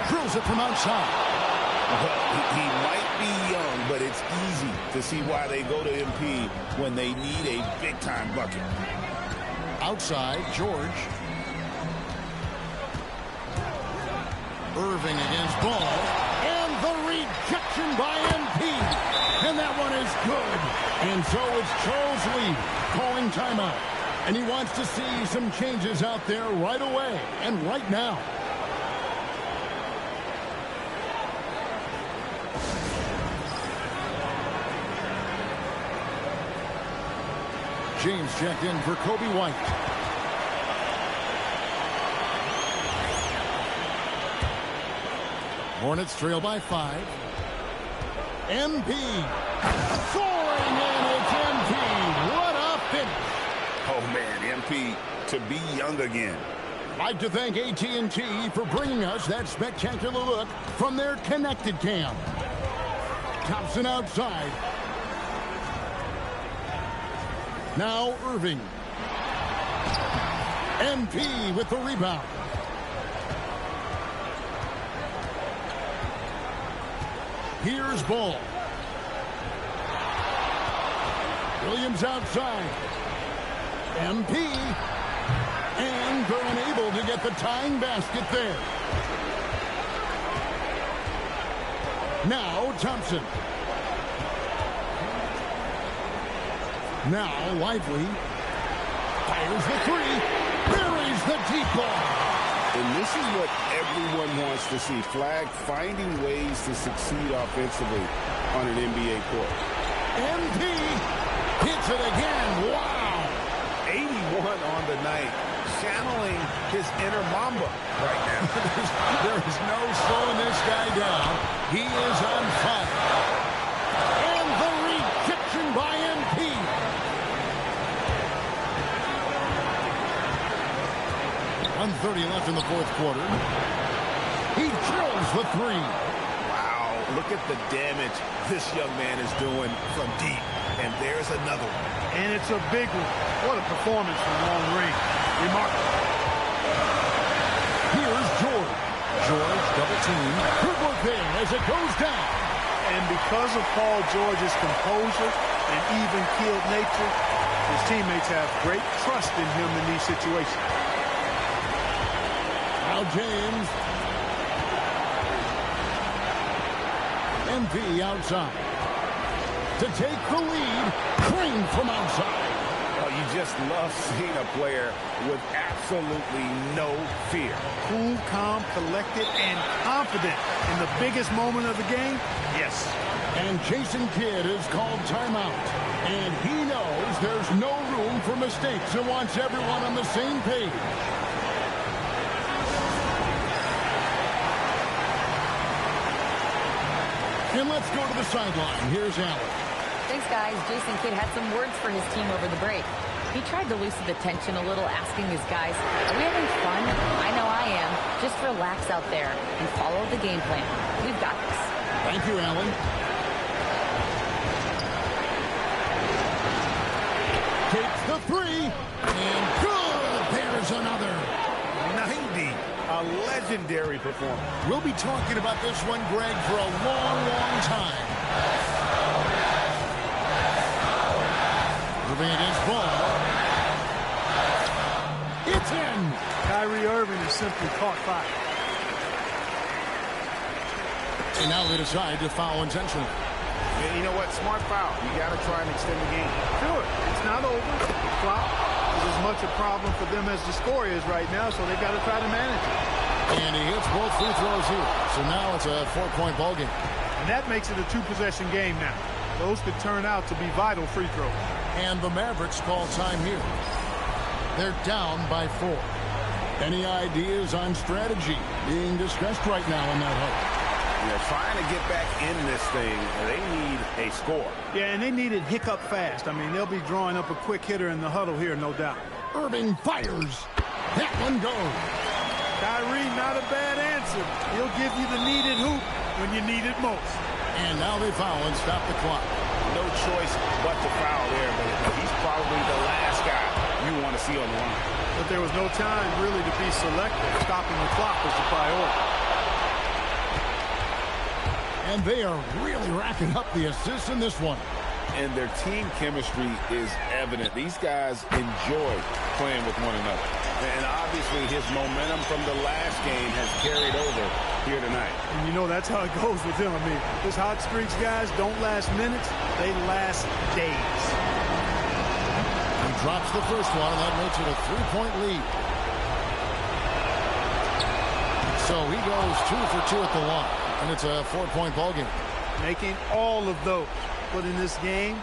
Drills it from outside. Well, he might be young, but it's easy to see why they go to MP when they need a big-time bucket. Outside, George. Irving against Ball. And the rejection by MP. And that one is good. And so it's Charles Lee calling timeout. And he wants to see some changes out there right away and right now. James checked in for Kobe White. Hornets trail by 5. MP soaring in, it's MP. What a finish. Oh, man, MP to be young again. I'd like to thank AT&T for bringing us that spectacular look from their connected cam. Thompson outside. Now Irving. MP with the rebound. Here's Ball. Williams outside. MP. And they're unable to get the tying basket there. Now Thompson. Now Lively. Fires the 3. Buries the deep ball. And this is what everyone wants to see. Flag finding ways to succeed offensively on an NBA court. MP hits it again. Wow. 81 on the night. Channeling his inner Mamba right now. There is no slowing this guy down. He is on fire. And the rejection by MP. 1:30 left in the fourth quarter. He drills the 3. Wow, look at the damage this young man is doing from deep. And there's another one. And it's a big one. What a performance from long range. Remarkable. Here's George. George double team. Good work there as it goes down. And because of Paul George's composure and even-keeled nature, his teammates have great trust in him in these situations. Now James. MP outside. To take the lead. Crane from outside. Oh, you just love seeing a player with absolutely no fear. Cool, calm, collected, and confident in the biggest moment of the game? Yes. And Jason Kidd is called timeout. And he knows there's no room for mistakes and wants everyone on the same page. And let's go to the sideline. Here's Allen. Thanks, guys. Jason Kidd had some words for his team over the break. He tried to loosen the tension a little, asking his guys, are we having fun? I know I am. Just relax out there and follow the game plan. We've got this. Thank you, Allen. Takes the 3. And good. There's another. 90. A legendary performance. We'll be talking about this one, Greg, for a long, long time. Irving against Ball. It's in. Kyrie Irving has simply caught fire. And now they decide to foul intentionally. And you know what? Smart foul. You got to try and extend the game. Do it. It's not over. The clock much a problem for them as the score is right now, so they've got to try to manage it. And he hits both free throws here. So now it's a 4-point ball game. And that makes it a 2-possession game now. Those could turn out to be vital free throws. And the Mavericks call time here. They're down by 4. Any ideas on strategy being discussed right now in that huddle? Yeah, trying to get back in this thing, they need a score. Yeah, and they need it hiccup fast. I mean, they'll be drawing up a quick hitter in the huddle here, no doubt. Irving fires. That one goes. Kyrie, not a bad answer. He'll give you the needed hoop when you need it most. And now they foul and stop the clock. No choice but to foul there, but he's probably the last guy you want to see on the line. But there was no time really to be selective. Stopping the clock was the priority. And they are really racking up the assists in this one. And their team chemistry is evident. These guys enjoy playing with one another. And obviously his momentum from the last game has carried over here tonight. And you know that's how it goes with him. I mean, his hot streaks, guys, don't last minutes. They last days. He drops the first one, and that makes it a 3-point lead. So he goes 2 for 2 at the line, and it's a 4-point ball game. Making all of those. Putting this game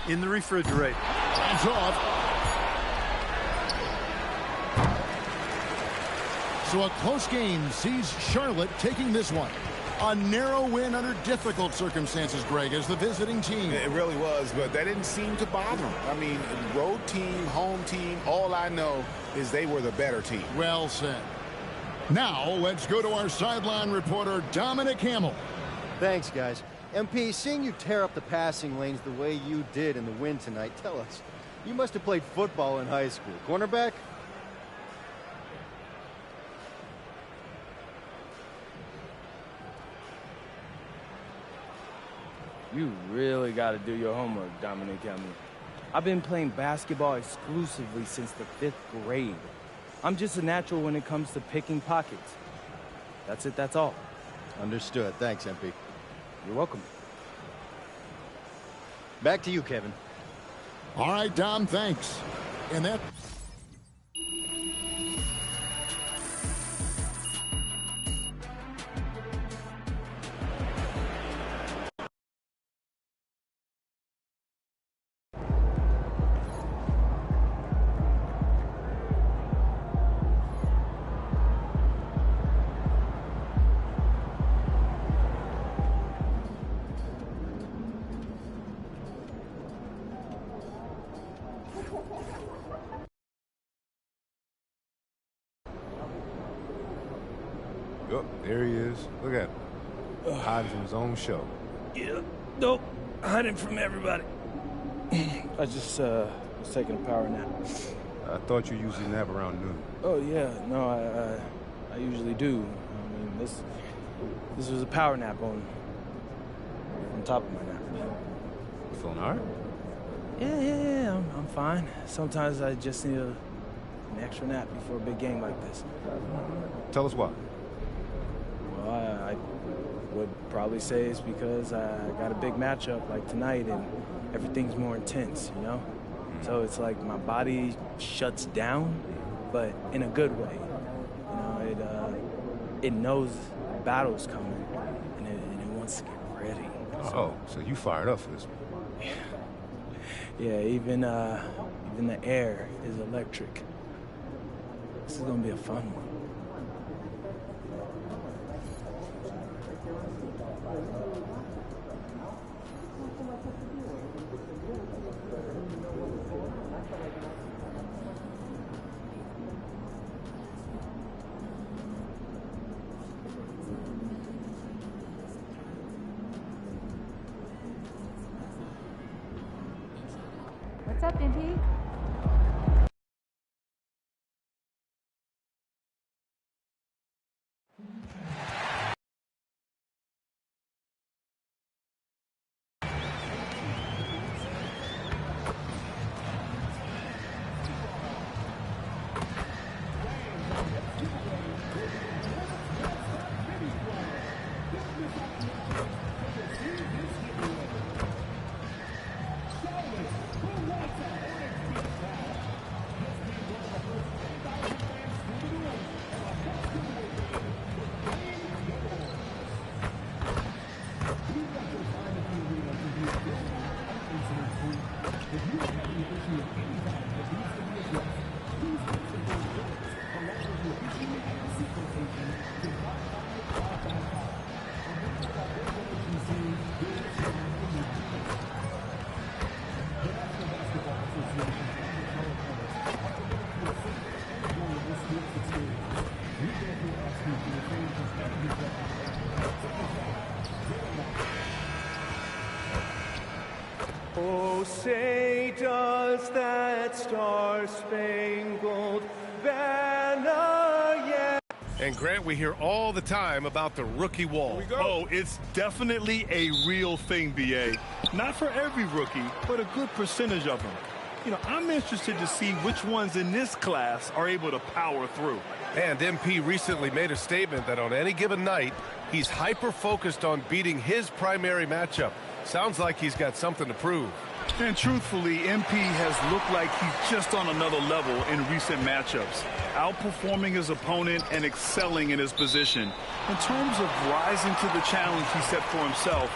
in the refrigerator. Hands off. So a close game sees Charlotte taking this one. A narrow win under difficult circumstances, Greg, as the visiting team. It really was, but that didn't seem to bother them. I mean, road team, home team, all I know is they were the better team. Well said. Now, let's go to our sideline reporter, Dominic Hamill. Thanks, guys. MP, seeing you tear up the passing lanes the way you did in the win tonight, tell us, you must have played football in high school. Cornerback? You really got to do your homework, Dominic Hamill. I've been playing basketball exclusively since the 5th grade. I'm just a natural when it comes to picking pockets. That's it, that's all. Understood. Thanks, MP. You're welcome. Back to you, Kevin. All right, Dom, thanks. And that... Yep, there he is. Look at him. Hiding from his own show. Yeah, nope. Hiding from everybody. I just was taking a power nap. I thought you usually nap around noon. Oh, yeah. No, I usually do. I mean, this was a power nap on top of my nap. You feeling all right? Yeah, I'm fine. Sometimes I just need an extra nap before a big game like this. Tell us why. Well, I would probably say it's because I got a big matchup like tonight and everything's more intense, you know? So it's like my body shuts down, but in a good way. You know, it knows battle's coming and it wants to get ready. Oh, so you fired up for this one. Yeah, even the air is electric. This is gonna be a fun one. What's up, MP? Oh, say does that star-spangled banner yet? And Grant, we hear all the time about the rookie wall. Oh, it's definitely a real thing, B.A. Not for every rookie, but a good percentage of them. You know, I'm interested to see which ones in this class are able to power through. And MP recently made a statement that on any given night, he's hyper-focused on beating his primary matchup. Sounds like he's got something to prove. And truthfully, MP has looked like he's just on another level in recent matchups, outperforming his opponent and excelling in his position. In terms of rising to the challenge he set for himself,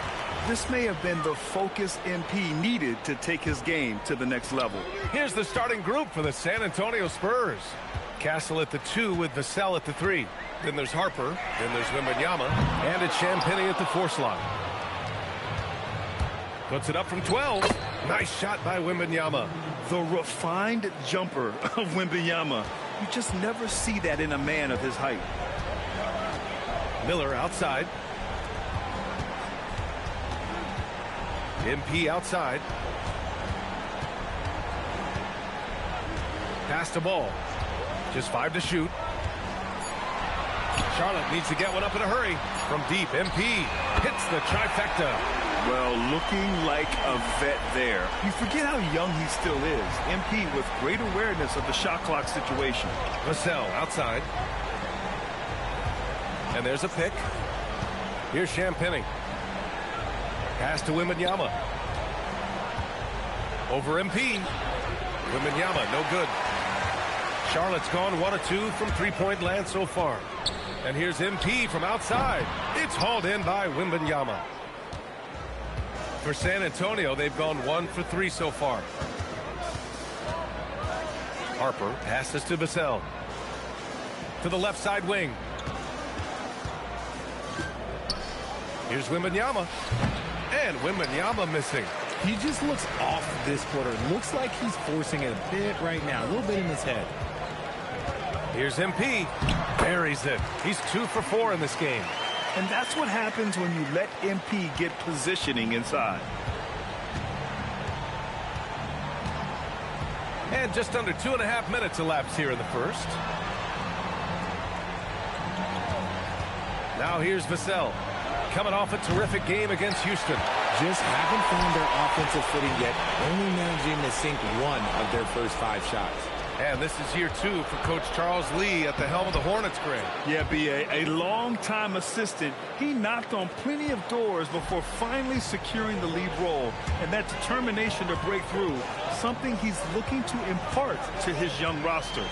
this may have been the focus MP needed to take his game to the next level. Here's the starting group for the San Antonio Spurs. Castle at the 2 with Vassell at the 3. Then there's Harper. Then there's Wembanyama. And it's Champagnie at the 4 slot. Puts it up from 12. Nice shot by Wembanyama. The refined jumper of Wembanyama. You just never see that in a man of his height. Miller outside. MP outside. Pass the ball. Just 5 to shoot. Charlotte needs to get one up in a hurry. From deep, MP hits the trifecta. Well, looking like a vet there. You forget how young he still is. MP with great awareness of the shot clock situation. Vassell outside. And there's a pick. Here's Champagnie. Pass to Wembanyama. Over MP. Wembanyama, no good. Charlotte's gone 1 of 2 from three-point land so far. And here's MP from outside. It's hauled in by Wembanyama. For San Antonio, they've gone 1 for 3 so far. Harper passes to Vassell. To the left side wing. Here's Wembanyama. And Wembanyama missing. He just looks off this quarter. Looks like he's forcing it a bit right now. A little bit in his head. Here's MP. Buries it. He's 2 for 4 in this game. And that's what happens when you let MP get positioning inside. And just under 2.5 minutes elapsed here in the first. Now here's Vassell. Coming off a terrific game against Houston. Just haven't found their offensive footing yet, only managing to sink 1 of their first 5 shots. And this is year 2 for Coach Charles Lee at the helm of the Hornets, Grant. Yeah, B.A., a long-time assistant. He knocked on plenty of doors before finally securing the lead role. And that determination to break through, something he's looking to impart to his young roster.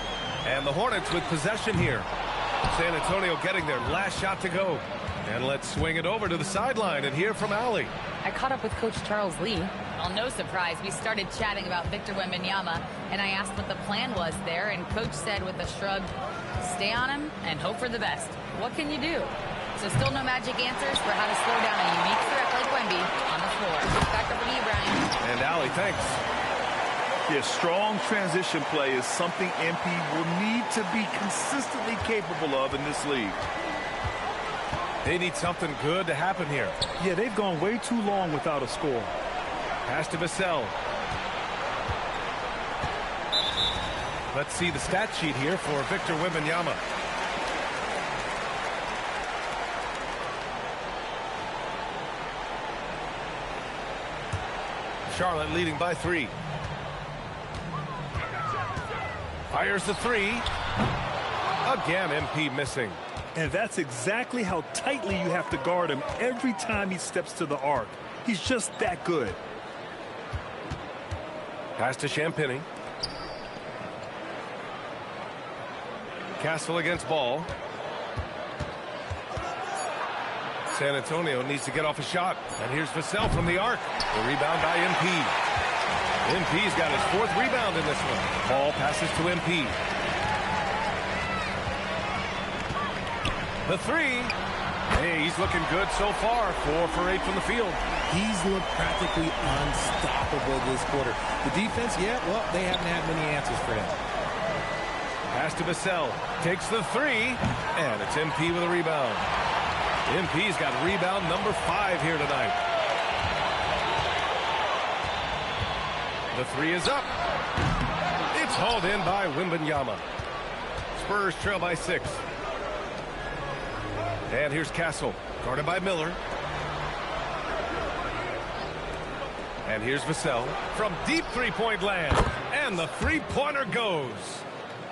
And the Hornets with possession here. San Antonio getting their last shot to go. And let's swing it over to the sideline and hear from Allie. I caught up with Coach Charles Lee. Well, no surprise, we started chatting about Victor Wembanyama, and I asked what the plan was there, and Coach said with a shrug, stay on him and hope for the best. What can you do? So still no magic answers for how to slow down a unique threat like Wemby on the floor. Back over to you, Brian. And Allie, thanks. Yeah, strong transition play is something MP will need to be consistently capable of in this league. They need something good to happen here. Yeah, they've gone way too long without a score. Pass to Vassell. Let's see the stat sheet here for Victor Wembanyama. Charlotte leading by 3. Fires the 3. Again, MP missing. And that's exactly how tightly you have to guard him every time he steps to the arc. He's just that good. Pass to Champagnie. Castle against Ball. San Antonio needs to get off a shot. And here's Vassell from the arc. The rebound by MP. MP's got his 4th rebound in this one. Ball passes to MP. The 3. Hey, he's looking good so far. 4 for 8 from the field. He's looked practically unstoppable this quarter. The defense, yeah, well, they haven't had many answers for him. Pass to Vassell. Takes the three. And it's MP with a rebound. MP's got rebound number 5 here tonight. The three is up. It's hauled in by Wembanyama. Spurs trail by 6. And here's Castle, guarded by Miller. And here's Vassell from deep three-point land. And the three-pointer goes.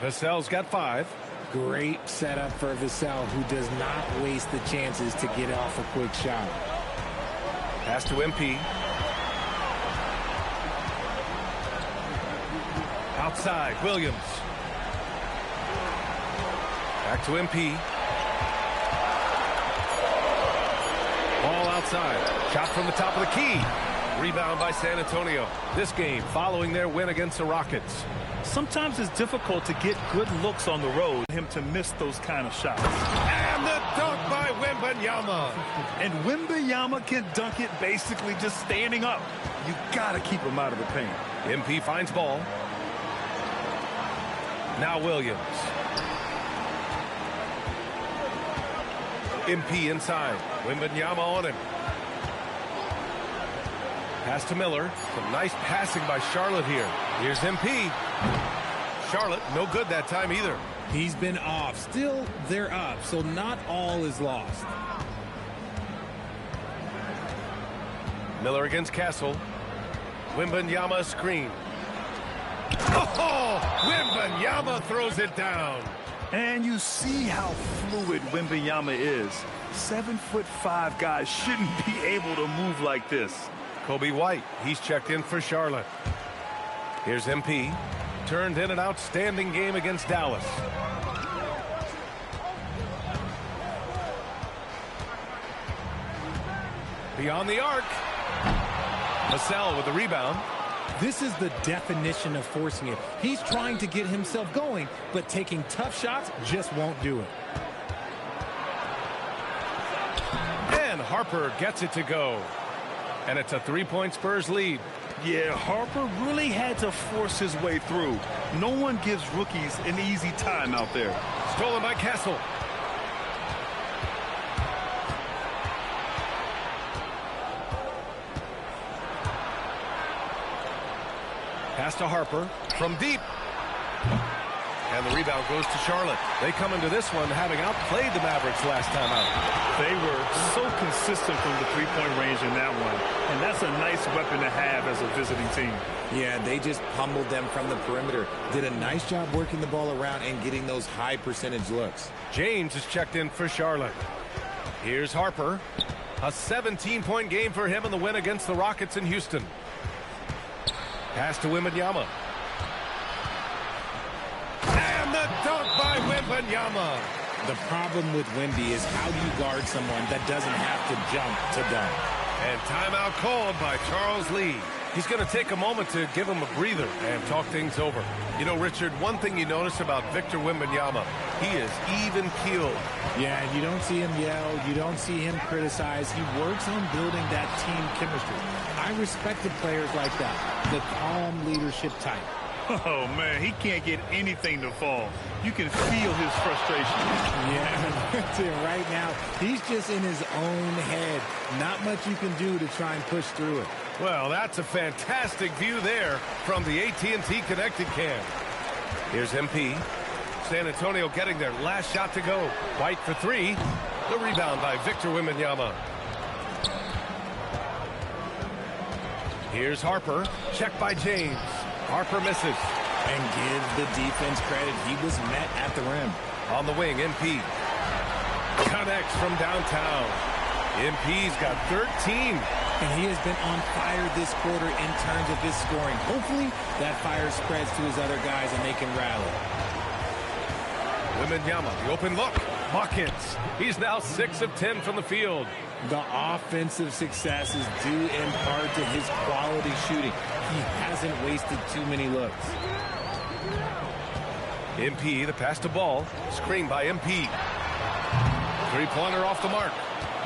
Vassell's got 5. Great setup for Vassell, who does not waste the chances to get off a quick shot. Pass to MP. Outside, Williams. Back to MP. Ball outside. Shot from the top of the key. Rebound by San Antonio. This game following their win against the Rockets. Sometimes it's difficult to get good looks on the road, him to miss those kind of shots. And the dunk by Wembanyama. And Wembanyama can dunk it basically just standing up. You got to keep him out of the paint. MP finds ball. Now Williams. MP inside. Wembanyama on him. Pass to Miller. Some nice passing by Charlotte here. Here's MP. Charlotte, no good that time either. He's been off. Still, they're up, so not all is lost. Miller against Castle. Wembanyama screen. Oh! Wembanyama throws it down. And you see how fluid Wembanyama is. 7'5" guys shouldn't be able to move like this. Kobe White, he's checked in for Charlotte. Here's MP. Turned in an outstanding game against Dallas. Beyond the arc. Vassell with the rebound. This is the definition of forcing it. He's trying to get himself going, but taking tough shots just won't do it. And Harper gets it to go. And it's a 3-point Spurs lead. Yeah, Harper really had to force his way through. No one gives rookies an easy time out there. Stolen by Castle. Pass to Harper from deep. And the rebound goes to Charlotte. They come into this one having outplayed the Mavericks last time out. They were so consistent from the three-point range in that one. And that's a nice weapon to have as a visiting team. Yeah, they just pummeled them from the perimeter. Did a nice job working the ball around and getting those high percentage looks. James is checked in for Charlotte. Here's Harper. A 17-point game for him in the win against the Rockets in Houston. Pass to Wembanyama. And the dunk by Wembanyama. The problem with Wemby is how do you guard someone that doesn't have to jump to dunk? And timeout called by Charles Lee. He's going to take a moment to give him a breather and talk things over. You know, Richard, one thing you notice about Victor Wembanyama, he is even-keeled. Yeah, you don't see him yell. You don't see him criticize. He works on building that team chemistry. I respected players like that, the calm leadership type. Oh, man, he can't get anything to fall. You can feel his frustration. Yeah, that's it. Right now, he's just in his own head. Not much you can do to try and push through it. Well, that's a fantastic view there from the AT&T Connected Cam. Here's MP. San Antonio getting their last shot to go. White for 3. The rebound by Victor Wembanyama. Here's Harper. Checked by James. Harper misses. And give the defense credit. He was met at the rim. On the wing, MP. Connects from downtown. MP's got 13. And he has been on fire this quarter in terms of his scoring. Hopefully, that fire spreads to his other guys and they can rally. Wembanyama, the open look. Buckets. He's now 6 of 10 from the field. The offensive success is due in part to his quality shooting. He hasn't wasted too many looks. MP, the pass to ball. Screened by MP. Three-pointer off the mark.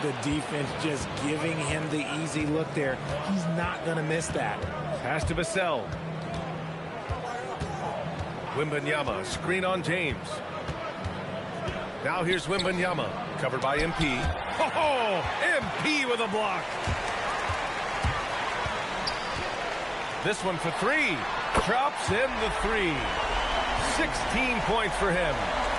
The defense just giving him the easy look there. He's not going to miss that. Pass to Vassell. Wembanyama, screen on James. Now here's Wembanyama, covered by MP. Oh, MP with a block. This one for three. Drops in the three. 16 points for him.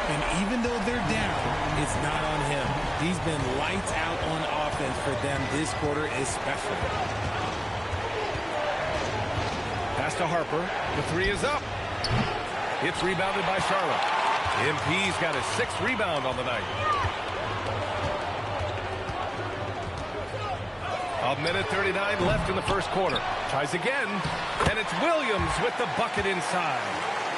And even though they're down, it's not on him. He's been lights out on offense for them this quarter especially. Pass to Harper. The three is up. It's rebounded by Charlotte. MP's got his 6th rebound on the night. A minute 39 left in the first quarter. Tries again, and it's Williams with the bucket inside.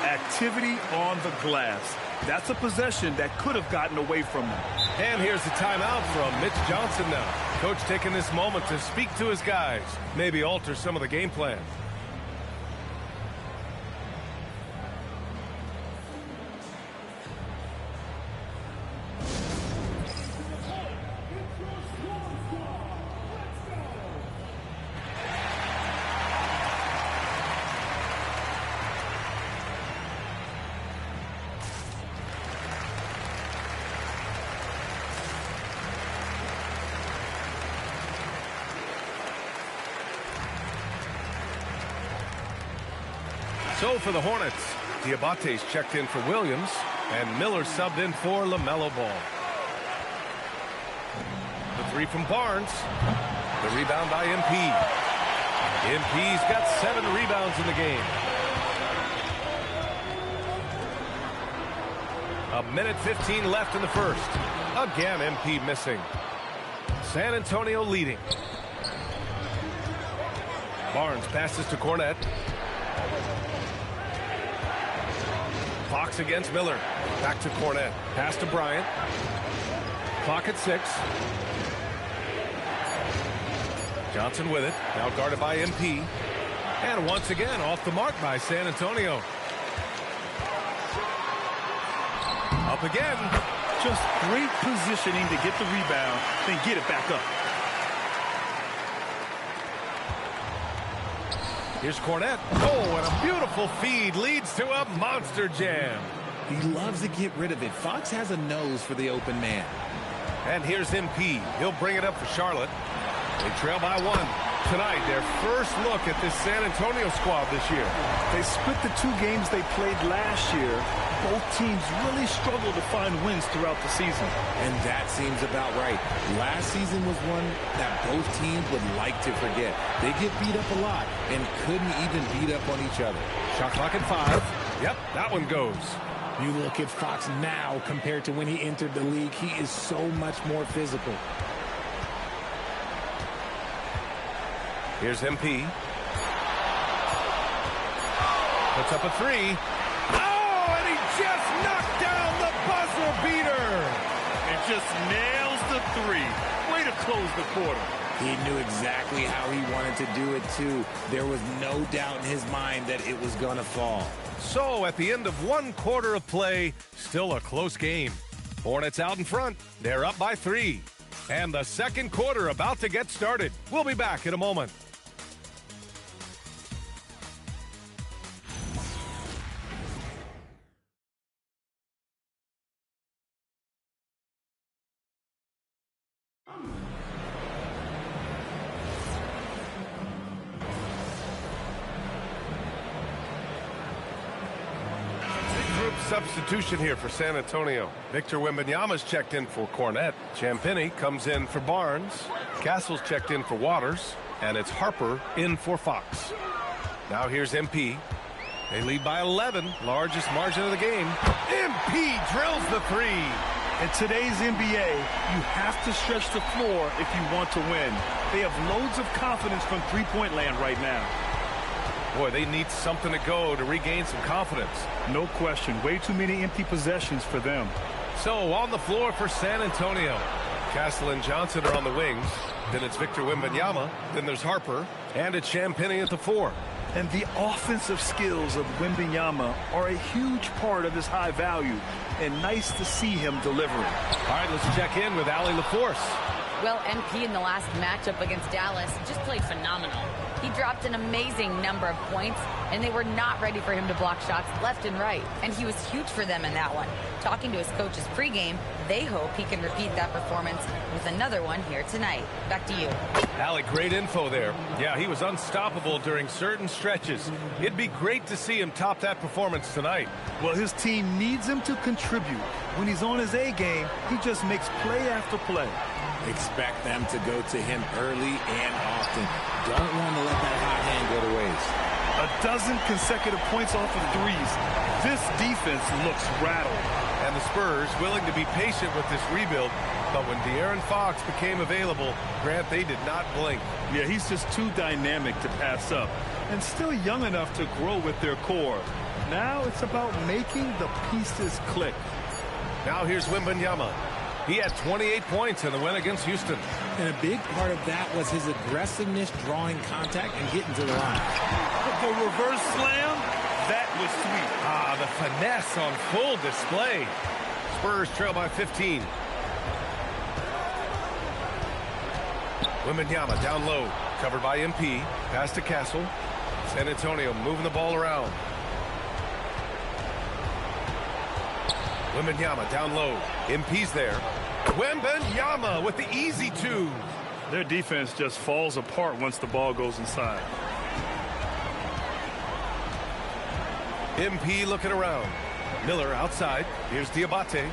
Activity on the glass. That's a possession that could have gotten away from them. And here's the timeout from Mitch Johnson now. Coach taking this moment to speak to his guys. Maybe alter some of the game plan. So for the Hornets, Diabate's checked in for Williams, and Miller subbed in for LaMelo Ball. The three from Barnes. The rebound by MP. MP's got 7 rebounds in the game. A minute 15 left in the first. Again, MP missing. San Antonio leading. Barnes passes to Cornette. Fox against Miller. Back to Cornette. Pass to Bryant. Clock at 6. Johnson with it. Now guarded by MP. And once again off the mark by San Antonio. Up again. Just great positioning to get the rebound, then get it back up. Here's Cornette. Oh, and a beautiful feed leads to a monster jam. He loves to get rid of it. Fox has a nose for the open man. And here's MP. He'll bring it up for Charlotte. They trail by 1. Tonight, their first look at this San Antonio squad this year. They split the 2 games they played last year. Both teams really struggled to find wins throughout the season. And that seems about right. Last season was one that both teams would like to forget. They get beat up a lot and couldn't even beat up on each other. Shot clock at 5. Yep, that one goes. You look at Fox now compared to when he entered the league, he is so much more physical. Here's MP. Puts up a 3. Oh, and he just knocked down the buzzer beater. And just nails the 3. Way to close the quarter. He knew exactly how he wanted to do it, too. There was no doubt in his mind that it was going to fall. So, at the end of 1 quarter of play, still a close game. Hornets out in front. They're up by 3. And the second quarter about to get started. We'll be back in a moment. Substitution here for San Antonio. Victor Wembanyama's checked in for Cornette. Champagnie comes in for Barnes. Castle's checked in for Waters. And it's Harper in for Fox. Now here's MP. They lead by 11. Largest margin of the game. MP drills the 3. In today's NBA, you have to stretch the floor if you want to win. They have loads of confidence from three-point land right now. Boy, they need something to go to regain some confidence. No question. Way too many empty possessions for them. So, on the floor for San Antonio. Castle and Johnson are on the wings. Then it's Victor Wembanyama. Then there's Harper. And it's Champagnie at the 4. And the offensive skills of Wembanyama are a huge part of his high value. And nice to see him delivering. All right, let's check in with Allie LaForce. Well, MP in the last matchup against Dallas just played phenomenal. He dropped an amazing number of points, and they were not ready for him to block shots left and right. And he was huge for them in that one. Talking to his coaches pregame, they hope he can repeat that performance with another one here tonight. Back to you. Alec, great info there. Yeah, he was unstoppable during certain stretches. It'd be great to see him top that performance tonight. Well, his team needs him to contribute. When he's on his A game, he just makes play after play. Expect them to go to him early and often. Don't want to let that hot hand go to waste. A dozen consecutive points off of threes. This defense looks rattled. And the Spurs willing to be patient with this rebuild. But when De'Aaron Fox became available, Grant, they did not blink. Yeah, he's just too dynamic to pass up. And still young enough to grow with their core. Now it's about making the pieces click. Now here's Wembanyama. He had 28 points in the win against Houston. And a big part of that was his aggressiveness, drawing contact and getting to the line. The reverse slam, that was sweet. Ah, the finesse on full display. Spurs trail by 15. Wembanyama down low, covered by MP. Pass to Castle. San Antonio moving the ball around. Wembanyama down low. MP's there. Wembanyama with the easy two. Their defense just falls apart once the ball goes inside. MP looking around. Miller outside. Here's Diabate.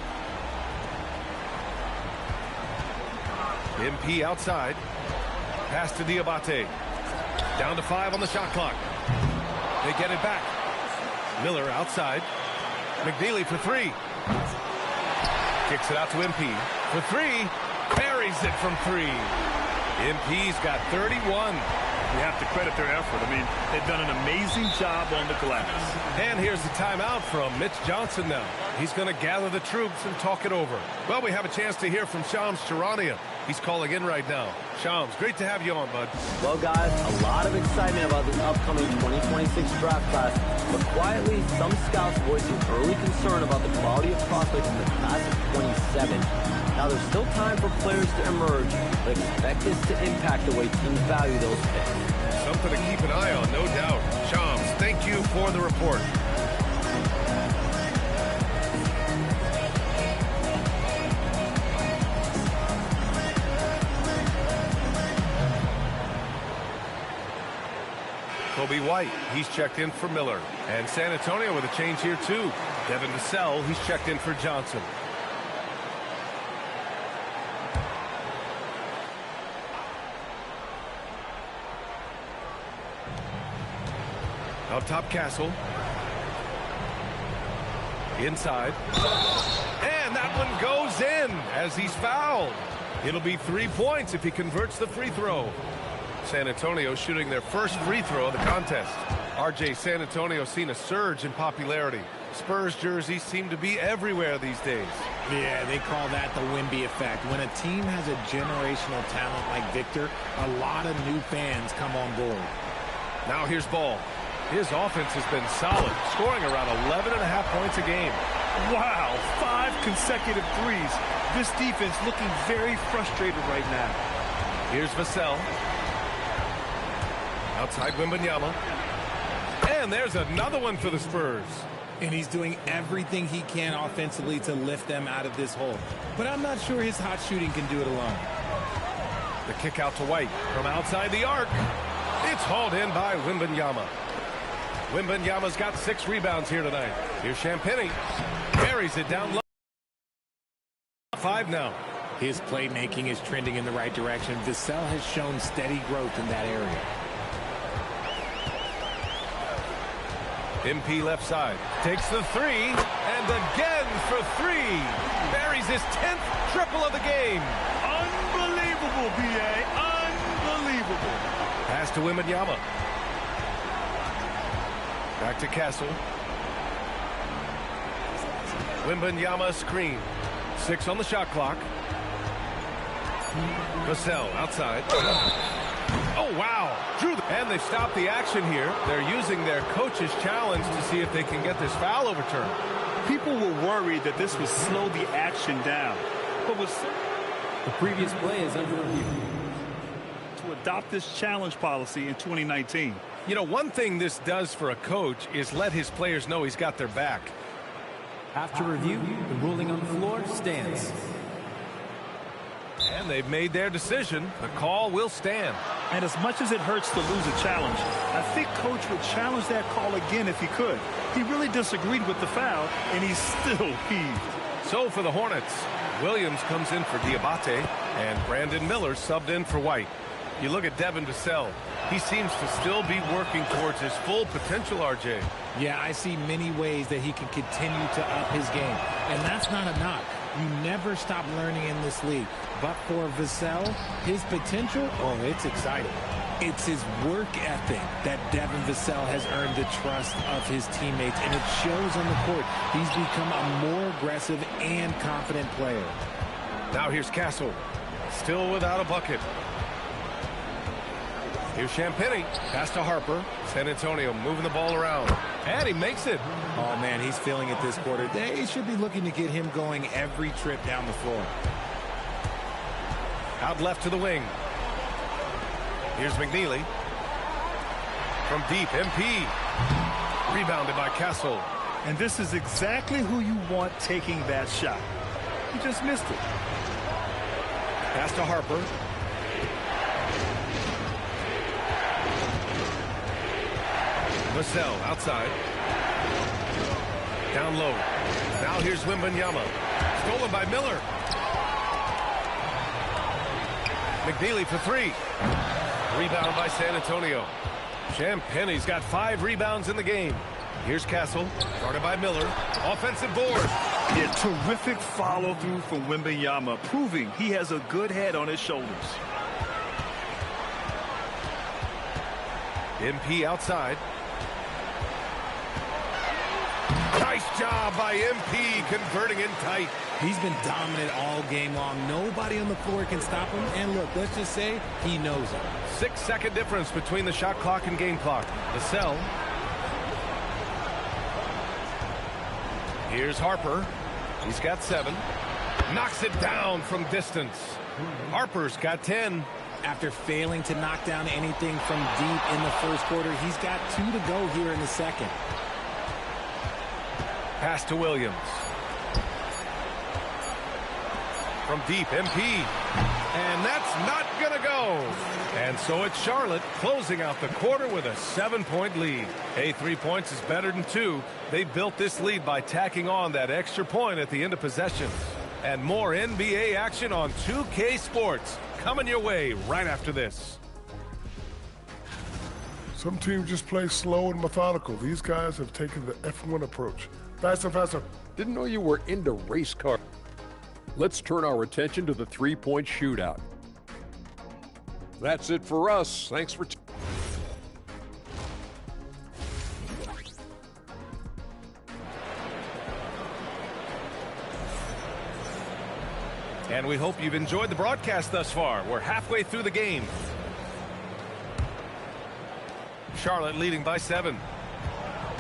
MP outside. Pass to Diabate. Down to 5 on the shot clock. They get it back. Miller outside. McNeely for 3. Kicks it out to MP. For 3. Buries it from 3. MP's got 31. You have to credit their effort. I mean, they've done an amazing job on the glass. And here's the timeout from Mitch Johnson now. He's going to gather the troops and talk it over. Well, we have a chance to hear from Shams Charania. He's calling in right now. Shams, great to have you on, bud. Well, guys, a lot of excitement about this upcoming 2026 draft class, but quietly, some scouts voicing early concern about the quality of prospects in the class of 27. Now, there's still time for players to emerge, but expect this to impact the way teams value those picks. Something to keep an eye on, no doubt. Shams, thank you for the report. Kobe White, he's checked in for Miller. And San Antonio with a change here, too. Devin Vassell, he's checked in for Johnson. Up top, Castle. Inside. And that one goes in as he's fouled. It'll be 3 points if he converts the free throw. San Antonio shooting their first free throw of the contest. RJ, San Antonio seen a surge in popularity. Spurs jerseys seem to be everywhere these days. Yeah, they call that the Wemby effect. When a team has a generational talent like Victor, a lot of new fans come on board. Now here's Ball. His offense has been solid, scoring around 11.5 points a game. Wow, 5 consecutive threes. This defense looking very frustrated right now. Here's Vassell. Outside Wembanyama. And there's another one for the Spurs. And he's doing everything he can offensively to lift them out of this hole. But I'm not sure his hot shooting can do it alone. The kick out to White from outside the arc. It's hauled in by Wembanyama. Wembanyama's got 6 rebounds here tonight. Here's Champagnie. Buries it down low. 5 now. His playmaking is trending in the right direction. Vassell has shown steady growth in that area. MP left side. Takes the 3. And again for 3. Buries his 10th triple of the game. Unbelievable, B.A. Unbelievable. Pass to Wembanyama. Back to Castle. Wembanyama screen. 6 on the shot clock. Vassell outside. Oh, wow. And they stopped the action here. They're using their coach's challenge to see if they can get this foul overturned. People were worried that this would slow the action down. But The previous play is under review. To adopt this challenge policy in 2019. You know, one thing this does for a coach is let his players know he's got their back. After review, the ruling on the floor stands. And they've made their decision. The call will stand. And as much as it hurts to lose a challenge, I think Coach would challenge that call again if he could. He really disagreed with the foul, and he's still heaved. So for the Hornets, Williams comes in for Diabate, and Brandon Miller subbed in for White. You look at Devin Vassell. He seems to still be working towards his full potential, RJ. Yeah, I see many ways that he can continue to up his game. And that's not a knock. You never stop learning in this league. But for Vassell, his potential, oh, it's exciting. It's his work ethic that Devin Vassell has earned the trust of his teammates, and it shows on the court. He's become a more aggressive and confident player. Now here's Castle, still without a bucket. Here's Champagnie, pass to Harper. San Antonio moving the ball around, and he makes it. Oh, man, he's feeling it this quarter. They should be looking to get him going every trip down the floor. Out left to the wing. Here's McNeely. From deep, MP. Rebounded by Castle. And this is exactly who you want taking that shot. He just missed it. Pass to Harper. Vassell outside. Down low. Now here's Wembanyama. Stolen by Miller. McNeely for three. Rebound by San Antonio. Champagnie's got 5 rebounds in the game. Here's Castle, guarded by Miller. Offensive board. Yeah, terrific follow-through from Wembanyama, proving he has a good head on his shoulders. MP outside. Nice job by MP converting in tight. He's been dominant all game long. Nobody on the floor can stop him. And look, let's just say he knows it. 6-second difference between the shot clock and game clock. Vassell. Here's Harper. He's got 7. Knocks it down from distance. Harper's got 10. After failing to knock down anything from deep in the first quarter, he's got 2 to go here in the second. Pass to Williams. From deep, MP. And that's not going to go. And so it's Charlotte closing out the quarter with a 7-point lead. Hey, 3 points is better than 2. They built this lead by tacking on that extra point at the end of possessions. And more NBA action on 2K Sports coming your way right after this. Some teams just play slow and methodical. These guys have taken the F1 approach. Faster, faster. Didn't know you were into race cars. Let's turn our attention to the three-point shootout. That's it for us. Thanks for And we hope you've enjoyed the broadcast thus far. We're halfway through the game. Charlotte leading by 7.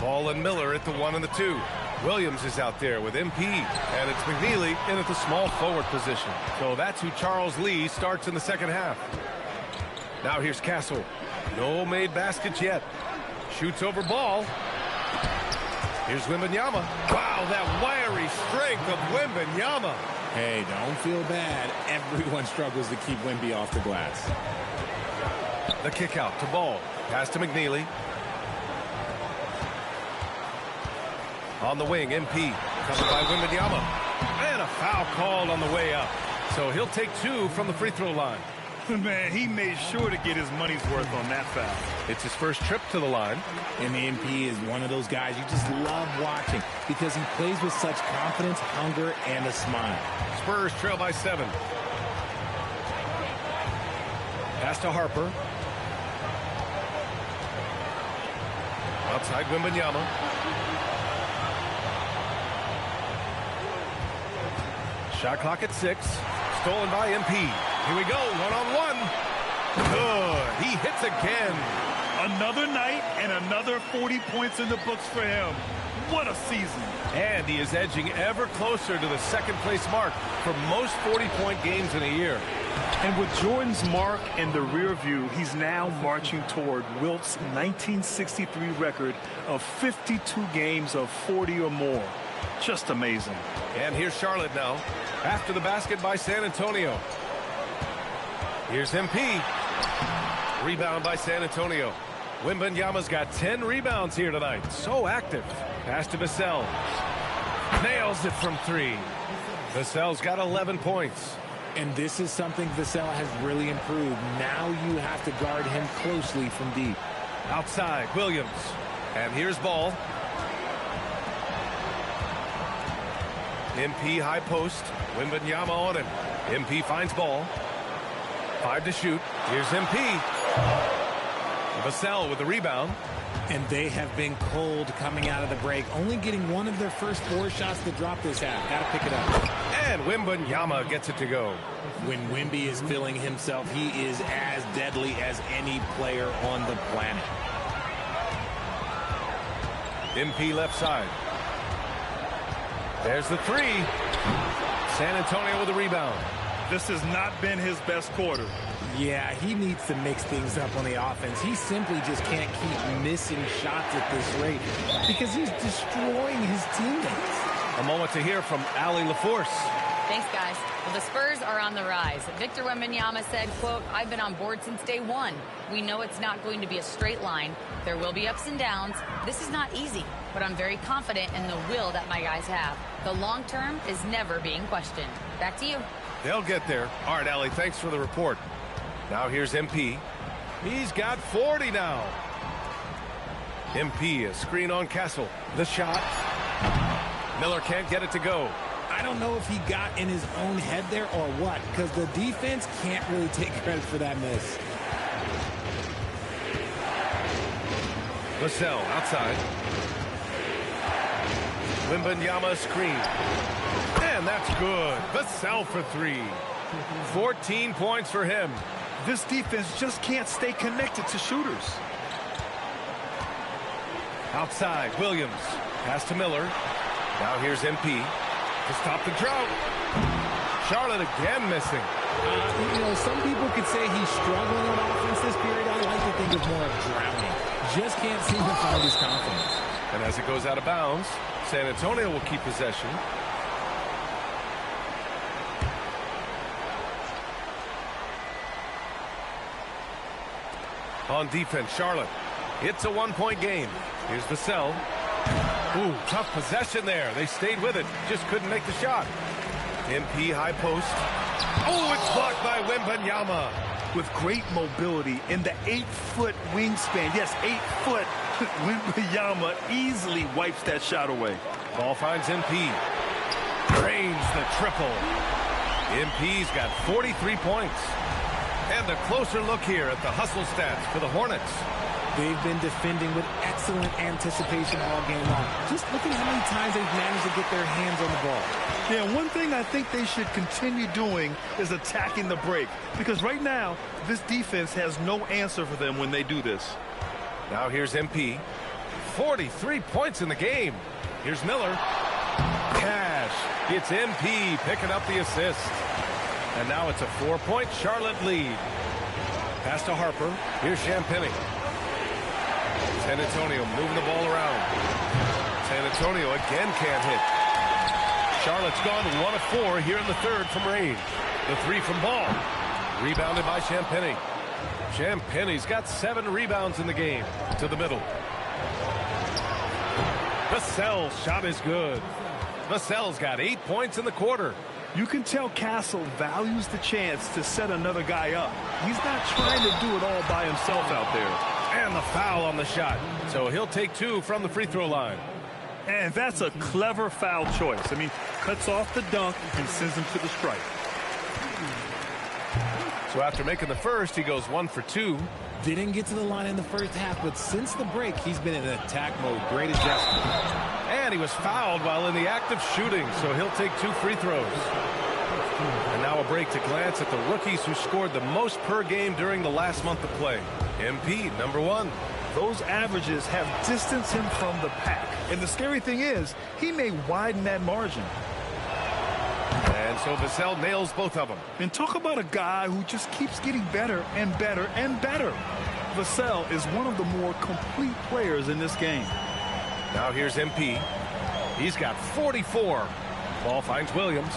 Ball and Miller at the 1 and the 2. Williams is out there with MP, and it's McNeely in at the small forward position. So that's who Charles Lee starts in the second half. Now here's Castle. No made baskets yet. Shoots over ball. Here's Wembanyama. Wow, that wiry strength of Wembanyama. Hey, don't feel bad. Everyone struggles to keep Wemby off the glass. The kick out to Ball. Pass to McNeely. On the wing, MP. Covered by Wembanyama. And a foul called on the way up. So he'll take 2 from the free throw line. Man, he made sure to get his money's worth on that foul. It's his first trip to the line. And MP is one of those guys you just love watching because he plays with such confidence, hunger, and a smile. Spurs trail by 7. Pass to Harper. Outside Wembanyama. Shot clock at 6. Stolen by MP. Here we go, one-on-1. Good. He hits again. Another night and another 40 points in the books for him. What a season. And he is edging ever closer to the second-place mark for most 40-point games in a year. And with Jordan's mark in the rear view, he's now marching toward Wilt's 1963 record of 52 games of 40 or more. Just amazing. And here's Charlotte now. After the basket by San Antonio. Here's MP. Rebound by San Antonio. Wembanyama's got 10 rebounds here tonight. So active. Pass to Vassell. Nails it from 3. Vassell's got 11 points. And this is something Vassell has really improved. Now you have to guard him closely from deep. Outside, Williams. And here's Ball. MP high post. Wembanyama on him. MP finds Ball. 5 to shoot. Here's MP. Vassell with the rebound. And they have been cold coming out of the break. Only getting one of their first 4 shots to drop this half. Got to pick it up. And Wembanyama gets it to go. When Wemby is feeling himself, he is as deadly as any player on the planet. MP left side. There's the 3. San Antonio with the rebound. This has not been his best quarter. Yeah, he needs to mix things up on the offense. He simply just can't keep missing shots at this rate because he's destroying his teammates. A moment to hear from Allie LaForce. Thanks, guys. Well, the Spurs are on the rise. Victor Wembanyama said, quote, "I've been on board since day one. We know it's not going to be a straight line. There will be ups and downs. This is not easy, but I'm very confident in the will that my guys have. The long term is never being questioned." Back to you. They'll get there. All right, Allie, thanks for the report. Now here's MP. He's got 40 now. MP, a screen on Castle. The shot. Miller can't get it to go. I don't know if he got in his own head there or what, because the defense can't really take credit for that miss. Vassell outside. Wembanyama screen. And that's good. Vassell for 3. 14 points for him. This defense just can't stay connected to shooters. Outside, Williams. Pass to Miller. Now here's MP to stop the drought. Charlotte again missing. You know, some people could say he's struggling on offense this period. I like to think of more of drowning. Just can't seem to find his confidence. And as it goes out of bounds, San Antonio will keep possession. On defense, Charlotte. It's a 1-point game. Here's Vassell. Ooh, tough possession there. They stayed with it. Just couldn't make the shot. MP high post. Oh, it's blocked by Wembanyama. With great mobility in the 8-foot wingspan. Yes, 8 foot. Wembanyama easily wipes that shot away. Ball finds MP. Drains the triple. MP's got 43 points. And a closer look here at the hustle stats for the Hornets. They've been defending with excellent anticipation all game long. Just look at how many times they've managed to get their hands on the ball. Yeah, one thing I think they should continue doing is attacking the break. Because right now, this defense has no answer for them when they do this. Now here's MP. 43 points in the game. Here's Miller. Cash. It's MP picking up the assist. And now it's a 4-point Charlotte lead. Pass to Harper. Here's Champagny. San Antonio moving the ball around. San Antonio again can't hit. Charlotte's gone 1 of 4 here in the third from range. The 3 from Ball. Rebounded by Champagny. Champagny's got 7 rebounds in the game. To the middle. Vassell's shot is good. Vassell's got 8 points in the quarter. You can tell Castle values the chance to set another guy up. He's not trying to do it all by himself out there. And the foul on the shot. So he'll take 2 from the free throw line. And that's a clever foul choice. I mean, cuts off the dunk and sends him to the strike. So after making the first, he goes 1 for 2. Didn't get to the line in the first half, but since the break, he's been in attack mode. Great adjustment. And he was fouled while in the act of shooting, so he'll take 2 free throws. And now a break to glance at the rookies who scored the most per game during the last month of play. MP, number 1. Those averages have distanced him from the pack. And the scary thing is, he may widen that margin. And so Vassell nails both of them. And talk about a guy who just keeps getting better and better and better. Vassell is one of the more complete players in this game. Now here's MP. He's got 44. Ball finds Williams.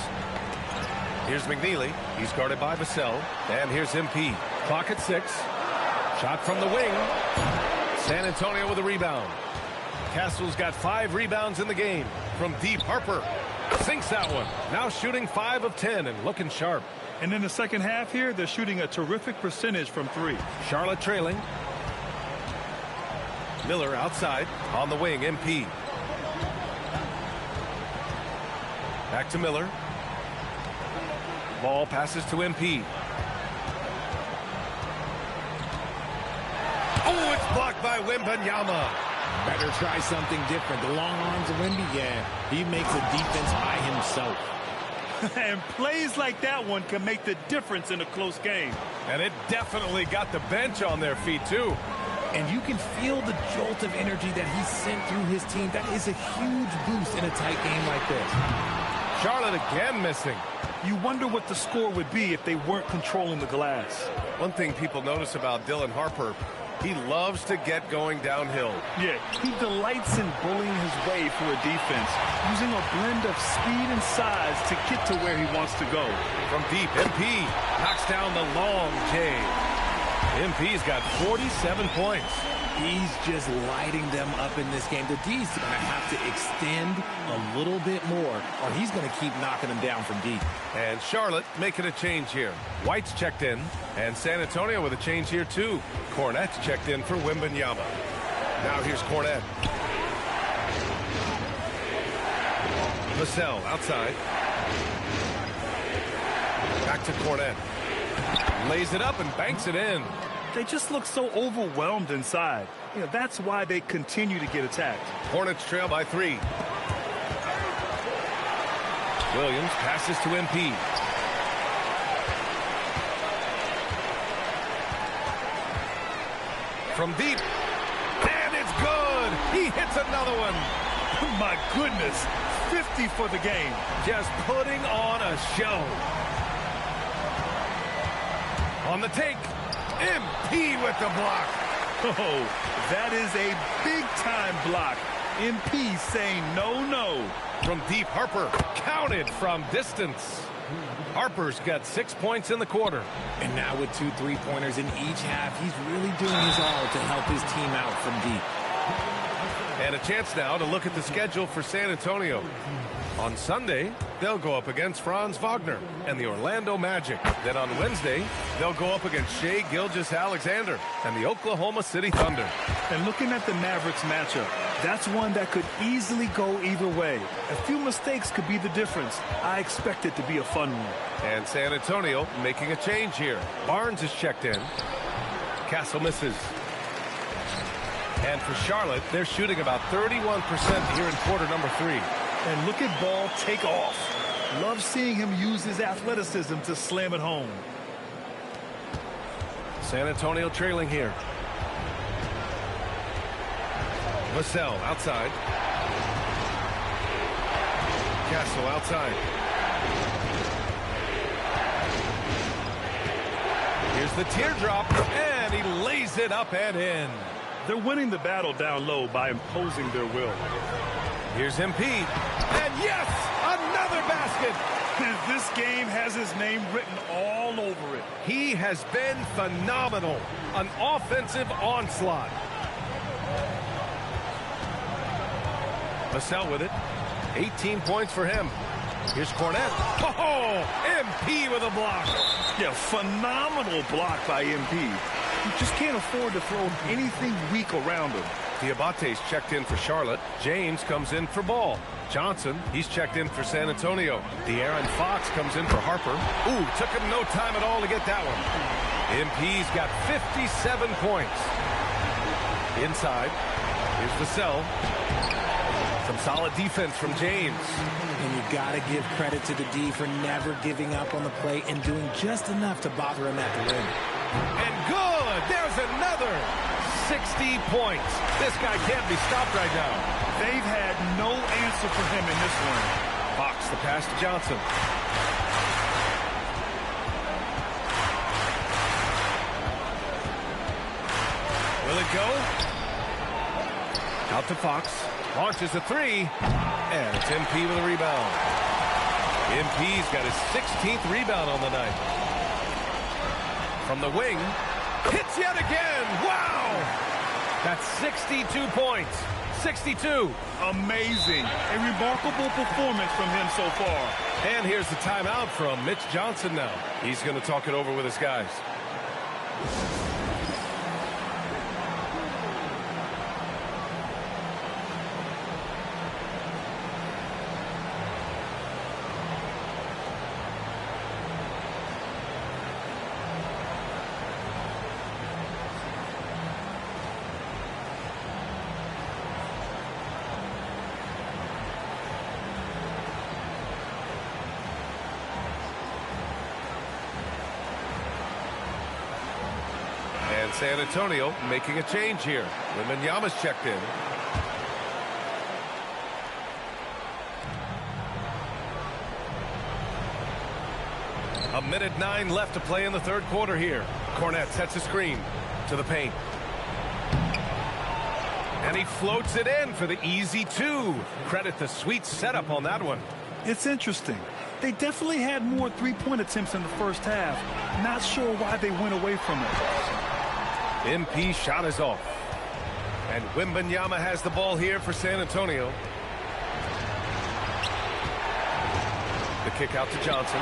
Here's McNeely. He's guarded by Vassell. And here's MP. Clock at 6. Shot from the wing. San Antonio with a rebound. Castle's got 5 rebounds in the game. From deep, Harper sinks that one. Now shooting 5 of 10 and looking sharp. And in the second half here, they're shooting a terrific percentage from 3. Charlotte trailing. Miller outside on the wing. MP. Back to Miller. Ball passes to MP. Oh, it's blocked by Wembanyama. Better try something different. The long arms of Wemby, yeah, he makes a defense by himself. And plays like that one can make the difference in a close game. And it definitely got the bench on their feet, too. And you can feel the jolt of energy that he sent through his team. That is a huge boost in a tight game like this. Charlotte again missing. You wonder what the score would be if they weren't controlling the glass. One thing people notice about Dylan Harper, he loves to get going downhill. Yeah, he delights in bullying his way through a defense, using a blend of speed and size to get to where he wants to go. From deep, MP knocks down the long J. MP's got 47 points. He's just lighting them up in this game. The D's going to have to extend a little bit more, or he's going to keep knocking them down from deep. And Charlotte making a change here. White's checked in, and San Antonio with a change here, too. Cornette's checked in for Wembanyama. Now here's Cornette. Vassell outside. Back to Cornette. Lays it up and banks it in. They just look so overwhelmed inside. You know, that's why they continue to get attacked. Hornets trail by 3. Williams passes to MP. From deep. And it's good. He hits another one. My goodness. 50 for the game. Just putting on a show. On the take. MP with the block. Oh, that is a big-time block. MP saying no. From deep, Harper counted from distance. Harper's got 6 points in the quarter. And now with 2 3-pointers in each half, he's really doing his all to help his team out from deep. And a chance now to look at the schedule for San Antonio. On Sunday, they'll go up against Franz Wagner and the Orlando Magic. Then on Wednesday, they'll go up against Shai Gilgeous-Alexander and the Oklahoma City Thunder. And looking at the Mavericks matchup, that's one that could easily go either way. A few mistakes could be the difference. I expect it to be a fun one. And San Antonio making a change here. Barnes is checked in. Castle misses. And for Charlotte, they're shooting about 31% here in quarter number 3. And look at Ball take off. Love seeing him use his athleticism to slam it home. San Antonio trailing here. Vassell outside. Castle outside. Here's the teardrop, and he lays it up and in. They're winning the battle down low by imposing their will. Here's MP, and yes, another basket. This game has his name written all over it. He has been phenomenal. An offensive onslaught. Vassell with it. 18 points for him. Here's Cornette. Oh, MP with a block. Yeah, phenomenal block by MP. You just can't afford to throw anything weak around him. Diabate's checked in for Charlotte. James comes in for Ball. Johnson, he's checked in for San Antonio. De'Aaron Fox comes in for Harper. Ooh, took him no time at all to get that one. MP's got 57 points. Inside, here's Vassell. Some solid defense from James. And you got to give credit to the D for never giving up on the play and doing just enough to bother him at the rim. And good! There's another! 60 points. This guy can't be stopped right now. They've had no answer for him in this one. Fox, the pass to Johnson. Will it go? Out to Fox. Launches a three. And it's MP with a rebound. MP's got his 16th rebound on the night. From the wing. Hits yet again. Wow! That's 62 points. 62. Amazing. A remarkable performance from him so far. And here's the timeout from Mitch Johnson now. He's going to talk it over with his guys. San Antonio making a change here. Wembanyama's checked in. A minute 9 left to play in the third quarter here. Cornette sets a screen to the paint. And he floats it in for the easy two. Credit the sweet setup on that one. It's interesting. They definitely had more three-point attempts in the first half. Not sure why they went away from it. MP shot is off. And Wembanyama has the ball here for San Antonio. The kick out to Johnson.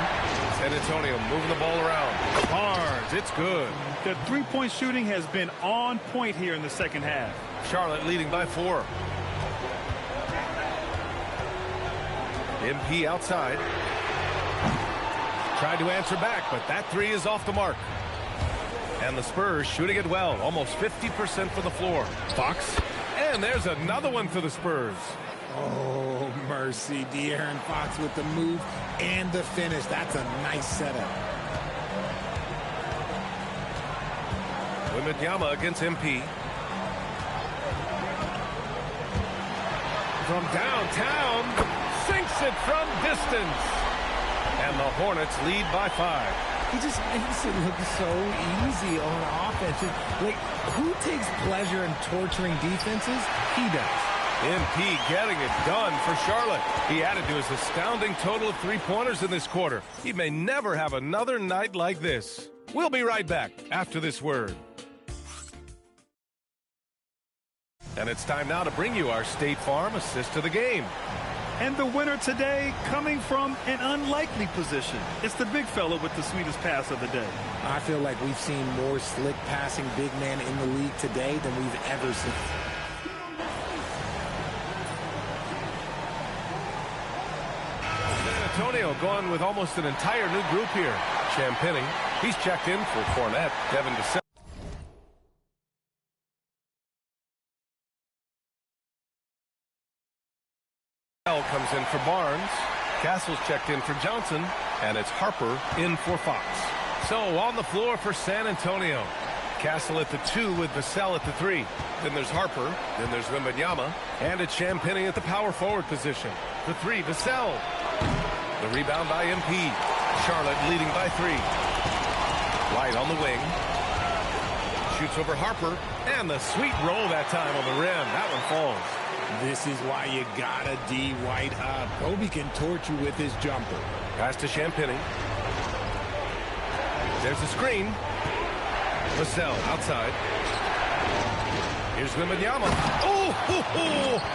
San Antonio moving the ball around. Barnes, it's good. The three-point shooting has been on point here in the second half. Charlotte leading by 4. MP outside. Tried to answer back, but that three is off the mark. And the Spurs shooting it well. Almost 50% from the floor. Fox. And there's another one for the Spurs. Oh, mercy. De'Aaron Fox with the move and the finish. That's a nice setup. Wembanyama against MP. From downtown. Sinks it from distance. And the Hornets lead by 5. He just makes it look so easy on offense. Like, who takes pleasure in torturing defenses? He does. MP getting it done for Charlotte. He added to his astounding total of three-pointers in this quarter. He may never have another night like this. We'll be right back after this word. And it's time now to bring you our State Farm assist to the game. And the winner today coming from an unlikely position. It's the big fella with the sweetest pass of the day. I feel like we've seen more slick passing big men in the league today than we've ever seen. San Antonio going with almost an entire new group here. Champagny, he's checked in for Cornette. Devin DeSel comes in for Barnes. Castle's checked in for Johnson. And it's Harper in for Fox. So on the floor for San Antonio. Castle at the 2 with Vassell at the 3. Then there's Harper. Then there's Wembanyama. And it's Champagny at the power forward position. The 3, Vassell. The rebound by MP. Charlotte leading by 3. White on the wing. Shoots over Harper. And the sweet roll that time on the rim. That one falls. This is why you gotta D White up. Kobe can torch you with his jumper. Pass to Champagny. There's the screen. Vassell outside. Here's Wembanyama. Oh,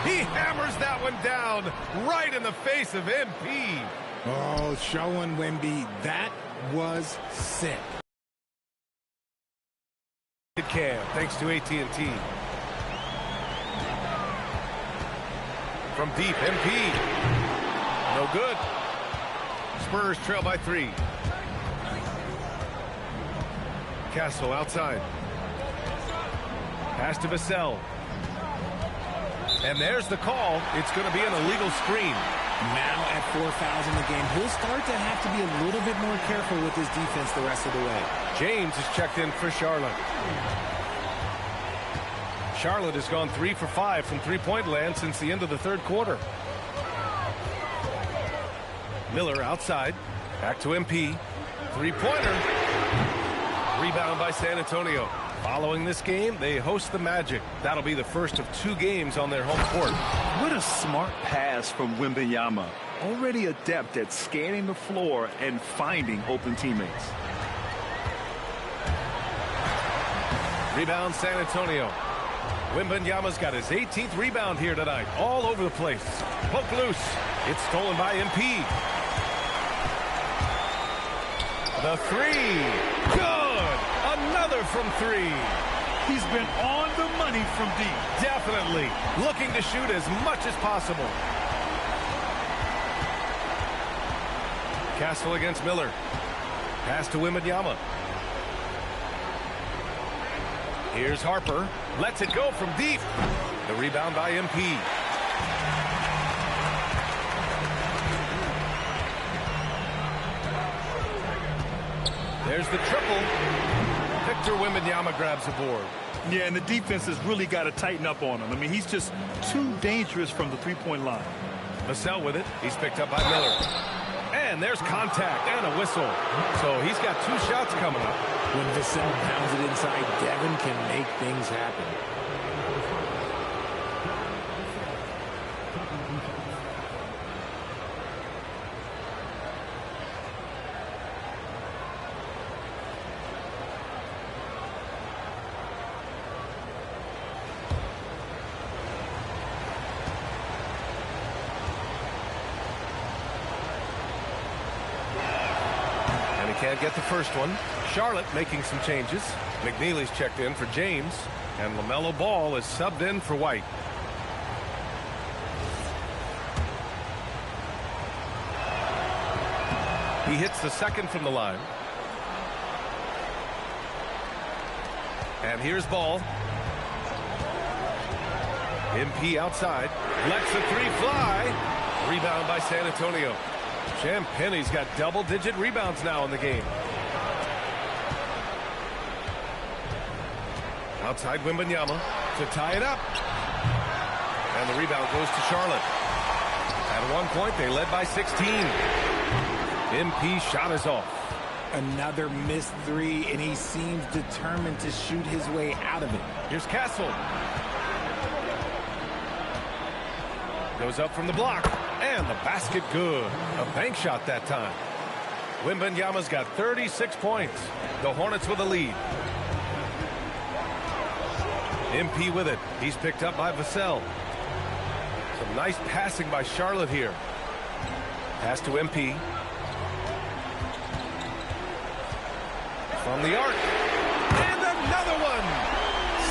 he hammers that one down right in the face of MP. Oh, showing Wemby. That was sick. Cam, thanks to AT&T. From deep, MP. No good. Spurs trail by 3. Castle outside. Pass to Vassell. And there's the call. It's going to be an illegal screen. Now at 4 fouls in the game, he'll start to have to be a little bit more careful with his defense the rest of the way. James is checked in for Charlotte. Charlotte has gone 3 for 5 from three-point land since the end of the third quarter. Miller outside. Back to MP. Three-pointer. Rebound by San Antonio. Following this game, they host the Magic. That'll be the first of 2 games on their home court. What a smart pass from Wembanyama. Already adept at scanning the floor and finding open teammates. Rebound San Antonio. Wembanyama's got his 18th rebound here tonight. All over the place. Poke loose. It's stolen by MP. The three. Good. Another from 3. He's been on the money from deep. Definitely. Looking to shoot as much as possible. Castle against Miller. Pass to Wembanyama. Here's Harper. Lets it go from deep. The rebound by MP. There's the triple. Victor Wembanyama grabs the board. Yeah, and the defense has really got to tighten up on him. I mean, he's just too dangerous from the three-point line. Vassell with it. He's picked up by Miller. And there's contact and a whistle. So he's got 2 shots coming up. When Vassell pounds it inside, Devin can make things happen. Can't get the first one. Charlotte making some changes. McNeely's checked in for James, and LaMelo Ball is subbed in for White. He hits the second from the line. And here's Ball. MP outside. Lets the 3 fly. Rebound by San Antonio. Champagne's got double-digit rebounds now in the game. Outside Wembanyama to tie it up. And the rebound goes to Charlotte. At one point, they led by 16. MP shot is off. Another missed 3, and he seems determined to shoot his way out of it. Here's Castle. Goes up from the block. And the basket good. A bank shot that time. Wembanyama's got 36 points. The Hornets with a lead. MP with it. He's picked up by Vassell. Some nice passing by Charlotte here. Pass to MP. From the arc. And another one.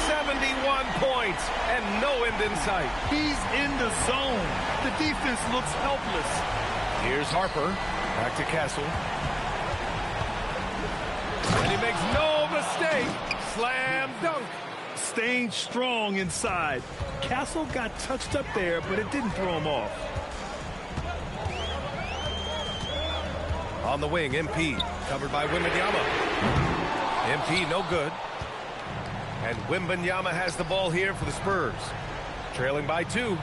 71 points and no end in sight. He's in the zone. The defense looks helpless. Here's Harper. Back to Castle. And he makes no mistake. Slam dunk. Staying strong inside. Castle got touched up there, but it didn't throw him off. On the wing, MP. Covered by Wembanyama. MP no good. And Wembanyama has the ball here for the Spurs. Trailing by 2.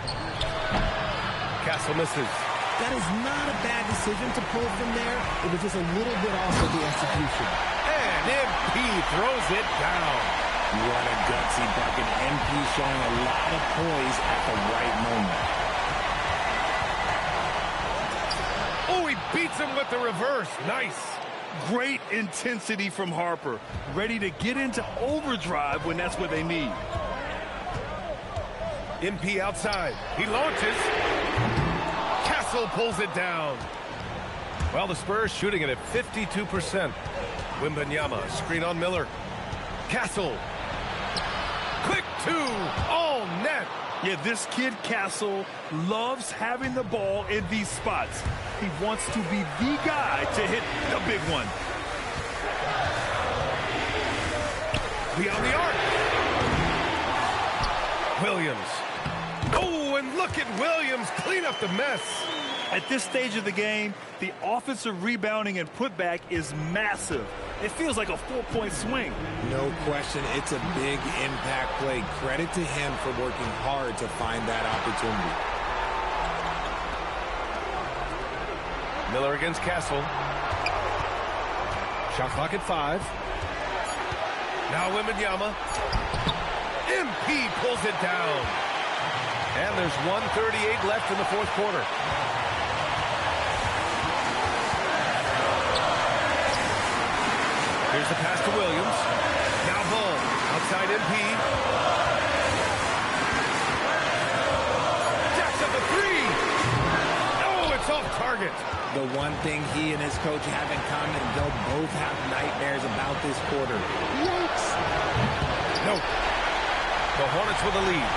Castle misses. That is not a bad decision to pull from there. It was just a little bit off of the execution. And MP throws it down. What a gutsy bucket. MP showing a lot of poise at the right moment. Oh, he beats him with the reverse. Nice. Great intensity from Harper. Ready to get into overdrive when that's what they need. MP outside. He launches. Castle pulls it down. Well, the Spurs shooting it at 52%. Wembanyama, screen on Miller. Castle. Quick 2. All net. Yeah, this kid Castle loves having the ball in these spots. He wants to be the guy to hit the big one. Beyond the arc. Williams. Oh, and look at Williams clean up the mess. At this stage of the game, the offensive rebounding and putback is massive. It feels like a 4-point swing. No question, it's a big impact play. Credit to him for working hard to find that opportunity. Miller against Castle. Shot clock at 5. Now Wembanyama. MP pulls it down. And there's 1:38 left in the fourth quarter. Here's the pass to Williams. Now Bull. Outside MP. Jacks up a 3. Oh, it's off target. The one thing he and his coach have in common, they'll both have nightmares about this quarter. Yikes. No. The Hornets with the lead.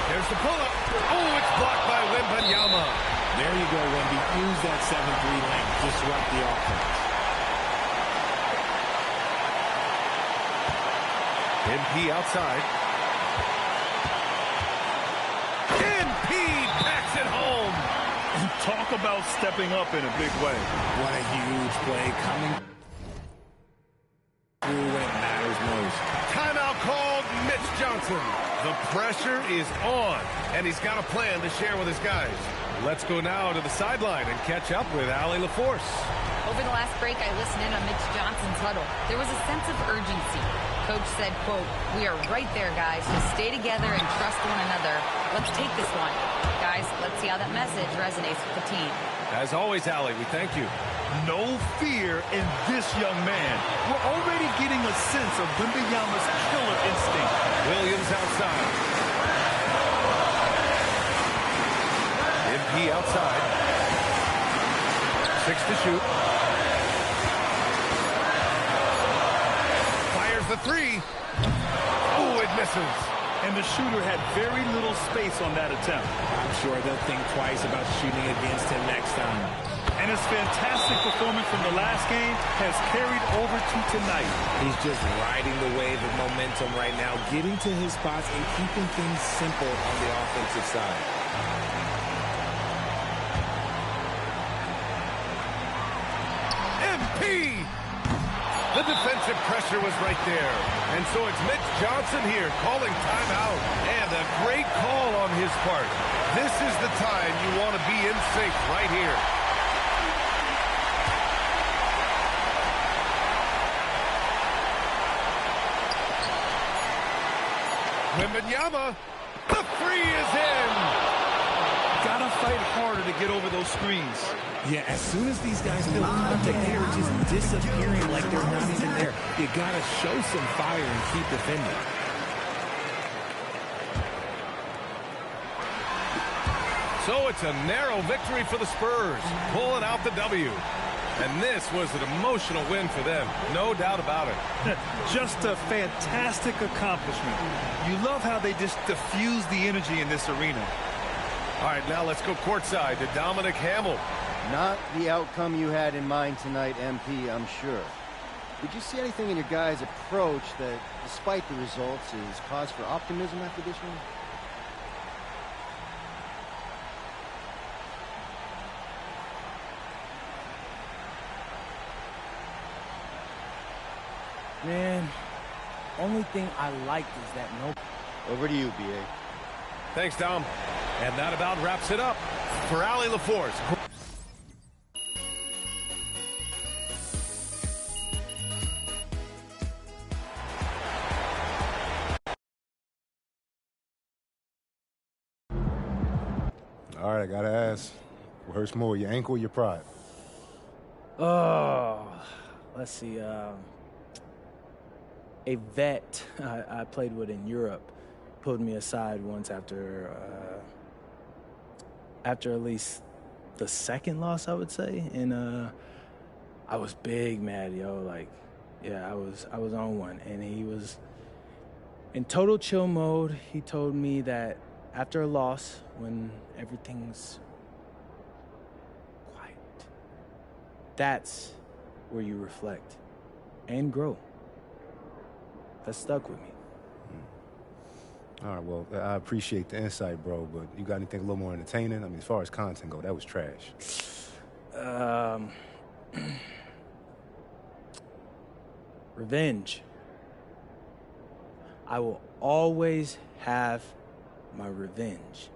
There's the pull-up. Oh, it's blocked by Wembanyama. There you go, Wemby. Use that 7-3 length. Disrupt the offense. MP outside. MP packs it home. Talk about stepping up in a big way. What a huge play coming through when it matters most. Timeout called. Mitch Johnson. The pressure is on, and he's got a plan to share with his guys. Let's go now to the sideline and catch up with Allie LaForce. Over the last break, I listened in on Mitch Johnson's huddle. There was a sense of urgency. Coach said, quote, "We are right there, guys. So stay together and trust one another. Let's take this one." Guys, let's see how that message resonates with the team. As always, Allie, we thank you. No fear in this young man. We're already getting a sense of Wembanyama's killer instinct. Williams outside. MP outside. 6 to shoot. Fires the 3. Oh, it misses. And the shooter had very little space on that attempt. I'm sure they'll think twice about shooting against him next time. And his fantastic performance from the last game has carried over to tonight. He's just riding the wave of momentum right now, getting to his spots and keeping things simple on the offensive side. MP! The defensive pressure was right there. And so it's Mitch Johnson here calling timeout. And a great call on his part. This is the time you want to be in sync right here. Wembanyama, the 3 is in. Gotta fight harder to get over those screens. Yeah, as soon as these guys feel contact, they're just disappearing like they're not even there. You gotta show some fire and keep defending. So it's a narrow victory for the Spurs, pulling out the W. And this was an emotional win for them, no doubt about it. Just a fantastic accomplishment. You love how they just diffuse the energy in this arena. All right, now let's go courtside to Dominic Hamill. Not the outcome you had in mind tonight, MP, I'm sure. Did you see anything in your guys' approach that, despite the results, is cause for optimism after this one? Man, only thing I liked is that no... Over to you, B.A. Thanks, Dom. And that about wraps it up for Allie LaForce. All right, I gotta ask. What hurts more, your ankle or your pride? Oh, let's see. A vet I played with in Europe pulled me aside once after at least the second loss, I would say, and I was big mad, yo. Like, yeah, I was on one, and he was in total chill mode. He told me that after a loss, when everything's quiet, that's where you reflect and grow. That stuck with me. All right, well, I appreciate the insight, bro, but you got anything a little more entertaining? I mean, as far as content go, that was trash. Revenge. I will always have my revenge.